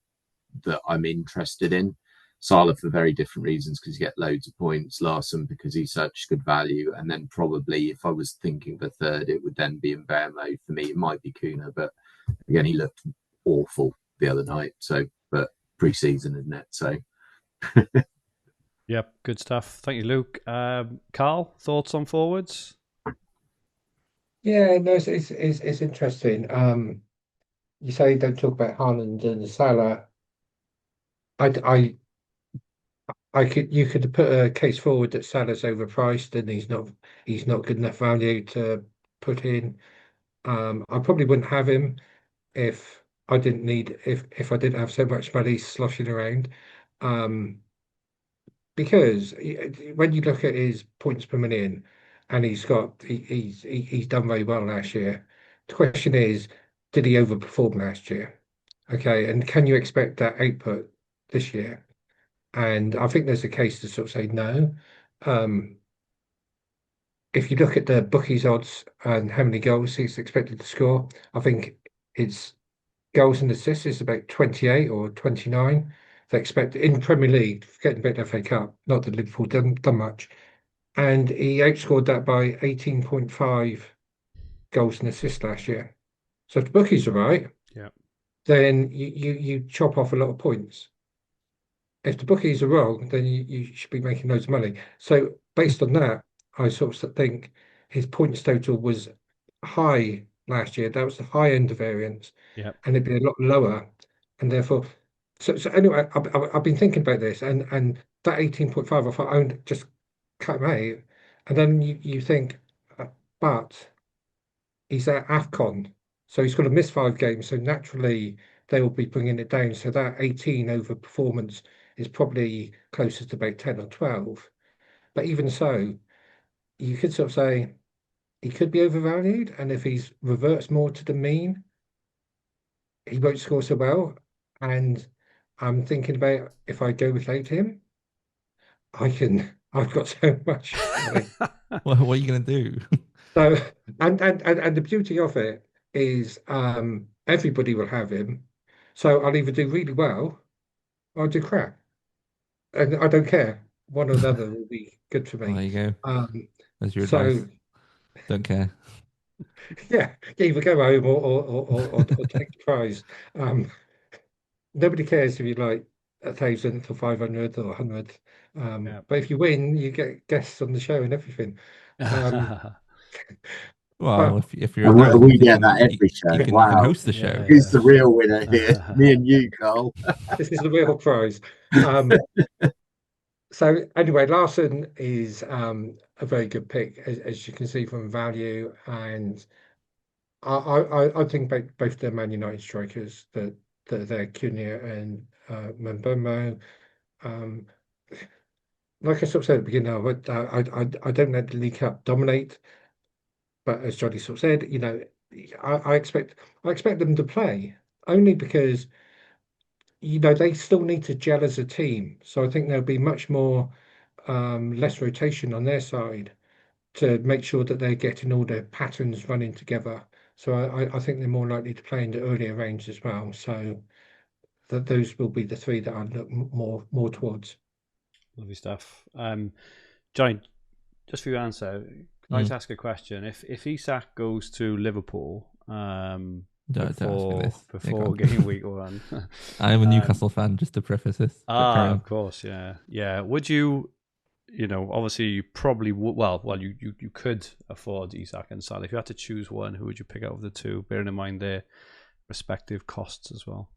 that I'm interested in. Salah for very different reasons, because you get loads of points. Larsen because he's such good value, and then probably if I was thinking of a third, it would then be Mbeumo. For me, it might be Cunha, but again, he looked awful the other night. So, but pre-season, isn't it? So. Yep, good stuff. Thank you, Luke. Carl, thoughts on forwards? Yeah, no, it's interesting. You say don't talk about Haaland and Salah. You could put a case forward that Salah's overpriced and he's not good enough value to put in. I probably wouldn't have him if I didn't need if I didn't have so much money sloshing around. Um, because when you look at his points per million, and he's done very well last year. The question is, did he overperform last year? Okay, and can you expect that output this year? And I think there's a case to sort of say no. Um, if you look at the bookies odds and how many goals he's expected to score, I think it's goals and assists is about 28 or 29. They expect in Premier League, forgetting about the FA Cup, not that Liverpool done much. And he outscored that by 18.5 goals and assists last year. So if the bookies are right, Yeah. then you chop off a lot of points. If the bookies are wrong, then you should be making loads of money. So based on that, I sort of think his points total was high last year. That was the high end of variance, Yeah. and it'd be a lot lower. And therefore, so anyway, I've been thinking about this, and that 18.5, I thought I would just cut him out. And then you think, but he's at AFCON, so he's got to miss 5 games. So naturally, they will be bringing it down. So that 18 over performance is probably closer to about 10 or 12. But even so, you could sort of say he could be overvalued. And if he's reverts more to the mean, he won't score so well. And I'm thinking about if I go without him, I've got so much money. What are you going to do? So, and the beauty of it is everybody will have him. So I'll either do really well or I'll do crap. And I don't care. One or the other will be good for Well, there me. you go. That's your So advice. Don't care. yeah, either go home or take the prize. Nobody cares if you like 1,000 or 500 or 100. Yeah. But if you win, you get guests on the show and everything. Well, But if you're And 1,000, we you get can, that every show. you can Wow. host the show. Yeah, Who's the real winner here? Me and you, Carl. this is the real prize. So anyway, Larson is a very good pick, as you can see from value, and I think both the Man United strikers, that they're Cunha and Mbeumo. Um, like I sort of said at the beginning, I don't let the League Cup dominate, but as Johnny sort of said, I expect them to play only because they still need to gel as a team. So I think there'll be much more less rotation on their side to make sure that they're getting all their patterns running together. So I think they're more likely to play in the earlier range as well. So those will be the three that I look more towards. Lovely stuff. Johnny, just for your answer, can I just ask a question? If Isak goes to Liverpool before game week 1, I am a Newcastle fan, just to preface this. of course, yeah. Would you? Obviously, you probably would. Well, you could afford Isak and Salah. If you had to choose one, who would you pick out of the two? Bearing in mind their respective costs as well.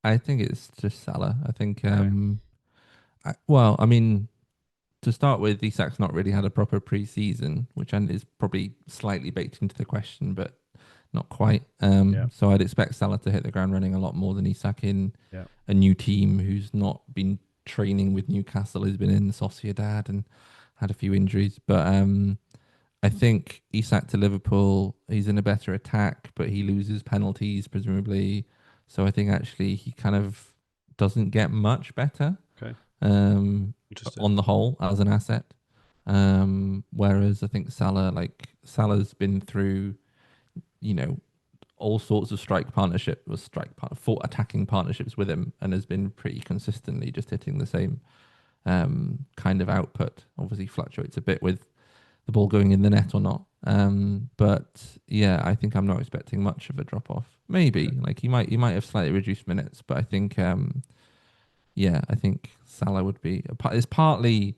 I think it's just Salah. I think. Okay. I mean, to start with, Isak's not really had a proper pre-season, which is probably slightly baked into the question, but not quite. So I'd expect Salah to hit the ground running a lot more than Isak in a new team who's not been training with Newcastle, who's been in Sociedad and had a few injuries. But I think Isak to Liverpool, he's in a better attack, but he loses penalties, presumably. So I think actually he kind of doesn't get much better. Okay. On the whole as an asset. Whereas I think Salah's been through, all sorts of attacking partnerships with him, and has been pretty consistently just hitting the same kind of output. Obviously fluctuates a bit with the ball going in the net or not. But yeah, I think I'm not expecting much of a drop off. Maybe he might have slightly reduced minutes, but I think I think Salah would be. It's partly,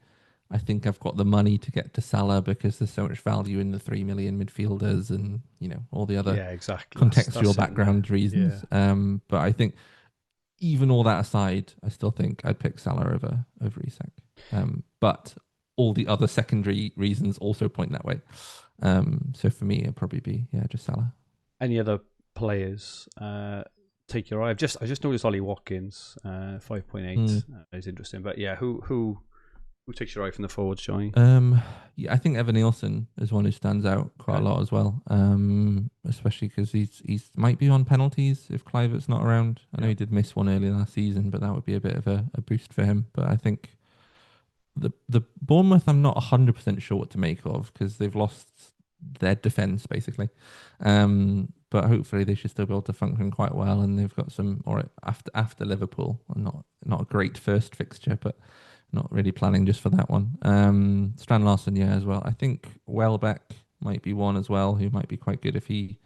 I think I've got the money to get to Salah because there's so much value in the 3 million midfielders and all the other contextual background reasons. Yeah. But I think even all that aside, I still think I'd pick Salah over Isak. But all the other secondary reasons also point that way. So for me, it'd probably be just Salah. Any other players take your eye? I just noticed Ollie Watkins, 5.8 is interesting. But yeah, who takes your eye from the forwards, Johnny? Yeah, I think Evan Nielsen is one who stands out quite a lot as well. Especially because he's might be on penalties if Kluivert's not around. I know he did miss one earlier last season, but that would be a bit of a boost for him. But I think the Bournemouth, I'm not 100% sure what to make of because they've lost their defence basically. But hopefully they should still be able to function quite well, and they've got some. Or after Liverpool, not a great first fixture, but not really planning just for that one. Strand Larsen, yeah, as well. I think Welbeck might be one as well, who might be quite good if he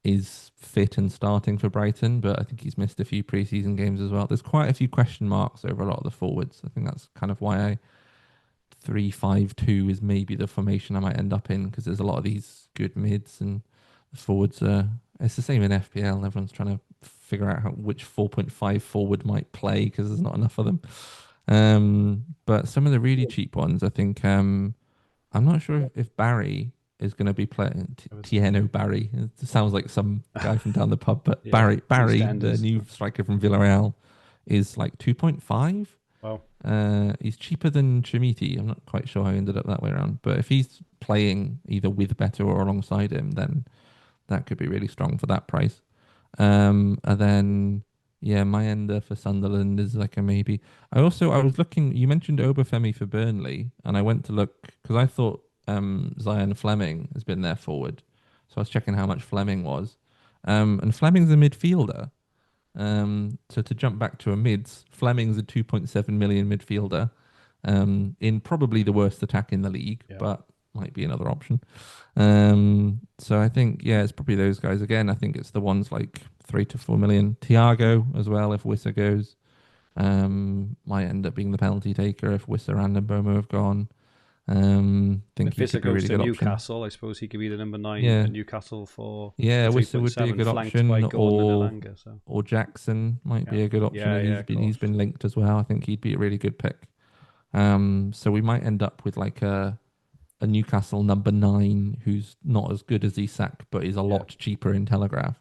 is fit and starting for Brighton, but I think he's missed a few pre-season games as well. There's quite a few question marks over a lot of the forwards. I think that's kind of why 3-5-2 is maybe the formation I might end up in, because there's a lot of these good mids and the forwards. It's the same in FPL. Everyone's trying to figure out which 4.5 forward might play because there's not enough of them. But some of the really cheap ones, I think, I'm not sure if Barry is going to be playing. Tieno Barry. It sounds like some guy from down the pub, but yeah, Barry, the new striker from Villarreal, is like 2.5. Wow. He's cheaper than Chimiti. I'm not quite sure how he ended up that way around. But if he's playing either with Beto or alongside him, then that could be really strong for that price. And then, yeah, my ender for Sunderland is like a maybe. I was looking, you mentioned Obafemi for Burnley, and I went to look because I thought Zion Fleming has been their forward. So I was checking how much Fleming was. And Fleming's a midfielder. So to jump back to a mids, Fleming's a 2.7 million midfielder in probably the worst attack in the league, but might be another option. So I think, yeah, it's probably those guys again. I think it's the ones like 3 to 4 million. Thiago as well, if Wissa goes, might end up being the penalty taker if Wissa and Mboma have gone. Think if Wissa goes to Newcastle, I suppose he could be the number 9 at Newcastle for Wissa would be a good option, or Jackson might be a good option. He's been linked as well. I think he'd be a really good pick. So we might end up with like a Newcastle number 9 who's not as good as Isak, but is a lot cheaper in Telegraph.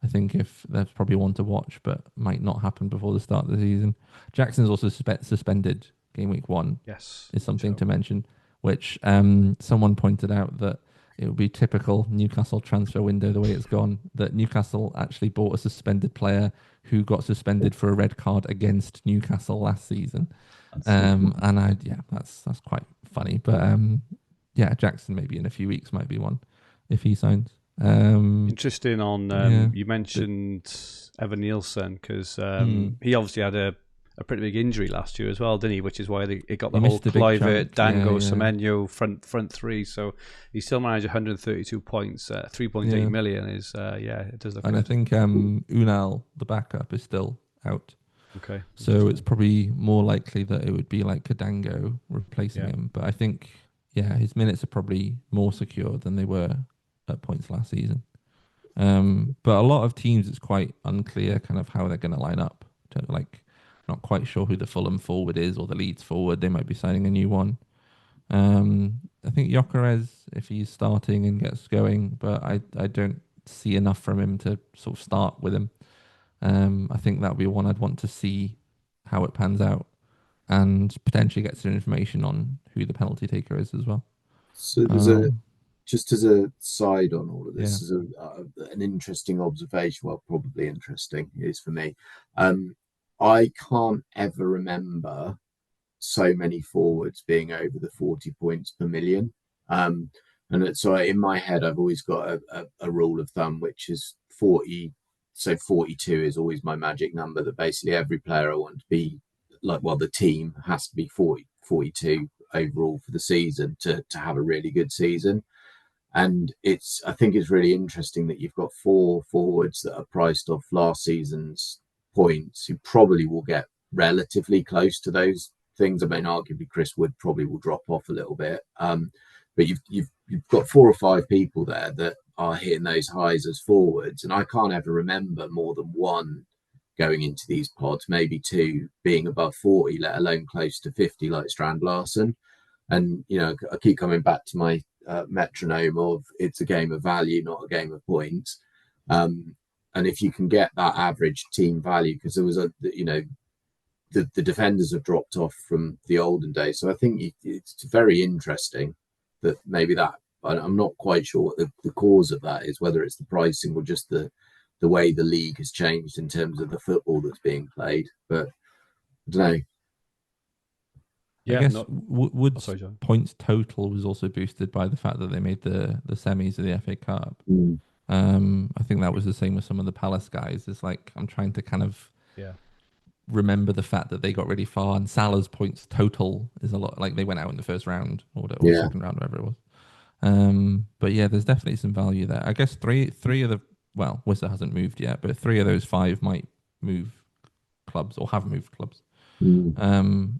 I think if that's probably one to watch, but might not happen before the start of the season. Jackson's also suspended game week 1. Yes, is something to mention. Which someone pointed out that it would be typical Newcastle transfer window the way it's gone, that Newcastle actually bought a suspended player who got suspended for a red card against Newcastle last season. That's quite funny. But Jackson maybe in a few weeks might be one if he signs. Interesting on you mentioned Evan Nielsen because he obviously had a pretty big injury last year as well, didn't he? Which is why it got the whole Kluivert, Dango, Semenyo front three. So he still managed 132 points. 3.8 million is it does look. And good. I think Unal, the backup, is still out. Okay. So it's probably more likely that it would be like Kadango replacing him. But I think his minutes are probably more secure than they were at points last season. But a lot of teams, it's quite unclear kind of how they're going to line up. Not quite sure who the Fulham forward is or the Leeds forward. They might be signing a new one. I think Gyökeres, if he's starting and gets going, but I don't see enough from him to sort of start with him. I think that would be one I'd want to see how it pans out and potentially get some information on who the penalty taker is as well. So there's just as a side on all of this, is an interesting observation. Well, probably interesting it is for me. I can't ever remember so many forwards being over the 40 points per million. So in my head, I've always got a rule of thumb, which is 40. So 42 is always my magic number, that basically every player I want to be the team has to be 42 overall for the season to have a really good season. And I think it's really interesting that you've got 4 forwards that are priced off last season's points who probably will get relatively close to those things. I mean, arguably Chris Wood probably will drop off a little bit, but you've got 4 or 5 people there that are hitting those highs as forwards, and I can't ever remember more than 1 going into these pods, maybe 2 being above 40, let alone close to 50 like Strand Larsen. And I keep coming back to my metronome of it's a game of value, not a game of points. And if you can get that average team value, because there was the defenders have dropped off from the olden days. So I think it's very interesting that maybe that, I'm not quite sure what the cause of that is, whether it's the pricing or just the way the league has changed in terms of the football that's being played. But I don't know. Yeah, I guess Wood's points total was also boosted by the fact that they made the semis of the FA Cup. I think that was the same with some of the Palace guys. It's like I'm trying to kind of remember the fact that they got really far, and Salah's points total is a lot. Like they went out in the first round or second round, whatever it was. But yeah, there's definitely some value there. I guess three of the Worcester hasn't moved yet, but 3 of those 5 might move clubs or have moved clubs,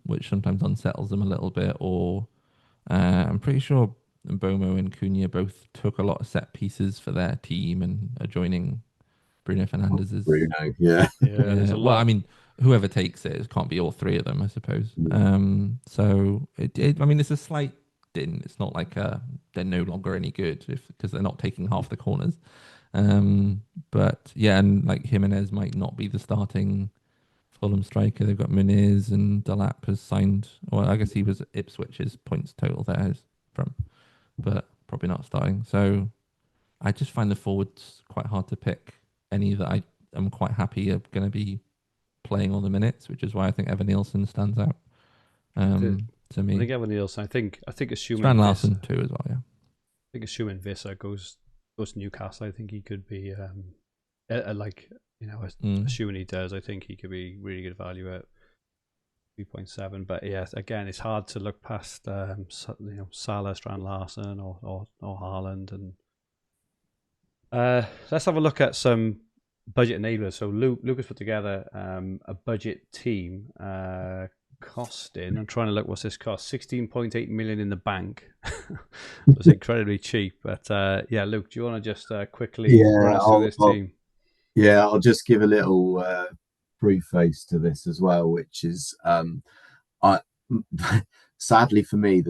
which sometimes unsettles them a little bit. Or I'm pretty sure Mbomo and Cunha both took a lot of set pieces for their team and are joining Bruno Fernandes's. Well, I mean, whoever takes it can't be all 3 of them, I suppose. So I mean, it's a slight din. It's not like they're no longer any good because they're not taking half the corners. But yeah, and like Jimenez might not be the starting Fulham striker. They've got Muniz, and Delap has signed. Well, I guess he was Ipswich's points total there is from, but probably not starting. So I just find the forwards quite hard to pick any that I am quite happy are going to be playing all the minutes, which is why I think Evan Nielsen stands out to me. I think Evan Nielsen. I think assuming Strand Larsen too as well. Yeah, I think assuming Visser goes to Newcastle, I think he could be assuming he does, I think he could be really good value at 3.7. But yeah, again, it's hard to look past Salah, Strand Larsen, or Haaland. And let's have a look at some budget enablers. So Lucas put together a budget team costing. I'm trying to look what's this cost. 16.8 million in the bank. It's incredibly cheap. But Luke, do you want to just quickly run us through this team? Yeah, I'll just give a little preface to this as well, which is sadly for me,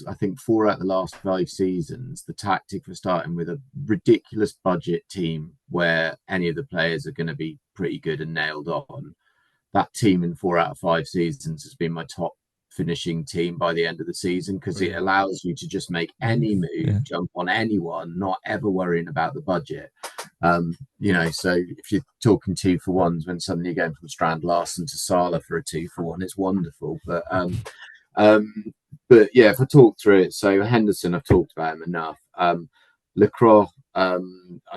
I think 4 out of the last 5 seasons, the tactic for starting with a ridiculous budget team where any of the players are going to be pretty good and nailed on. That team in 4 out of 5 seasons has been my top finishing team by the end of the season, because it allows you to just make any move, jump on anyone, not ever worrying about the budget. So if you're talking 2-for-1s when suddenly you're going from Strand Larsen to Salah for a 2-for-1, it's wonderful. But yeah, if I talk through it, so Henderson, I've talked about him enough. Lacroix, I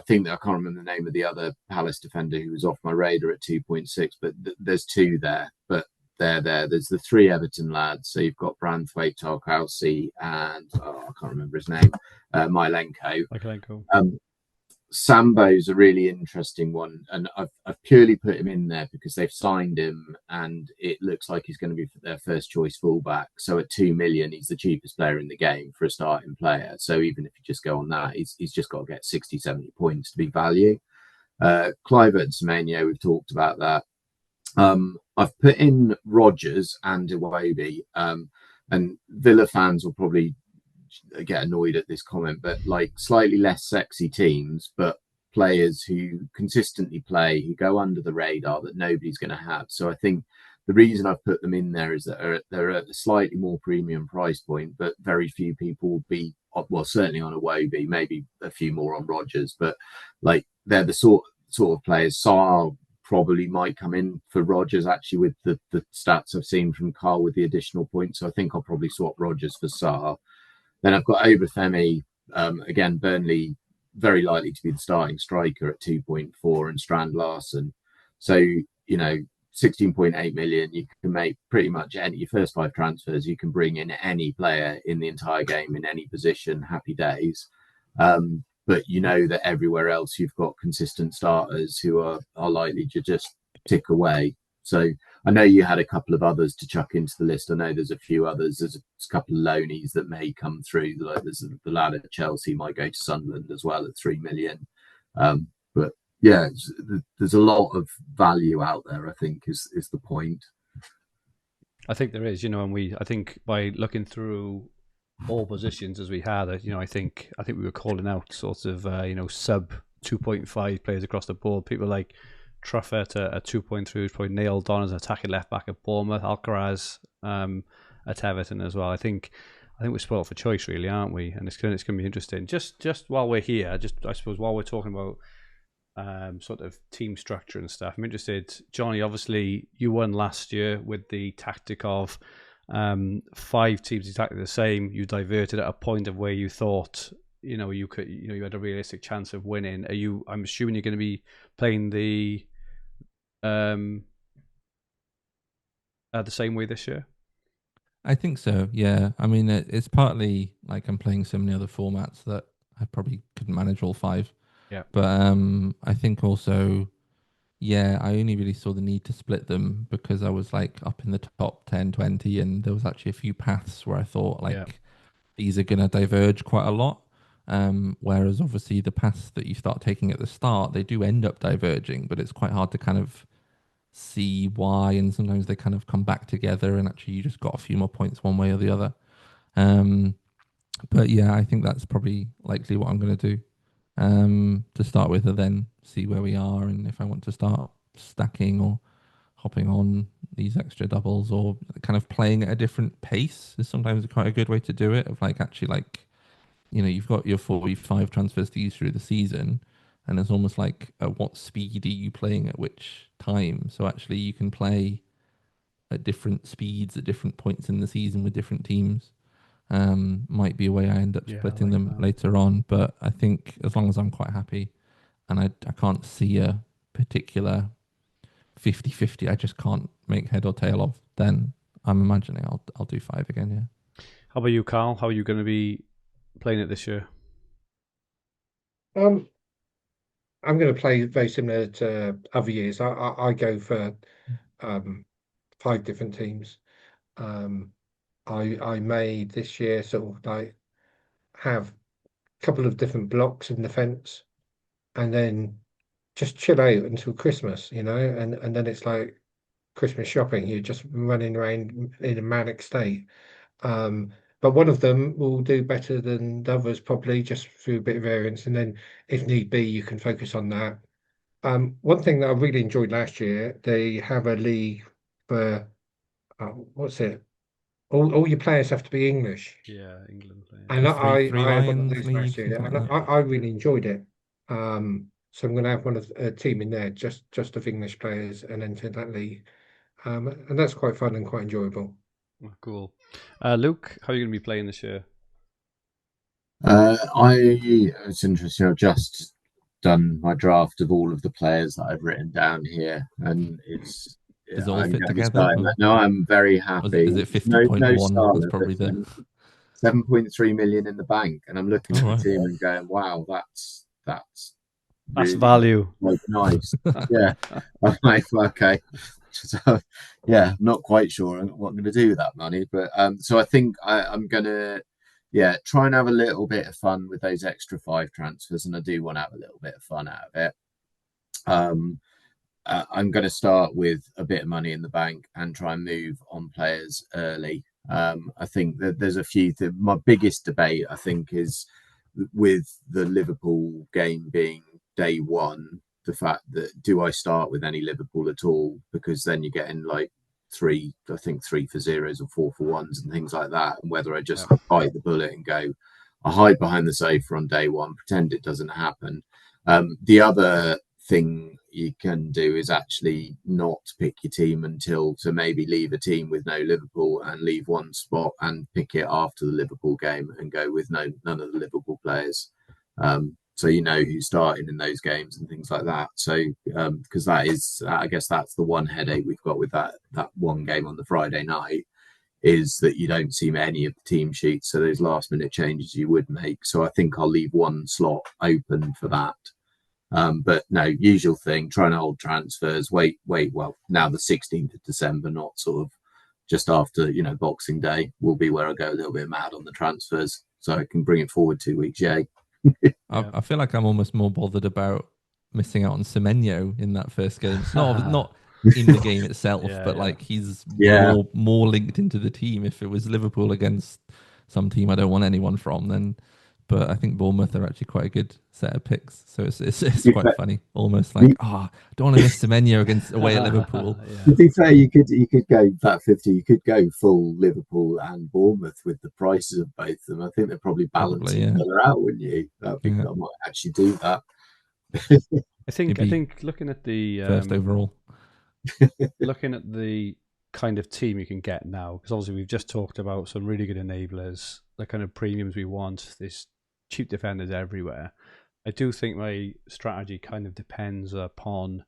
think that I can't remember the name of the other Palace defender who was off my radar at 2.6, but there's 2 there. But they're there. There's the 3 Everton lads. So you've got Branthwaite, Tarkowski, and I can't remember his name, Milenko. Sambo's a really interesting one, and I've purely put him in there because they've signed him, and it looks like he's going to be their first choice fullback. So at 2 million, he's the cheapest player in the game for a starting player. So even if you just go on that, he's just got to get 60-70 points to be value. Kluivert and Semenyo, we've talked about that. I've put in Rodgers and Iwobi, and Villa fans will probably get annoyed at this comment, but like slightly less sexy teams, but players who consistently play, who go under the radar that nobody's going to have. So I think the reason I've put them in there is that they're at a slightly more premium price point, but very few people will be, well, certainly on Iwobi, maybe a few more on Rodgers, but like they're the sort of players. Sarr probably might come in for Rodgers, actually, with the stats I've seen from Carl with the additional points. So I think I'll probably swap Rodgers for Sarr. Then I've got Obafemi, again, Burnley, very likely to be the starting striker at 2.4, and Strand Larsen. So, 16.8 million, you can make pretty much your first 5 transfers, you can bring in any player in the entire game in any position, happy days. But you know that everywhere else you've got consistent starters who are likely to just tick away. So I know you had a couple of others to chuck into the list. I know there's a few others. There's a couple of loanies that may come through. Like there's the lad at Chelsea might go to Sunderland as well at 3 million. But yeah, there's a lot of value out there, I think, is the point. I think there is, and I think by looking through all positions as we had, I think we were calling out sort of, sub 2.5 players across the board. People like Truffert at 2.3, who's probably nailed on as an attacking left back at Bournemouth. Alcaraz at Everton as well. I think we're spoiled for choice, really, aren't we? And it's going to be interesting. Just while we're here, I suppose while we're talking about sort of team structure and stuff, I'm interested, Jonny, obviously you won last year with the tactic of 5 teams exactly the same. You diverted at a point of where you thought you had a realistic chance of winning. I'm assuming you're going to be playing the same way this year? I think so, yeah. I mean, it's partly like I'm playing so many other formats that I probably couldn't manage all 5. Yeah. But I think also, yeah, I only really saw the need to split them because I was like up in the top 10, 20, and there was actually a few paths where I thought these are going to diverge quite a lot. Whereas obviously the paths that you start taking at the start, they do end up diverging, but it's quite hard to kind of see why, and sometimes they kind of come back together and actually you just got a few more points one way or the other. But yeah, I think that's probably likely what I'm going to do to start with, and then see where we are and if I want to start stacking or hopping on these extra doubles or kind of playing at a different pace is sometimes quite a good way to do it, of like actually like, you've got your 45 transfers to use through the season, and it's almost like at what speed are you playing at which time? So actually you can play at different speeds at different points in the season with different teams. Might be a way I end up splitting them later on, but I think as long as I'm quite happy and I can't see a particular 50-50 I just can't make head or tail of, then I'm imagining I'll do 5 again, yeah. How about you, Carl? How are you going to be playing it this year? I'm going to play very similar to other years. I go for 5 different teams. I may this year sort of like have a couple of different blocks in the fence, and then just chill out until Christmas, and then it's like Christmas shopping. You're just running around in a manic state. But one of them will do better than the others, probably just through a bit of variance, and then if need be, you can focus on that. One thing that I really enjoyed last year, they have a league for what's it? All your players have to be English. Yeah, England players. And Three I had one of Lions those league, last year, something and like that. I really enjoyed it. So I'm going to have a team in there just of English players and enter that league, and that's quite fun and quite enjoyable. Oh, cool. Luke, how are you going to be playing this year? It's interesting. I've just done my draft of all of the players that I've written down here, and Does it all fit gonna be together? starting that. No, I'm very happy. Is it No 50.1? starter, That's probably but the 7.3 million in the bank, and I'm looking at right. the team and going, "Wow, that's That's really value. like nice." Yeah, I'm like, okay. So yeah, not quite sure what I'm going to do with that money, but so I think I'm going to try and have a little bit of fun with those extra 5 transfers, and I do want to have a little bit of fun out of it. I'm going to start with a bit of money in the bank and try and move on players early. I think that there's a few my biggest debate, I think, is with the Liverpool game being day one, the fact that do I start with any Liverpool at all, because then you're getting like 3 for 0s or 4 for 1s and things like that, and whether I just bite the bullet and go, I hide behind the sofa on day one, pretend it doesn't happen. The other thing you can do is actually not pick your team until to maybe leave a team with no Liverpool and leave one spot and pick it after the Liverpool game and go with none of the Liverpool players. So you know who's starting in those games and things like that. So because that is, I guess that's the one headache we've got with that one game on the Friday night, is that you don't see any of the team sheets. So those last minute changes you would make. So I think I'll leave one slot open for that. But no, usual thing, trying to hold transfers, wait, well, now the 16th of December, not sort of just after, Boxing Day will be where I go a little bit mad on the transfers. So I can bring it forward 2 weeks, yay. I feel like I'm almost more bothered about missing out on Semenyo in that first game. Not in the game itself, but like he's more linked into the team. If it was Liverpool against some team I don't want anyone from, then but I think Bournemouth are actually quite a good set of picks. So it's quite funny, almost like I don't want to miss Semenyo against away at Liverpool. To be fair, you could go that 50. You could go full Liverpool and Bournemouth with the prices of both of them. I think they're probably balancing each other out, wouldn't you? I might actually do that. I think looking at the first overall, looking at the kind of team you can get now, because obviously we've just talked about some really good enablers, the kind of premiums we want, this cheap defenders everywhere. I do think my strategy kind of depends upon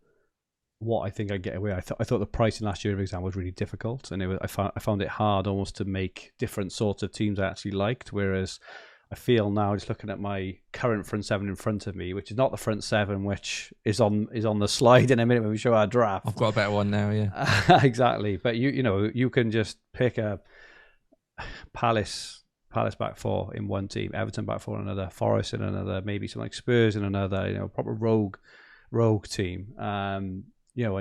what I think I get away. I thought the pricing last year, for example, was really difficult, and I found it hard almost to make different sorts of teams I actually liked. Whereas I feel now, just looking at my current front seven in front of me, which is not the front seven, which is on the slide in a minute when we show our draft. I've got a better one now, yeah. Exactly, but you can just pick a Palace back four in one team, Everton back four in another, Forest in another, maybe some like Spurs in another. Proper rogue team. And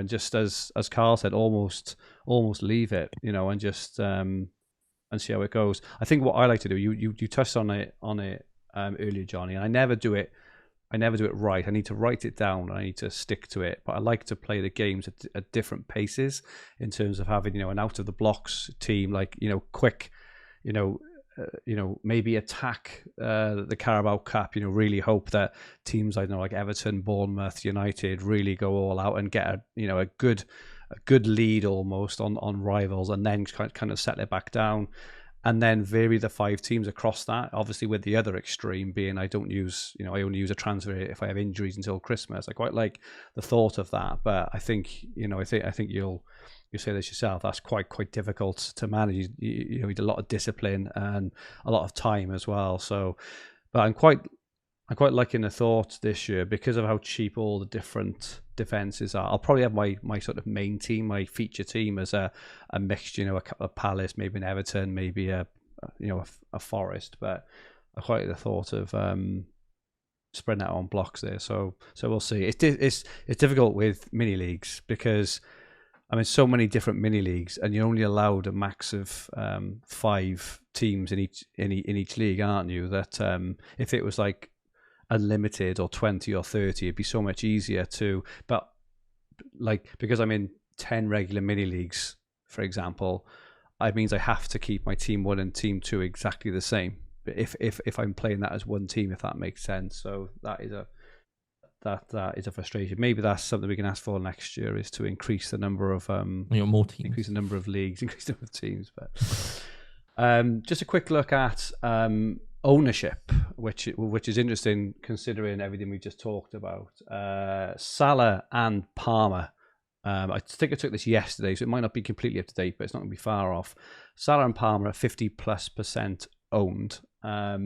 just as Carl said, almost leave it. And just. And see how it goes. I think what I like to do, you touched on it earlier, Johnny, and I never do it right. I need to write it down and I need to stick to it. But I like to play the games at different paces in terms of having an out of the blocks team, like quick, maybe attack the Carabao Cup. Really hope that teams like Everton, Bournemouth, United really go all out and get a good lead almost on rivals, and then kind of settle it back down, and then vary the 5 teams across that. Obviously, with the other extreme being I only use a transfer if I have injuries until Christmas. I quite like the thought of that, but I think I think you'll say this yourself. That's quite difficult to manage. You need a lot of discipline and a lot of time as well. So, but I'm quite liking the thought this year because of how cheap all the different defenses are. I'll probably have my sort of main team, my feature team, as a mixture, a Palace, maybe an Everton, maybe a Forest. But I quite like the thought of spreading out on blocks there. So we'll see. It's difficult with mini leagues because so many different mini leagues, and you're only allowed a max of 5 teams in each league, aren't you? That if it was like unlimited or 20 or 30, it'd be so much easier but because I'm in 10 regular mini leagues, for example, it means I have to keep my team 1 and team 2 exactly the same if I'm playing that as one team, if that makes sense. So that is a frustration. Maybe that's something we can ask for next year, is to increase the number of more teams, increase the number of leagues, increase the number of teams. But just a quick look at ownership, which is interesting considering everything we just talked about. Salah and Palmer. I think I took this yesterday, so it might not be completely up to date, but it's not going to be far off. Salah and Palmer are 50+% owned. I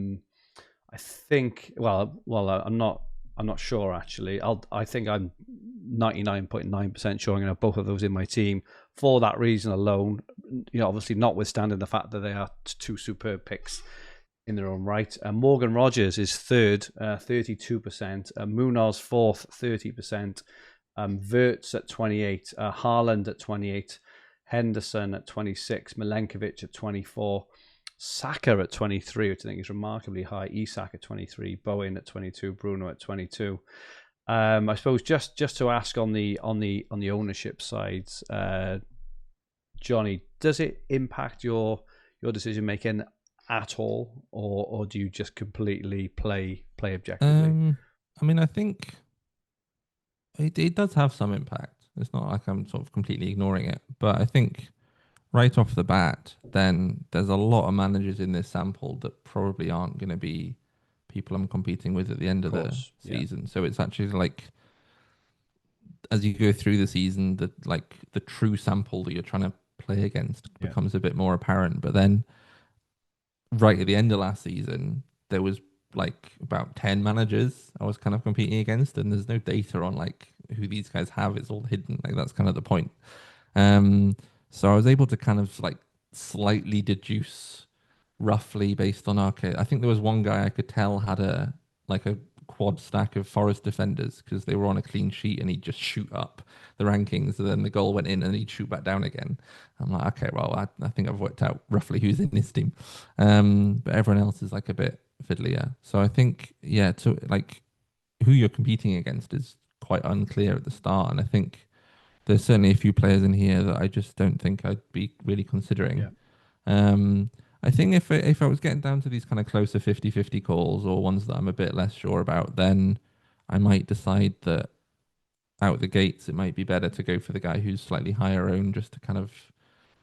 think. Well, I'm not sure actually. I think I'm 99.9% sure I'm going to have both of those in my team for that reason alone. Obviously notwithstanding the fact that they are 2 superb picks in their own right. Morgan Rogers is third, 32%. Munoz fourth, 30%. Wirtz at 28. Haaland at 28. Henderson at 26. Milenkovic at 24. Saka at 23, which I think is remarkably high. Isak at 23. Bowen at 22. Bruno at 22. I suppose just to ask on the ownership side, Johnny, does it impact your decision making at all, or do you just completely play objectively? I think it does have some impact. It's not like I'm sort of completely ignoring it, but I think right off the bat, then there's a lot of managers in this sample that probably aren't going to be people I'm competing with at the end of the season. Yeah. So it's actually like, as you go through the season, the true sample that you're trying to play against becomes a bit more apparent. But then right at the end of last season, there was like about 10 managers I was kind of competing against, and there's no data on like who these guys have. It's all hidden. Like that's kind of the point. So I was able to kind of like slightly deduce roughly based on I think there was one guy I could tell had a quad stack of Forest defenders because they were on a clean sheet, and he'd just shoot up the rankings, and then the goal went in and he'd shoot back down again. I'm like, okay, well, I think I've worked out roughly who's in this team. But everyone else is like a bit fiddly. Yeah. So I think to like who you're competing against is quite unclear at the start, and I think there's certainly a few players in here that I just don't think I'd be really considering. Yeah. I think if I was getting down to these kind of closer 50-50 calls or ones that I'm a bit less sure about, then I might decide that out the gates it might be better to go for the guy who's slightly higher owned, just to kind of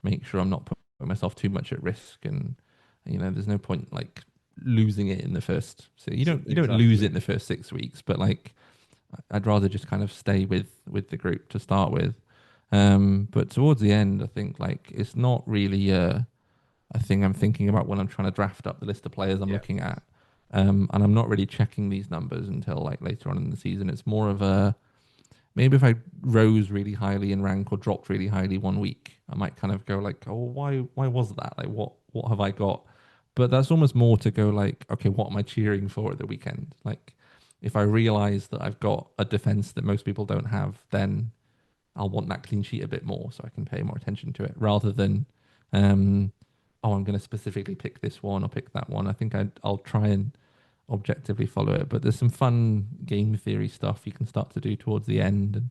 make sure I'm not putting myself too much at risk. And there's no point like losing it in the first. So you don't lose it in the first 6 weeks, but like I'd rather just kind of stay with the group to start with. But towards the end, I think like it's not really a thing I'm thinking about when I'm trying to draft up the list of players I'm looking at. And I'm not really checking these numbers until like later on in the season. It's more of a, maybe if I rose really highly in rank or dropped really highly one week, I might kind of go like, oh, why was that? Like, what have I got? But that's almost more to go like, okay, what am I cheering for at the weekend? Like, if I realize that I've got a defense that most people don't have, then I'll want that clean sheet a bit more so I can pay more attention to it, rather than, I'm going to specifically pick this one or pick that one. I think I'll try and objectively follow it. But there's some fun game theory stuff you can start to do towards the end. And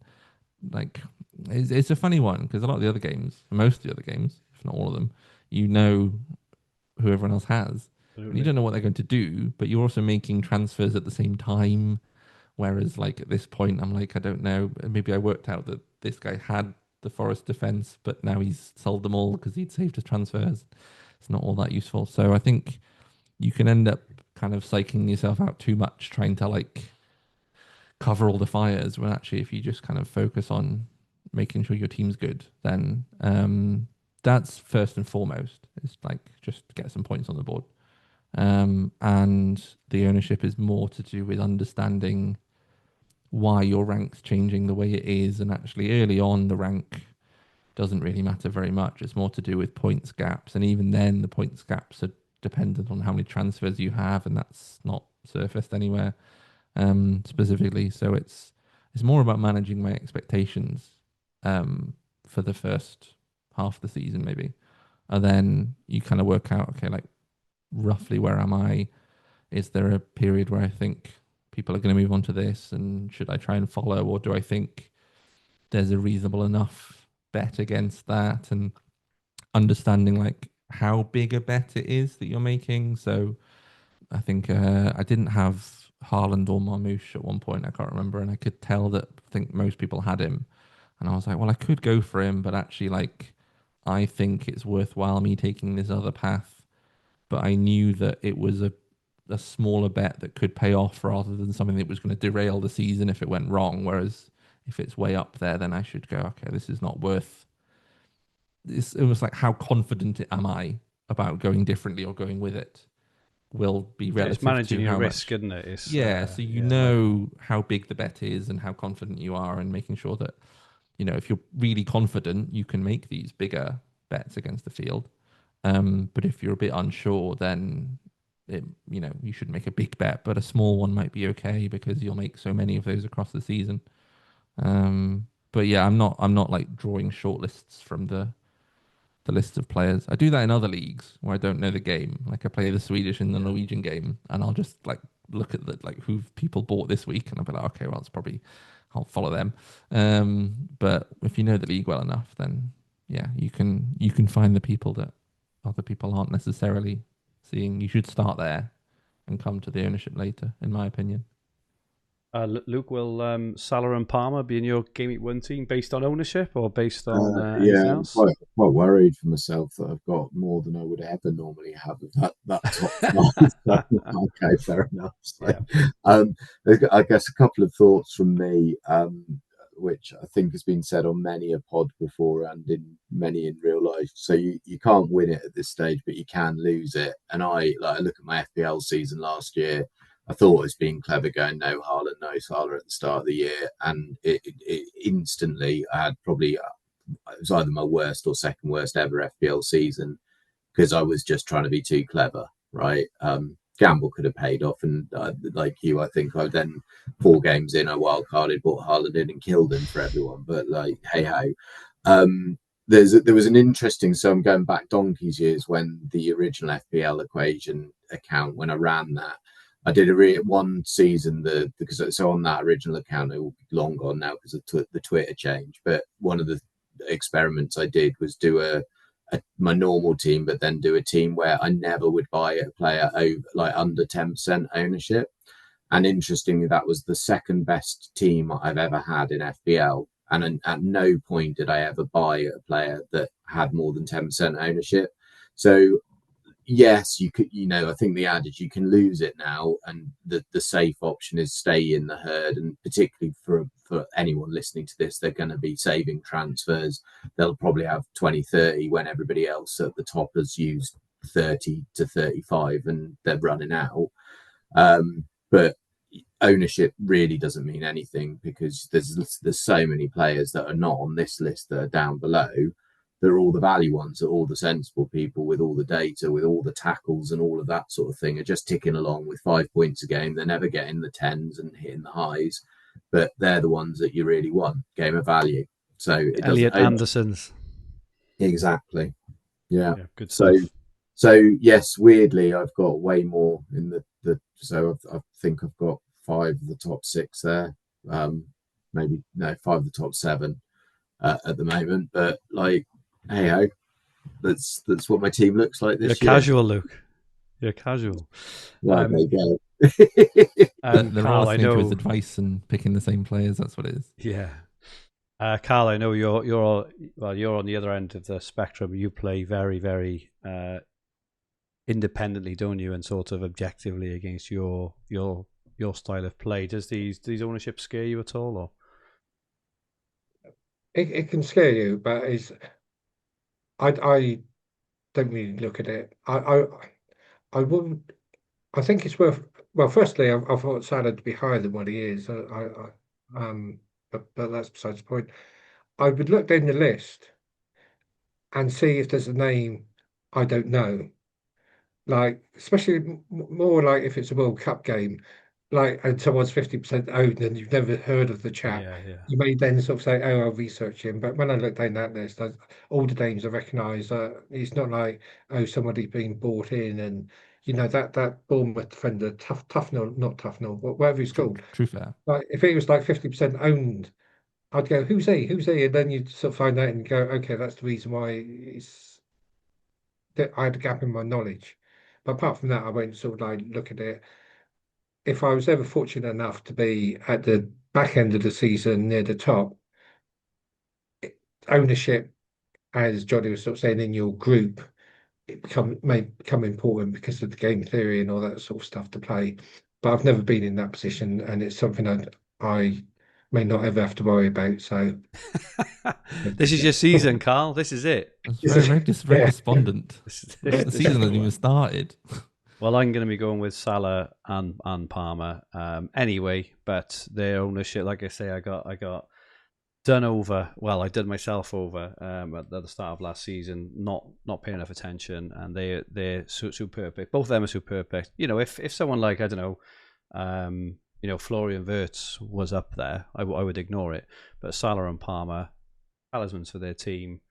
like, it's a funny one because a lot of the other games, most of the other games, if not all of them, who everyone else has. And you don't know what they're going to do, but you're also making transfers at the same time. Whereas like at this point, I'm like, I don't know. Maybe I worked out that this guy had the Forest defense, but now he's sold them all because he'd saved his transfers. It's not all that useful. So I think you can end up kind of psyching yourself out too much, trying to like cover all the fires, when actually if you just kind of focus on making sure your team's good, then that's first and foremost. It's like just get some points on the board. And the ownership is more to do with understanding why your rank's changing the way it is. And actually early on, the rank doesn't really matter very much. It's more to do with points gaps. And even then, the points gaps are dependent on how many transfers you have, and that's not surfaced anywhere specifically. So it's more about managing my expectations for the first half of the season, maybe. And then you kind of work out, okay, like roughly where am I? Is there a period where I think people are going to move on to this, and should I try and follow, or do I think there's a reasonable enough bet against that? And understanding like how big a bet it is that you're making. So I think I didn't have Haaland or Marmoush at one point, I can't remember, and I could tell that I think most people had him, and I was like, well, I could go for him, but actually like I think it's worthwhile me taking this other path. But I knew that it was a smaller bet that could pay off, rather than something that was going to derail the season if it went wrong. Whereas if it's way up there, then I should go, okay, this is not worth. It's almost like, how confident am I about going differently or going with it will be relative it's managing to your how risk, much. isn't it? It's, so you know how big the bet is and how confident you are, and making sure that, if you're really confident, you can make these bigger bets against the field. But if you're a bit unsure, then you should make a big bet, but a small one might be okay because you'll make so many of those across the season. But yeah, I'm not like drawing short lists from the list of players. I do that in other leagues where I don't know the game. Like I play the Swedish and the Norwegian game, and I'll just like look at who people bought this week, and I'll be like, okay, well, it's probably I'll follow them. But if you know the league well enough, then yeah, you can find the people that other people aren't necessarily seeing. You should start there and come to the ownership later, in my opinion. Luke, will Salah and Palmer be in your Gameweek 1 team based on ownership or based on anything else? I'm quite worried for myself that I've got more than I would ever normally have of that top 5. Okay, fair enough. So, I guess a couple of thoughts from me, which I think has been said on many a pod before and in many in real life. So you can't win it at this stage, but you can lose it. And I look at my FPL season last year. I thought it was being clever going no Haaland, no Salah at the start of the year, and it instantly I had probably it was either my worst or second worst ever FPL season, because I was just trying to be too clever, right? Gamble could have paid off, and like you, I think I then 4 games in, I wildcarded, brought Haaland in and killed him for everyone. But like, hey ho. there was an interesting, so I'm going back donkey's years when the original FPL equation account, when I ran that, I did one season because so on that original account, it will be long gone now because of the Twitter change. But one of the experiments I did was do my normal team, but then do a team where I never would buy a player over like under 10% ownership. And interestingly, that was the second best team I've ever had in FPL. And at no point did I ever buy a player that had more than 10% ownership. So yes, you could, I think the adage, you can lose it now, and the safe option is stay in the herd. And particularly for anyone listening to this, they're going to be saving transfers. They'll probably have 20, 30 when everybody else at the top has used 30 to 35 and they're running out. But ownership really doesn't mean anything, because there's so many players that are not on this list that are down below. They're all the value ones, are all the sensible people with all the data, with all the tackles and all of that sort of thing, are just ticking along with 5 points a game. They're never getting the 10s and hitting the highs, but they're the ones that you really want. Game of value. So Elliot Anderson's. Exactly. Yeah. Good stuff. So yes, weirdly, I've got way more in the so I think I've got 5 of the top 6 there. 5 of the top 7 at the moment. But like, hey ho, that's what my team looks like this year. You're casual, Luke. You're casual. There you go. They're all listening to his advice and picking the same players. That's what it is. Yeah. Carl, I know you're on the other end of the spectrum. You play very, very independently, don't you, and sort of objectively against your style of play. Does these ownerships scare you at all, or? It can scare you, but I don't really look at it. I wouldn't. I think it's worth. Well, firstly, I thought Salah to be higher than what he is. But that's besides the point. I would look down the list and see if there's a name I don't know. Like, especially more like if it's a World Cup game, like, and someone's 50% owned and you've never heard of the chap, you may then sort of say, "Oh, I'll research him." But when I look down that list, all the names I recognise. It's not like, oh, somebody's been bought in, and that Bournemouth defender, whatever he's called. True fair. Like, if he was like 50% owned, I'd go, "Who's he? Who's he?" And then you'd sort of find out and go, "Okay, that's the reason why I had a gap in my knowledge." But apart from that, I won't sort of like look at it. If I was ever fortunate enough to be at the back end of the season near the top, ownership, as Jonny was sort of saying, in your group, may become important because of the game theory and all that sort of stuff to play. But I've never been in that position, and it's something that I may not ever have to worry about. So this is your season, Carl. This is it. It's very despondent. The season hasn't even started. Well, I'm going to be going with Salah and Palmer anyway, but their ownership, like I say, I got done over. Well, I did myself over at the start of last season, not paying enough attention, and they're superb. Both of them are superb. If someone like, I don't know, Florian Wirtz was up there, I would ignore it. But Salah and Palmer, talismans for their team,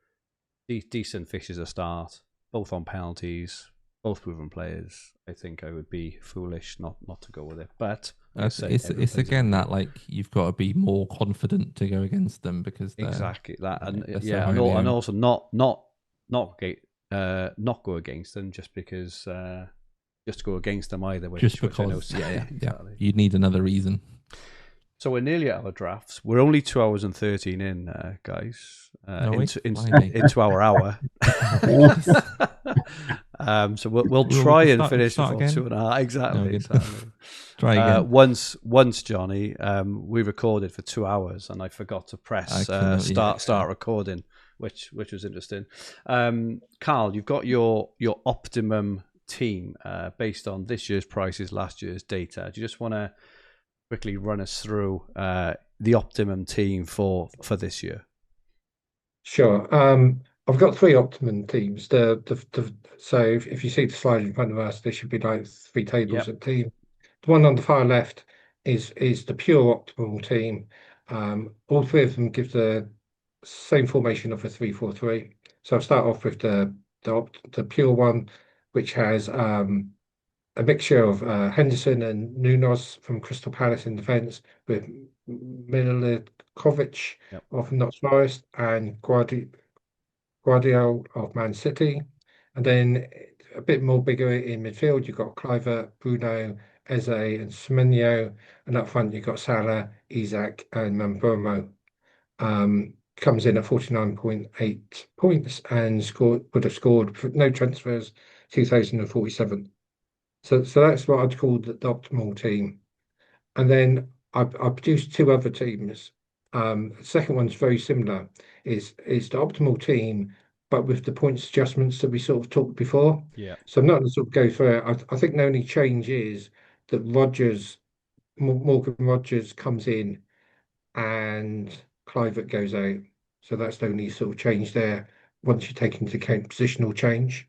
decent fixtures to start, both on penalties, both proven players. I think I would be foolish not to go with it. But it's again that, like, you've got to be more confident to go against them, because exactly that, and also not go against them just because. Just go against them either way. Just because, exactly. You'd need another reason. So we're nearly at our drafts. We're only 2 hours and 13 in, guys. Into our hour. So we'll try and finish before 2.5. Exactly. Try again. Once, Jonny, we recorded for 2 hours, and I forgot to press start recording, which was interesting. Carl, you've got your optimum team based on this year's prices, last year's data. Do you just want to quickly run us through the optimum team for this year? Sure. I've got 3 optimum teams. So if you see the slide in front of us, there should be like 3 tables of team. The one on the far left is the pure optimal team. All 3 of them give the same formation of a 3-4-3. So I'll start off with the pure one, which has a mixture of Henderson and Nunes from Crystal Palace in defence, with Milikovic Yep. of Notts Forest and Guardiola of Man City. And then a bit more bigger in midfield, you've got Kluivert, Bruno, Eze and Semenyo. And up front, you've got Salah, Isak and Mbeumo. Comes in at 49.8 points and would have scored for no transfers 2,047. So that's what I'd call the optimal team. And then I produced two other teams. The second one's very similar. Is the optimal team, but with the points adjustments that we sort of talked before. Yeah. So I'm not going to sort of go through it. I think the only change is that Morgan Rogers comes in and Kluivert goes out. So that's the only sort of change there once you take into account positional change.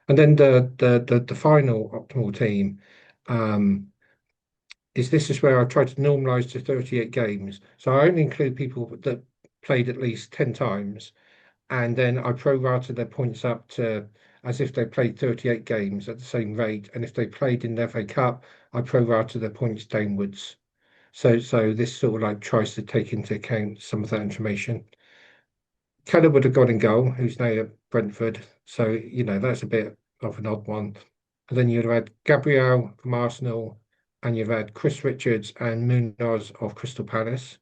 And then the final optimal team is where I try to normalise to 38 games. So I only include people that played at least 10 times, and then I pro-rata their points up to as if they played 38 games at the same rate. And if they played in the FA Cup, I pro-rata their points downwards. So this sort of like tries to take into account some of that information. Keller would have gone in goal, who's now at Brentford. So, that's a bit of an odd one. And then you'd have had Gabriel from Arsenal, and you've had Chris Richards and Munoz of Crystal Palace.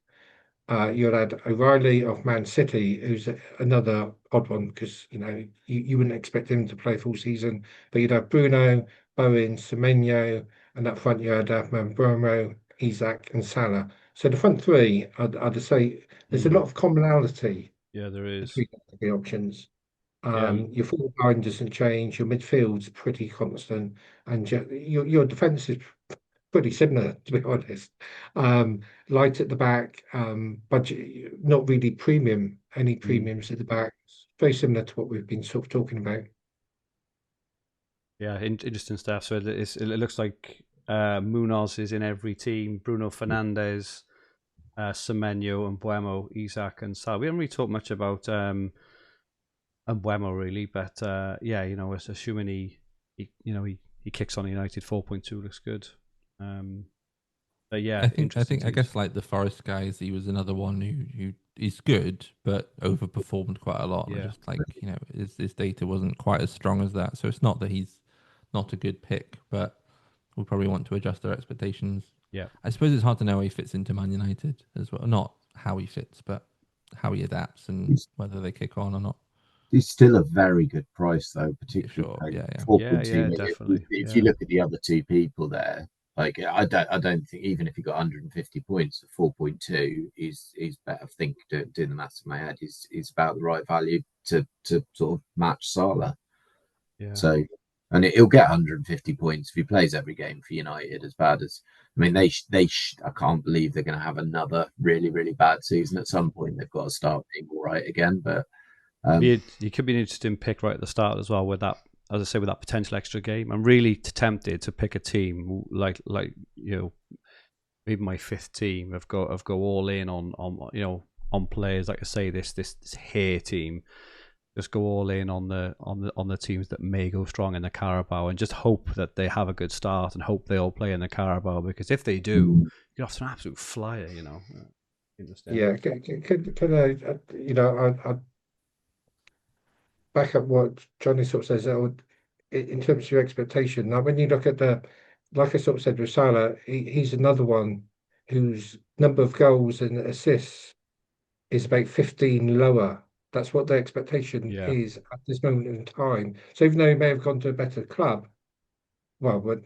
You'd had O'Reilly of Man City, who's another odd one because, you wouldn't expect him to play full season. But you'd have Bruno, Bowen, Semenyo, and up front you had Mbeumo, Isak and Salah. So the front three, I'd say there's a lot of commonality. Yeah, there is. Between the options. Your forward line doesn't change, your midfield's pretty constant, and your defence is pretty similar, to be honest. Light at the back, budget, not really any premiums at the back. It's very similar to what we've been sort of talking about. Yeah, interesting stuff. So it looks like Munoz is in every team, Bruno Fernandes, Semenyo, and Mbeumo, Isak, and Salah. We haven't really talked much about Mbeumo really, but it's assuming he kicks on United 4.2 looks good. But yeah, I guess like the Forest guys, he was another one who is good but overperformed quite a lot. Yeah. Just like his data wasn't quite as strong as that. So it's not that he's not a good pick, but we'll probably want to adjust our expectations. Yeah, I suppose it's hard to know how he fits into Man United as well. Not how he fits, but how he adapts and whether they kick on or not. He's still a very good price, though, particularly. Yeah. 4.2 definitely. If you look at the other two people there, like I don't think even if he got 150 points, 4.2 is better. I think doing the maths in my head is about the right value to sort of match Salah. Yeah. So, and he'll get 150 points if he plays every game for United. As bad as I can't believe they're going to have another really, really bad season. At some point, they've got to start being all right again. But you could be an interesting pick right at the start as well with that, as I say, with that potential extra game. I'm really tempted to pick a team like maybe my fifth team of go all in on players like I say this hair team. Just go all in on the teams that may go strong in the Carabao and just hope that they have a good start and hope they all play in the Carabao, because if they do, you're off to an absolute flyer. Yeah, I back up what Jonny sort of says. In terms of your expectation, now when you look at like I sort of said with Salah, he's another one whose number of goals and assists is about 15 lower. That's what the expectation is at this moment in time. So even though he may have gone to a better club, well, but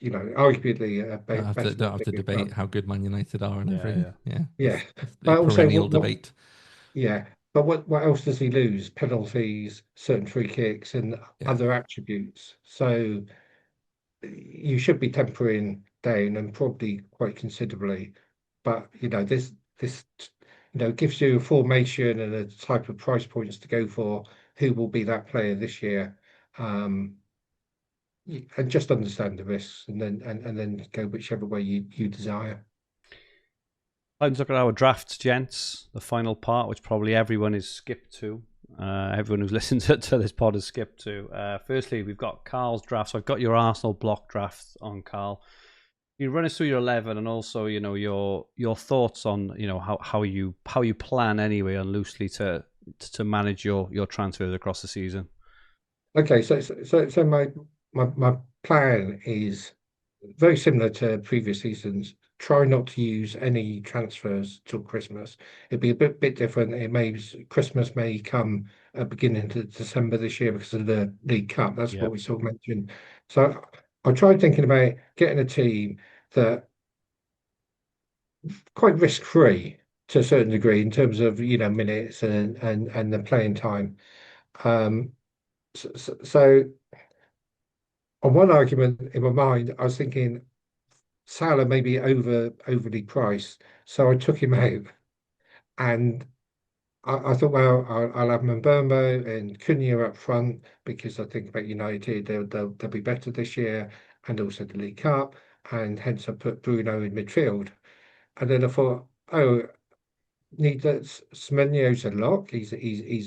arguably don't have to debate how good Man United are and everything. Yeah. But also perennial debate. Yeah. But what else does he lose? Penalties, certain free kicks, and other attributes. So you should be tempering down, and probably quite considerably. But this gives you a formation and a type of price points to go for. Who will be that player this year? And just understand the risks, and then go whichever way you desire. Let's look at our drafts, gents. The final part, which probably everyone is skipped to. Everyone who's listened to this pod has skipped to. Firstly, we've got Carl's draft. So I've got your Arsenal block draft on, Carl. You run us through your 11 and also, your thoughts on, how you plan anyway and loosely to manage your transfers across the season. Okay, so my plan is very similar to previous seasons. Try not to use any transfers till Christmas. It'd be a bit different. Christmas may come at beginning of December this year because of the League Cup. That's what we sort of mentioned. So I tried thinking about getting a team that quite risk-free to a certain degree in terms of minutes and the playing time. So on one argument in my mind, I was thinking Salah may be overly priced, so I took him out, and I thought, well, I'll have Mbeumo and Cunha up front because I think about United, they'll be better this year, and also the League Cup, and hence I put Bruno in midfield, and then I thought, oh, Semenyo's a lock. He's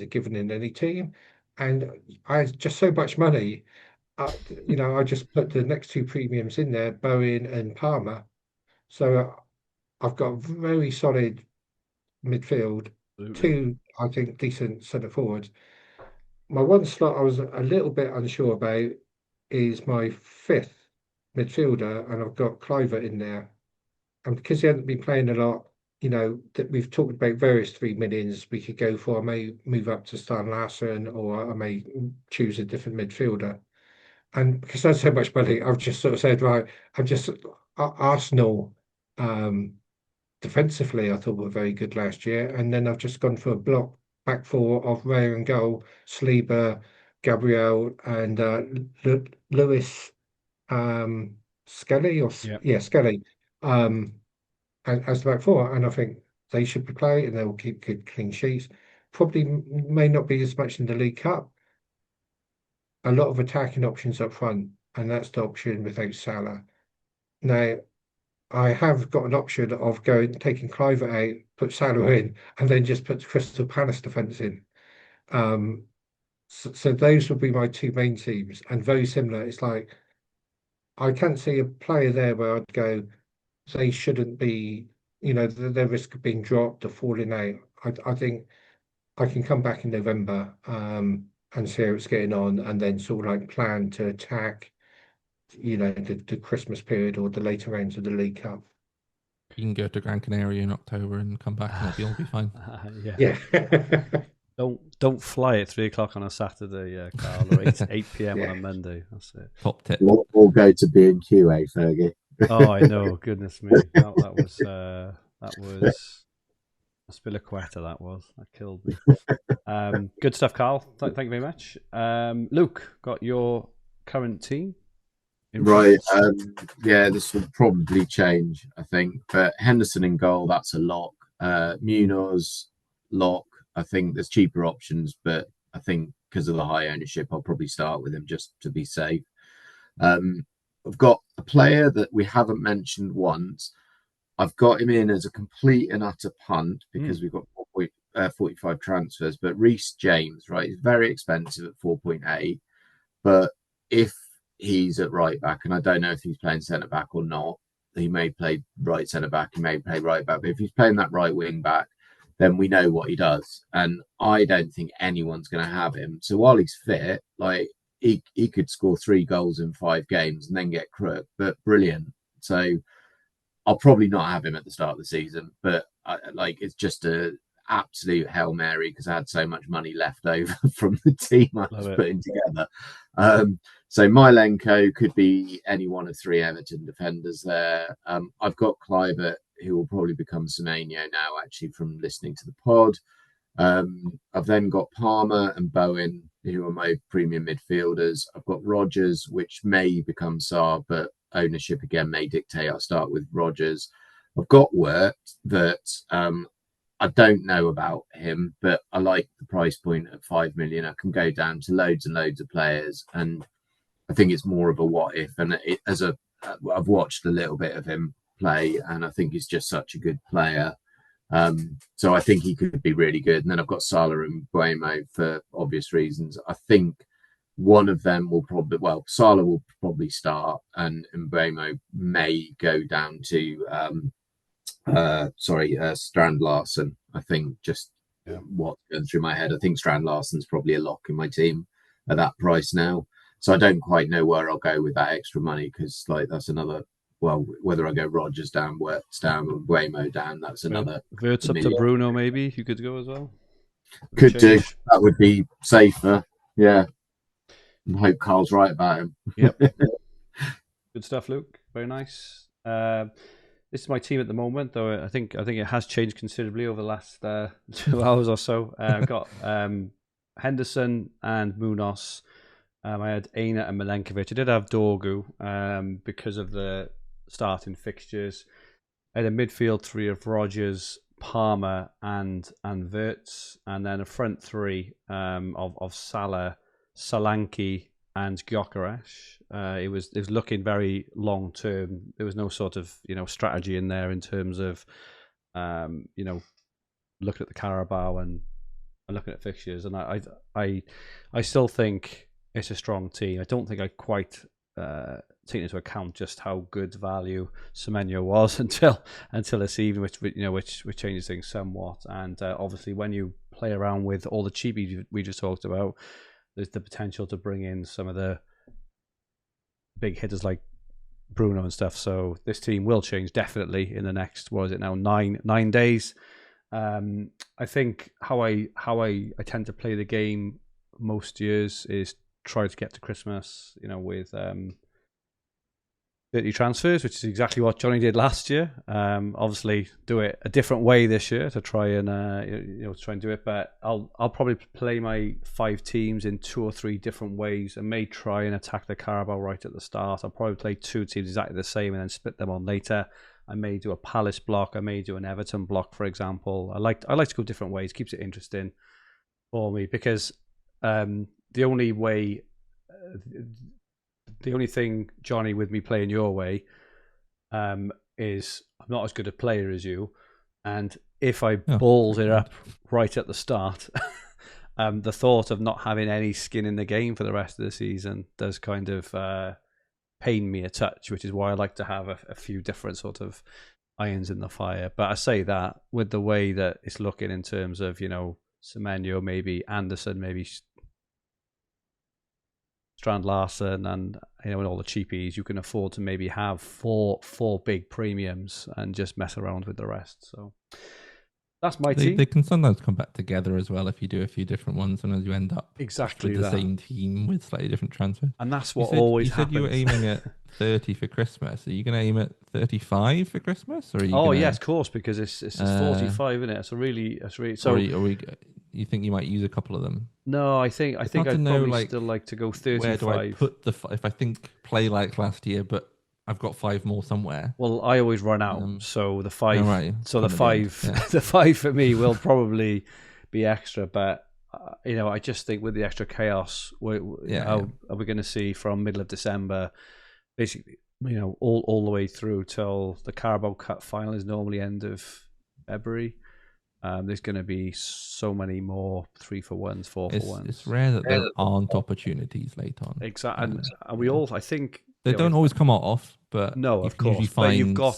a given in any team, and I had just so much money. I just put the next two premiums in there, Bowen and Palmer. So I've got a very solid midfield, two, I think, decent centre forwards. My one slot I was a little bit unsure about is my fifth midfielder, and I've got Kluivert in there. And because he hasn't been playing a lot, that we've talked about various 3 millions we could go for. I may move up to Stan Larsen, or I may choose a different midfielder. And because I had so much money, I've just sort of said, right, I'm just Arsenal defensively, I thought were very good last year. And then I've just gone for a block back four of Raya and goal, Saliba, Gabriel, and Lewis Skelly, Skelly, as the back four. And I think they should be playing and they will keep good clean sheets. Probably may not be as much in the League Cup. A lot of attacking options up front, and that's the option without Salah. Now, I have got an option of taking Kluivert out, put Salah in, and then just put the Crystal Palace defence in. So those would be my two main teams, and very similar. It's like I can't see a player there where I'd go, they shouldn't be, their risk of being dropped or falling out. I think I can come back in November and see how it's getting on, and then sort of like plan to attack, the Christmas period or the later rounds of the League Cup. You can go to Gran Canaria in October and come back and it'll all be fine. Yeah. Don't fly at 3:00 on a Saturday, Carl, or 8 p.m. on a Monday. That's it. Top tip. We'll go to B&Q, Fergie? Oh, I know. Goodness me. That was a Spiliqueta, that killed me. Good stuff, Carl. Thank you very much. Luke, got your current team? Right. This will probably change, I think. But Henderson in goal, that's a lock. Munoz, lock. I think there's cheaper options, but I think because of the high ownership, I'll probably start with him just to be safe. I've got a player that we haven't mentioned once. I've got him in as a complete and utter punt because we've got 45 transfers. But Reece James, right, he's very expensive at 4.8. But if he's at right back, and I don't know if he's playing centre back or not, he may play right centre back, he may play right back. But if he's playing that right wing back, then we know what he does. And I don't think anyone's going to have him. So while he's fit, like he could score 3 goals in 5 games and then get crook, but brilliant. So I'll probably not have him at the start of the season, but it's just a absolute Hail Mary because I had so much money left over from the team I was putting together. So Milenko could be any one of 3 Everton defenders there. I've got Kluivert, who will probably become Semenyo now, actually, from listening to the pod. I've then got Palmer and Bowen, who are my premium midfielders. I've got Rodgers, which may become Sarr, but ownership again may dictate I'll start with Rodgers. I've got Wirt that I don't know about him, but I like the price point at 5 million. I can go down to loads and loads of players, and I think it's more of a what if. And I've watched a little bit of him play, and I think he's just such a good player. So I think he could be really good. And then I've got Salah and Guemo for obvious reasons. I think one of them will probably, Salah will probably start, and Mbeumo may go down to Strand Larson. I think what's going through my head, I think Strand Larson's probably a lock in my team at that price now. So I don't quite know where I'll go with that extra money, because that's another, whether I go Rodgers down, Wirtz down, or Guemo down, that's another. Wirtz up to Bruno, maybe you could go as well. Could do. That would be safer. Yeah. I hope Carl's right about him. Yep. Good stuff, Luke. Very nice. This is my team at the moment, though I think it has changed considerably over the last 2 hours or so. I've got Henderson and Munoz. I had Aina and Milenkovic. I did have Dorgu because of the starting fixtures. I had a midfield three of Rodgers, Palmer, and Wirtz, and then a front three of Salah, Solanke, and Gyökeres. It was looking very long term. There was no sort of strategy in there in terms of looking at the Carabao and looking at fixtures. And I still think it's a strong team. I don't think I quite take into account just how good value Semenyo was until this evening, which changes things somewhat. And obviously, when you play around with all the cheapies we just talked about, there's the potential to bring in some of the big hitters like Bruno and stuff. So this team will change definitely in the next, 9 days. I think how I tend to play the game most years is try to get to Christmas, with 30 transfers, which is exactly what Jonny did last year. Obviously, do it a different way this year to try and do it. But I'll probably play my 5 teams in 2 or 3 different ways, and may try and attack the Carabao right at the start. I'll probably play 2 teams exactly the same and then split them on later. I may do a Palace block. I may do an Everton block, for example. I like to go different ways. Keeps it interesting for me, because the only thing, Jonny, with me playing your way, is I'm not as good a player as you, and if I balls it up right at the start, the thought of not having any skin in the game for the rest of the season does kind of pain me a touch, which is why I like to have a few different sort of irons in the fire. But I say that with the way that it's looking in terms of Semenyo, maybe Anderson, maybe Strand Larson, and and all the cheapies, you can afford to maybe have four big premiums and just mess around with the rest. So that's my team. They can sometimes come back together as well if you do a few different ones, and as you end up exactly with the same team with slightly different transfers. And that's what always happens. You said you were aiming at 30 for Christmas. Are you going to aim at 35 for Christmas, or are you? Yes, of course, because it's 45, isn't it? So really. So you think you might use a couple of them? No, I think I'd probably still like to go 35. Where do I put if I think play like last year, but I've got 5 more somewhere? Well, I always run out, so the 5. Right. So the 5, the 5 for me will probably be extra. But I just think with the extra chaos, are we going to see from middle of December, basically, all the way through till the Carabao Cup final is normally end of February. There's going to be so many more 3-for-1s, 4-for-1s. It's rare that there aren't opportunities late on. Exactly, and we all, I think, they don't always come off, but no, of course, usually find you've got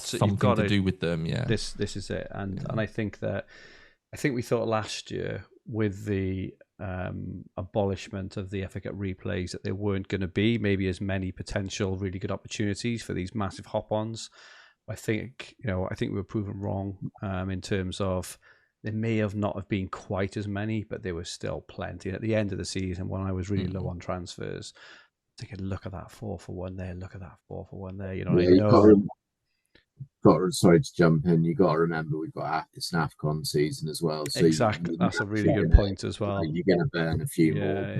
to do with them. Yeah, this is it, and I think we thought last year with the abolishment of the FA Cup replays that there weren't going to be maybe as many potential really good opportunities for these massive hop-ons. I think we were proven wrong in terms of. There may have not have been quite as many, but there was still plenty. At the end of the season, when I was really low on transfers, thinking, look at that 4-for-1 there, look at that 4-for-1 there. Sorry to jump in. You got to remember we've got it's an AFCON season as well. So exactly, that's a really good point as well. You're going to burn a few more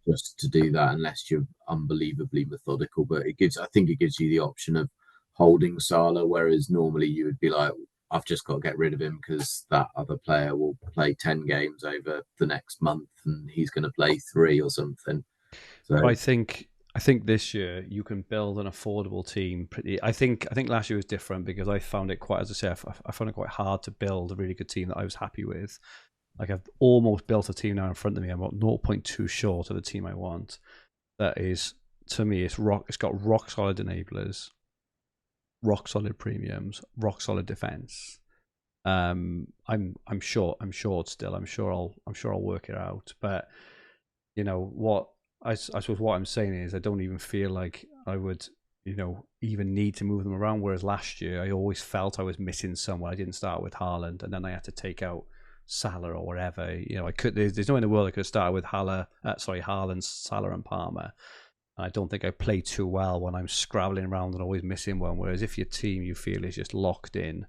just to do that, unless you're unbelievably methodical. But I think it gives you the option of holding Salah, whereas normally you would be like, I've just got to get rid of him because that other player will play 10 games over the next month and he's going to play 3 or something. So I think I think this year you can build an affordable team. I think last year was different because I found it quite, as I say, I found it quite hard to build a really good team that I was happy with. Like I've almost built a team now in front of me. I'm about 0.2 short of the team I want. That is, to me, it's got rock solid enablers, rock solid premiums, rock solid defense. I'm short still. I'm sure I'll work it out. But you know what? I suppose what I'm saying is I don't even feel like I would, even need to move them around. Whereas last year I always felt I was missing somewhere. I didn't start with Haaland, and then I had to take out Salah or whatever. I could. There's no in the world I could have started with Haaland, Salah, and Palmer. I don't think I play too well when I'm scrabbling around and always missing one. Whereas if your team you feel is just locked in,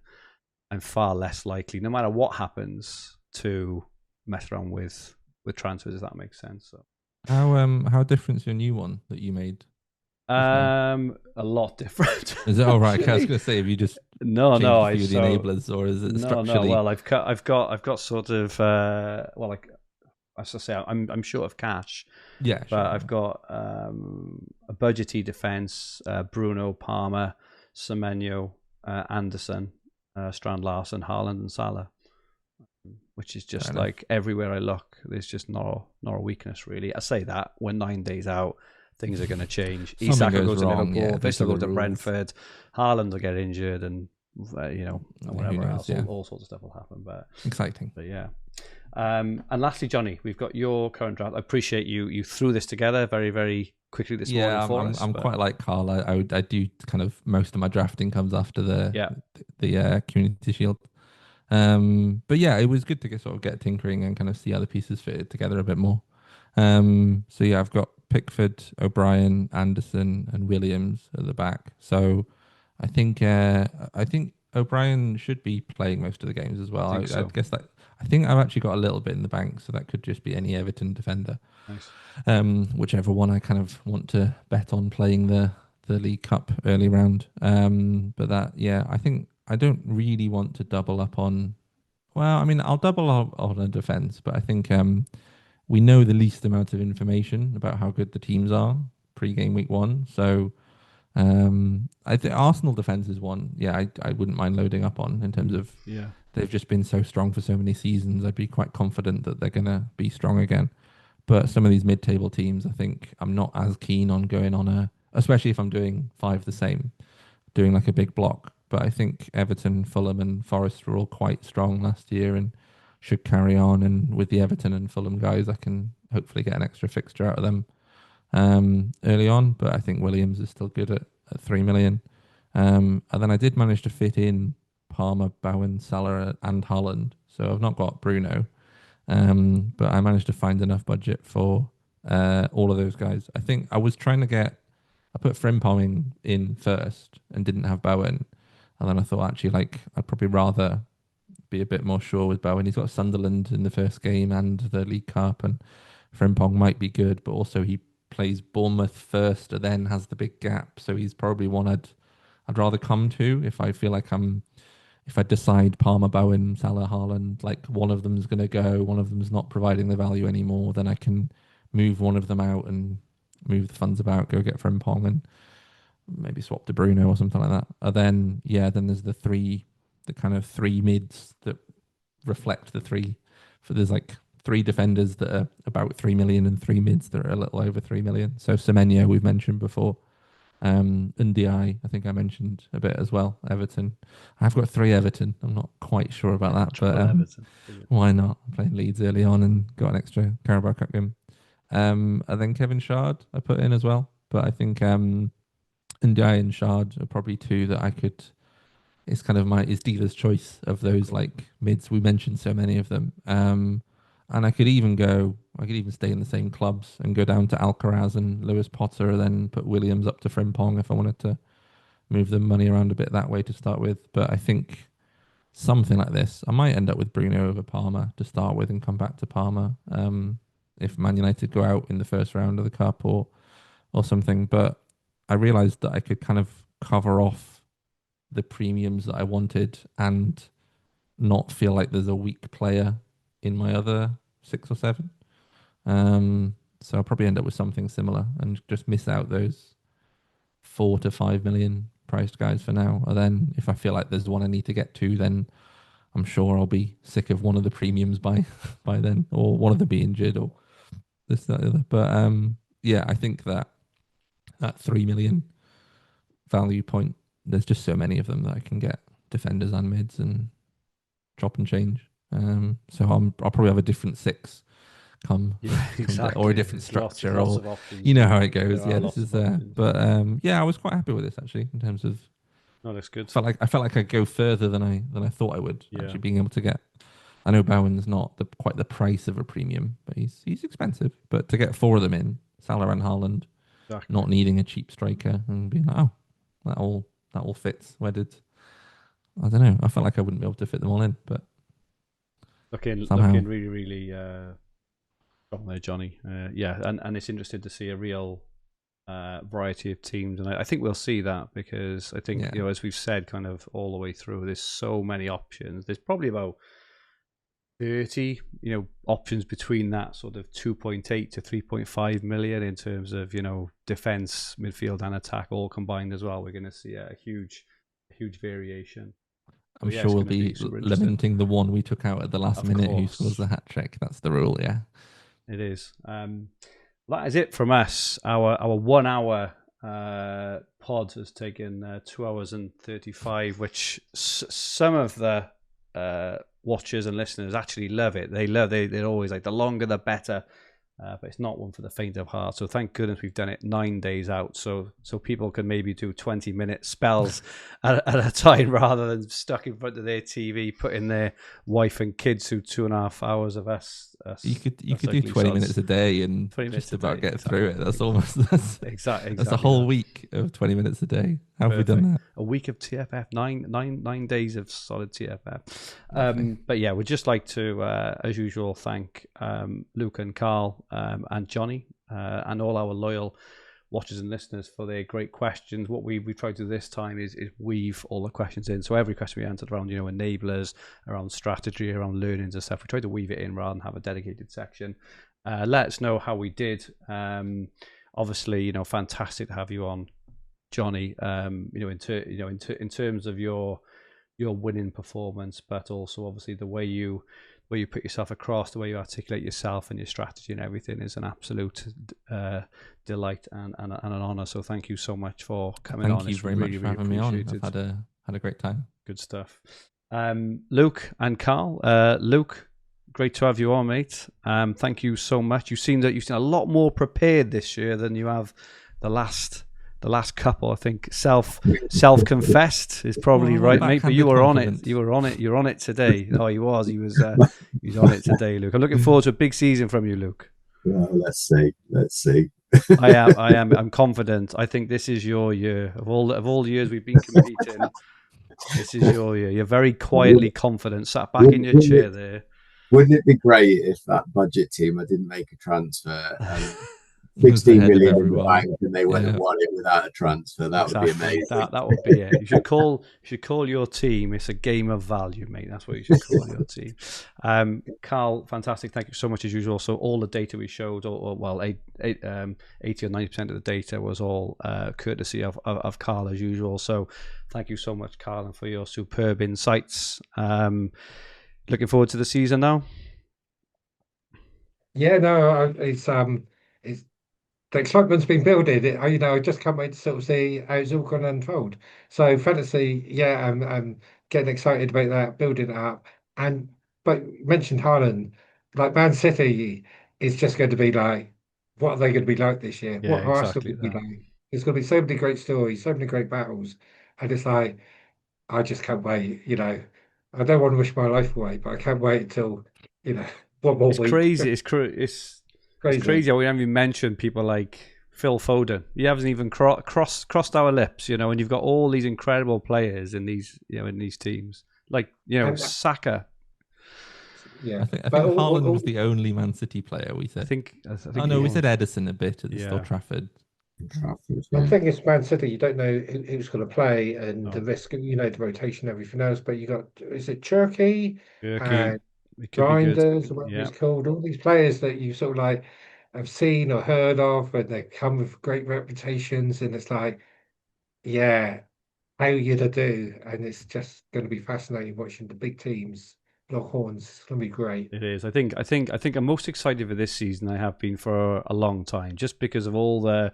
I'm far less likely, no matter what happens, to mess around with transfers. If that makes sense. So. How different is your new one that you made? A lot different. Is it all right? I was going to say, have you just no, the enablers, or is it structurally? No. Well, I've got sort of like as I say, I'm short of cash. Yeah, but sure. I've got a budgety defense: Bruno, Palmer, Semenyo, Anderson, Strand Larsen, Haaland, and Salah. Which is just like everywhere I look, there's just not a weakness really. I say that we're 9 days out, things are going to change. Isak will go to Liverpool, Vista will go to Brentford, Haaland will get injured, and whatever else, all sorts of stuff will happen. But exciting. But yeah. And lastly, Jonny, we've got your current draft. I appreciate you threw this together very, very quickly this morning for us. I'm quite like Carl. I do kind of most of my drafting comes after the Community Shield. But yeah, it was good to get tinkering and kind of see other pieces fitted together a bit more. So yeah, I've got Pickford, O'Brien, Anderson, and Williams at the back. So I think O'Brien should be playing most of the games as well. I guess that I think I've actually got a little bit in the bank, so that could just be any Everton defender. Nice. Whichever one I kind of want to bet on playing the League Cup early round. But I think I don't really want to double up on. Well, I mean, I'll double up on a defense, but I think we know the least amount of information about how good the teams are pre-game week 1. So I think Arsenal defense is one. Yeah, I wouldn't mind loading up on in terms of they've just been so strong for so many seasons. I'd be quite confident that they're going to be strong again. But some of these mid-table teams, I think I'm not as keen on going on especially if I'm doing 5 the same, doing like a big block. But I think Everton, Fulham and Forest were all quite strong last year and should carry on. And with the Everton and Fulham guys, I can hopefully get an extra fixture out of them early on. But I think Williams is still good at 3 million. And then I did manage to fit in Palmer, Bowen, Salah and Haaland. So I've not got Bruno. But I managed to find enough budget for all of those guys. I think I was trying to I put Frimpong in first and didn't have Bowen. And then I thought, actually, I'd probably rather be a bit more sure with Bowen. He's got Sunderland in the first game and the League Cup, and Frimpong might be good, but also he plays Bournemouth first and then has the big gap. So he's probably one I'd rather come to if I feel like if I decide Palmer, Bowen, Salah, Haaland, like one of them's going to go, one of them's not providing the value anymore, then I can move one of them out and move the funds about, go get Frimpong and maybe swap to Bruno or something like that. And then there's the kind of 3 mids that reflect the 3. There's like 3 defenders that are about 3 million and 3 mids that are a little over 3 million. So Semenyo we've mentioned before. Ndiaye, I think I mentioned a bit as well. Everton. I've got 3 Everton. I'm not quite sure about that, but why not? I'm playing Leeds early on and got an extra Carabao Cup game. And then Kevin Shard I put in as well. But I think Ndiaye and Shard are probably 2 that I could. It's kind of is Diva's choice of those like mids. We mentioned so many of them. And I could even stay in the same clubs and go down to Alcaraz and Lewis Potter and then put Williams up to Frimpong if I wanted to move the money around a bit that way to start with. But I think something like this, I might end up with Bruno over Palmer to start with and come back to Palmer if Man United go out in the first round of the Cup or something. But I realised that I could kind of cover off the premiums that I wanted and not feel like there's a weak player in my other 6 or 7. So I'll probably end up with something similar and just miss out those 4 to 5 million priced guys for now. And then if I feel like there's one I need to get to, then I'm sure I'll be sick of one of the premiums by then, or one of them be injured, or this, that, the other. But yeah, I think that at 3 million value point, there's just so many of them that I can get defenders and mids and chop and change. So I'll probably have a different 6 come, exactly. or a different structure, lots or of options. you know how it goes. There Yeah, lots this is of options. but yeah, I was quite happy with this actually in terms of. No, that's good. I felt like I'd go further than I thought I would. Yeah. Actually, being able to get. I know Bowen's not quite the price of a premium, but he's expensive. But to get 4 of them in, Salah and Haaland, not needing a cheap striker, and being like, oh, that all fits. Where did I don't know? I felt like I wouldn't be able to fit them all in, but looking really, really strong there, Jonny. Yeah, and it's interesting to see a real variety of teams, and I think we'll see that because I think as we've said, kind of all the way through, there's so many options. There's probably about 30, options between that sort of 2.8 to 3.5 million in terms of defense, midfield, and attack all combined as well. We're going to see a huge variation. I'm sure we'll be lamenting the one we took out at the last minute who scores the hat trick. That's the rule, yeah. It is. That is it from us. Our 1 hour pod has taken 2 hours and 35, which some of the watchers and listeners actually love it. They're always like, the longer the better. But it's not one for the faint of heart. So thank goodness we've done it 9 days out, so people can maybe do 20-minute spells at a time rather than stuck in front of their TV, putting their wife and kids through 2.5 hours of us. You could do 20 minutes a day and just about get through it. That's almost exactly. That's a whole week of 20 minutes a day. How have we done that? A week of TFF, nine days of solid TFF. But yeah, we'd just like to, as usual, thank Luke and Carl and Jonny and all our loyal watchers and listeners for their great questions. What we tried to do this time is weave all the questions in. So every question we answered around enablers, around strategy, around learnings and stuff, we tried to weave it in rather than have a dedicated section. Let us know how we did. Obviously, fantastic to have you on, Jonny. In terms of your winning performance, but also obviously the way you put yourself across, the way you articulate yourself and your strategy and everything is an absolute delight and an honor. So thank you so much for coming on. Thank you very much for having me on. I've had a great time. Good stuff. Luke and Carl. Luke, great to have you on, mate. Thank you so much. You've seen a lot more prepared this year than you have the last couple. I think self-confessed is probably right, mate. But you were on it. You're on it today. Oh, he was on it today, Luke. I'm looking forward to a big season from you, Luke. Well, let's see. I'm confident. I think this is your year. Of all the years we've been competing, this is your year. You're very quietly confident, sat back in your chair there. Wouldn't it be great if that budget team I didn't make a transfer? 16 million in the bank, and they went and won it without a transfer. That would be amazing. That would be it. You should call your team. It's a game of value, mate. That's what you should call your team. Carl, fantastic. Thank you so much as usual. So all the data we showed, 80 or 90% of the data was all courtesy of Carl as usual. So thank you so much, Carl, and for your superb insights. Looking forward to the season now. Yeah, no, it's the excitement's been building. I just can't wait to sort of see how it's all going to unfold. So fantasy, yeah, I'm getting excited about that, building it up. But you mentioned Haaland, like Man City is just going to be like, what are they going to be like this year? Yeah, what are exactly Arsenal going to be like? There's going to be so many great stories, so many great battles, and it's like, I just can't wait. I don't want to wish my life away, but I can't wait until one more week. It's crazy. It's crazy how we haven't even mentioned people like Phil Foden. He hasn't even crossed our lips, and you've got all these incredible players in these teams. Like, Saka. Yeah. I think Haaland was the only Man City player we said. I think we said Edison a bit at the Old Trafford. I think it's Man City. You don't know who's going to play and the risk, the rotation, everything else. But you got, is it Cherky? Grinders, or whatever it's called, all these players that you sort of like, have seen or heard of, and they come with great reputations, and it's like, yeah, how are you to do? And it's just going to be fascinating watching the big teams lock horns. It's going to be great. It is. I think I'm most excited for this season. I have been for a long time, just because of all the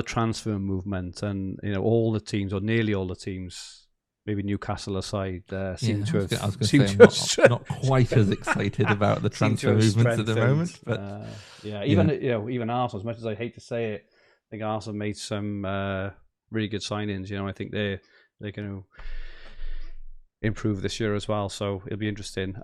transfer movement, and all the teams, or nearly all the teams, maybe Newcastle aside, seem to have. I was going to say, I'm not quite as excited about the transfer movements at the moment, but even Arsenal. As much as I hate to say it, I think Arsenal made some really good signings. I think they're going to improve this year as well, so it'll be interesting.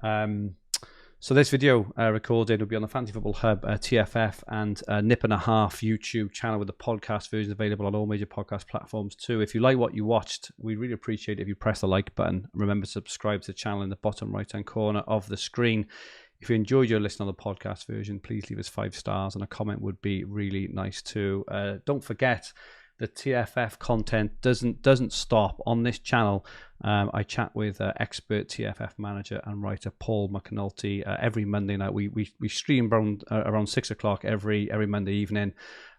So this video recorded will be on the Fantasy Football Hub, TFF, and Nip and a Half YouTube channel, with the podcast version available on all major podcast platforms too. If you like what you watched, we'd really appreciate it if you press the like button. Remember to subscribe to the channel in the bottom right-hand corner of the screen. If you enjoyed your listen on the podcast version, please leave us 5 stars, and a comment would be really nice too. Don't forget, the TFF content doesn't stop on this channel. I chat with expert TFF manager and writer Paul McAnulty every Monday night. We stream around 6 o'clock every Monday evening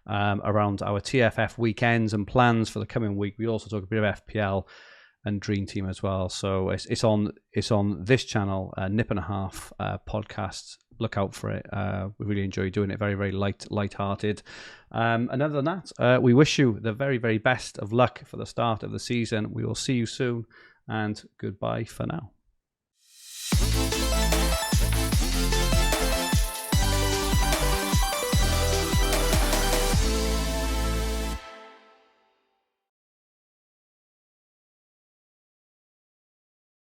around our TFF weekends and plans for the coming week. We also talk a bit of FPL and Dream Team as well. So it's on this channel, Nip and a Half podcast. Look out for it. We really enjoy doing it. Very, very light-hearted. And other than that, we wish you the very, very best of luck for the start of the season. We will see you soon, and goodbye for now.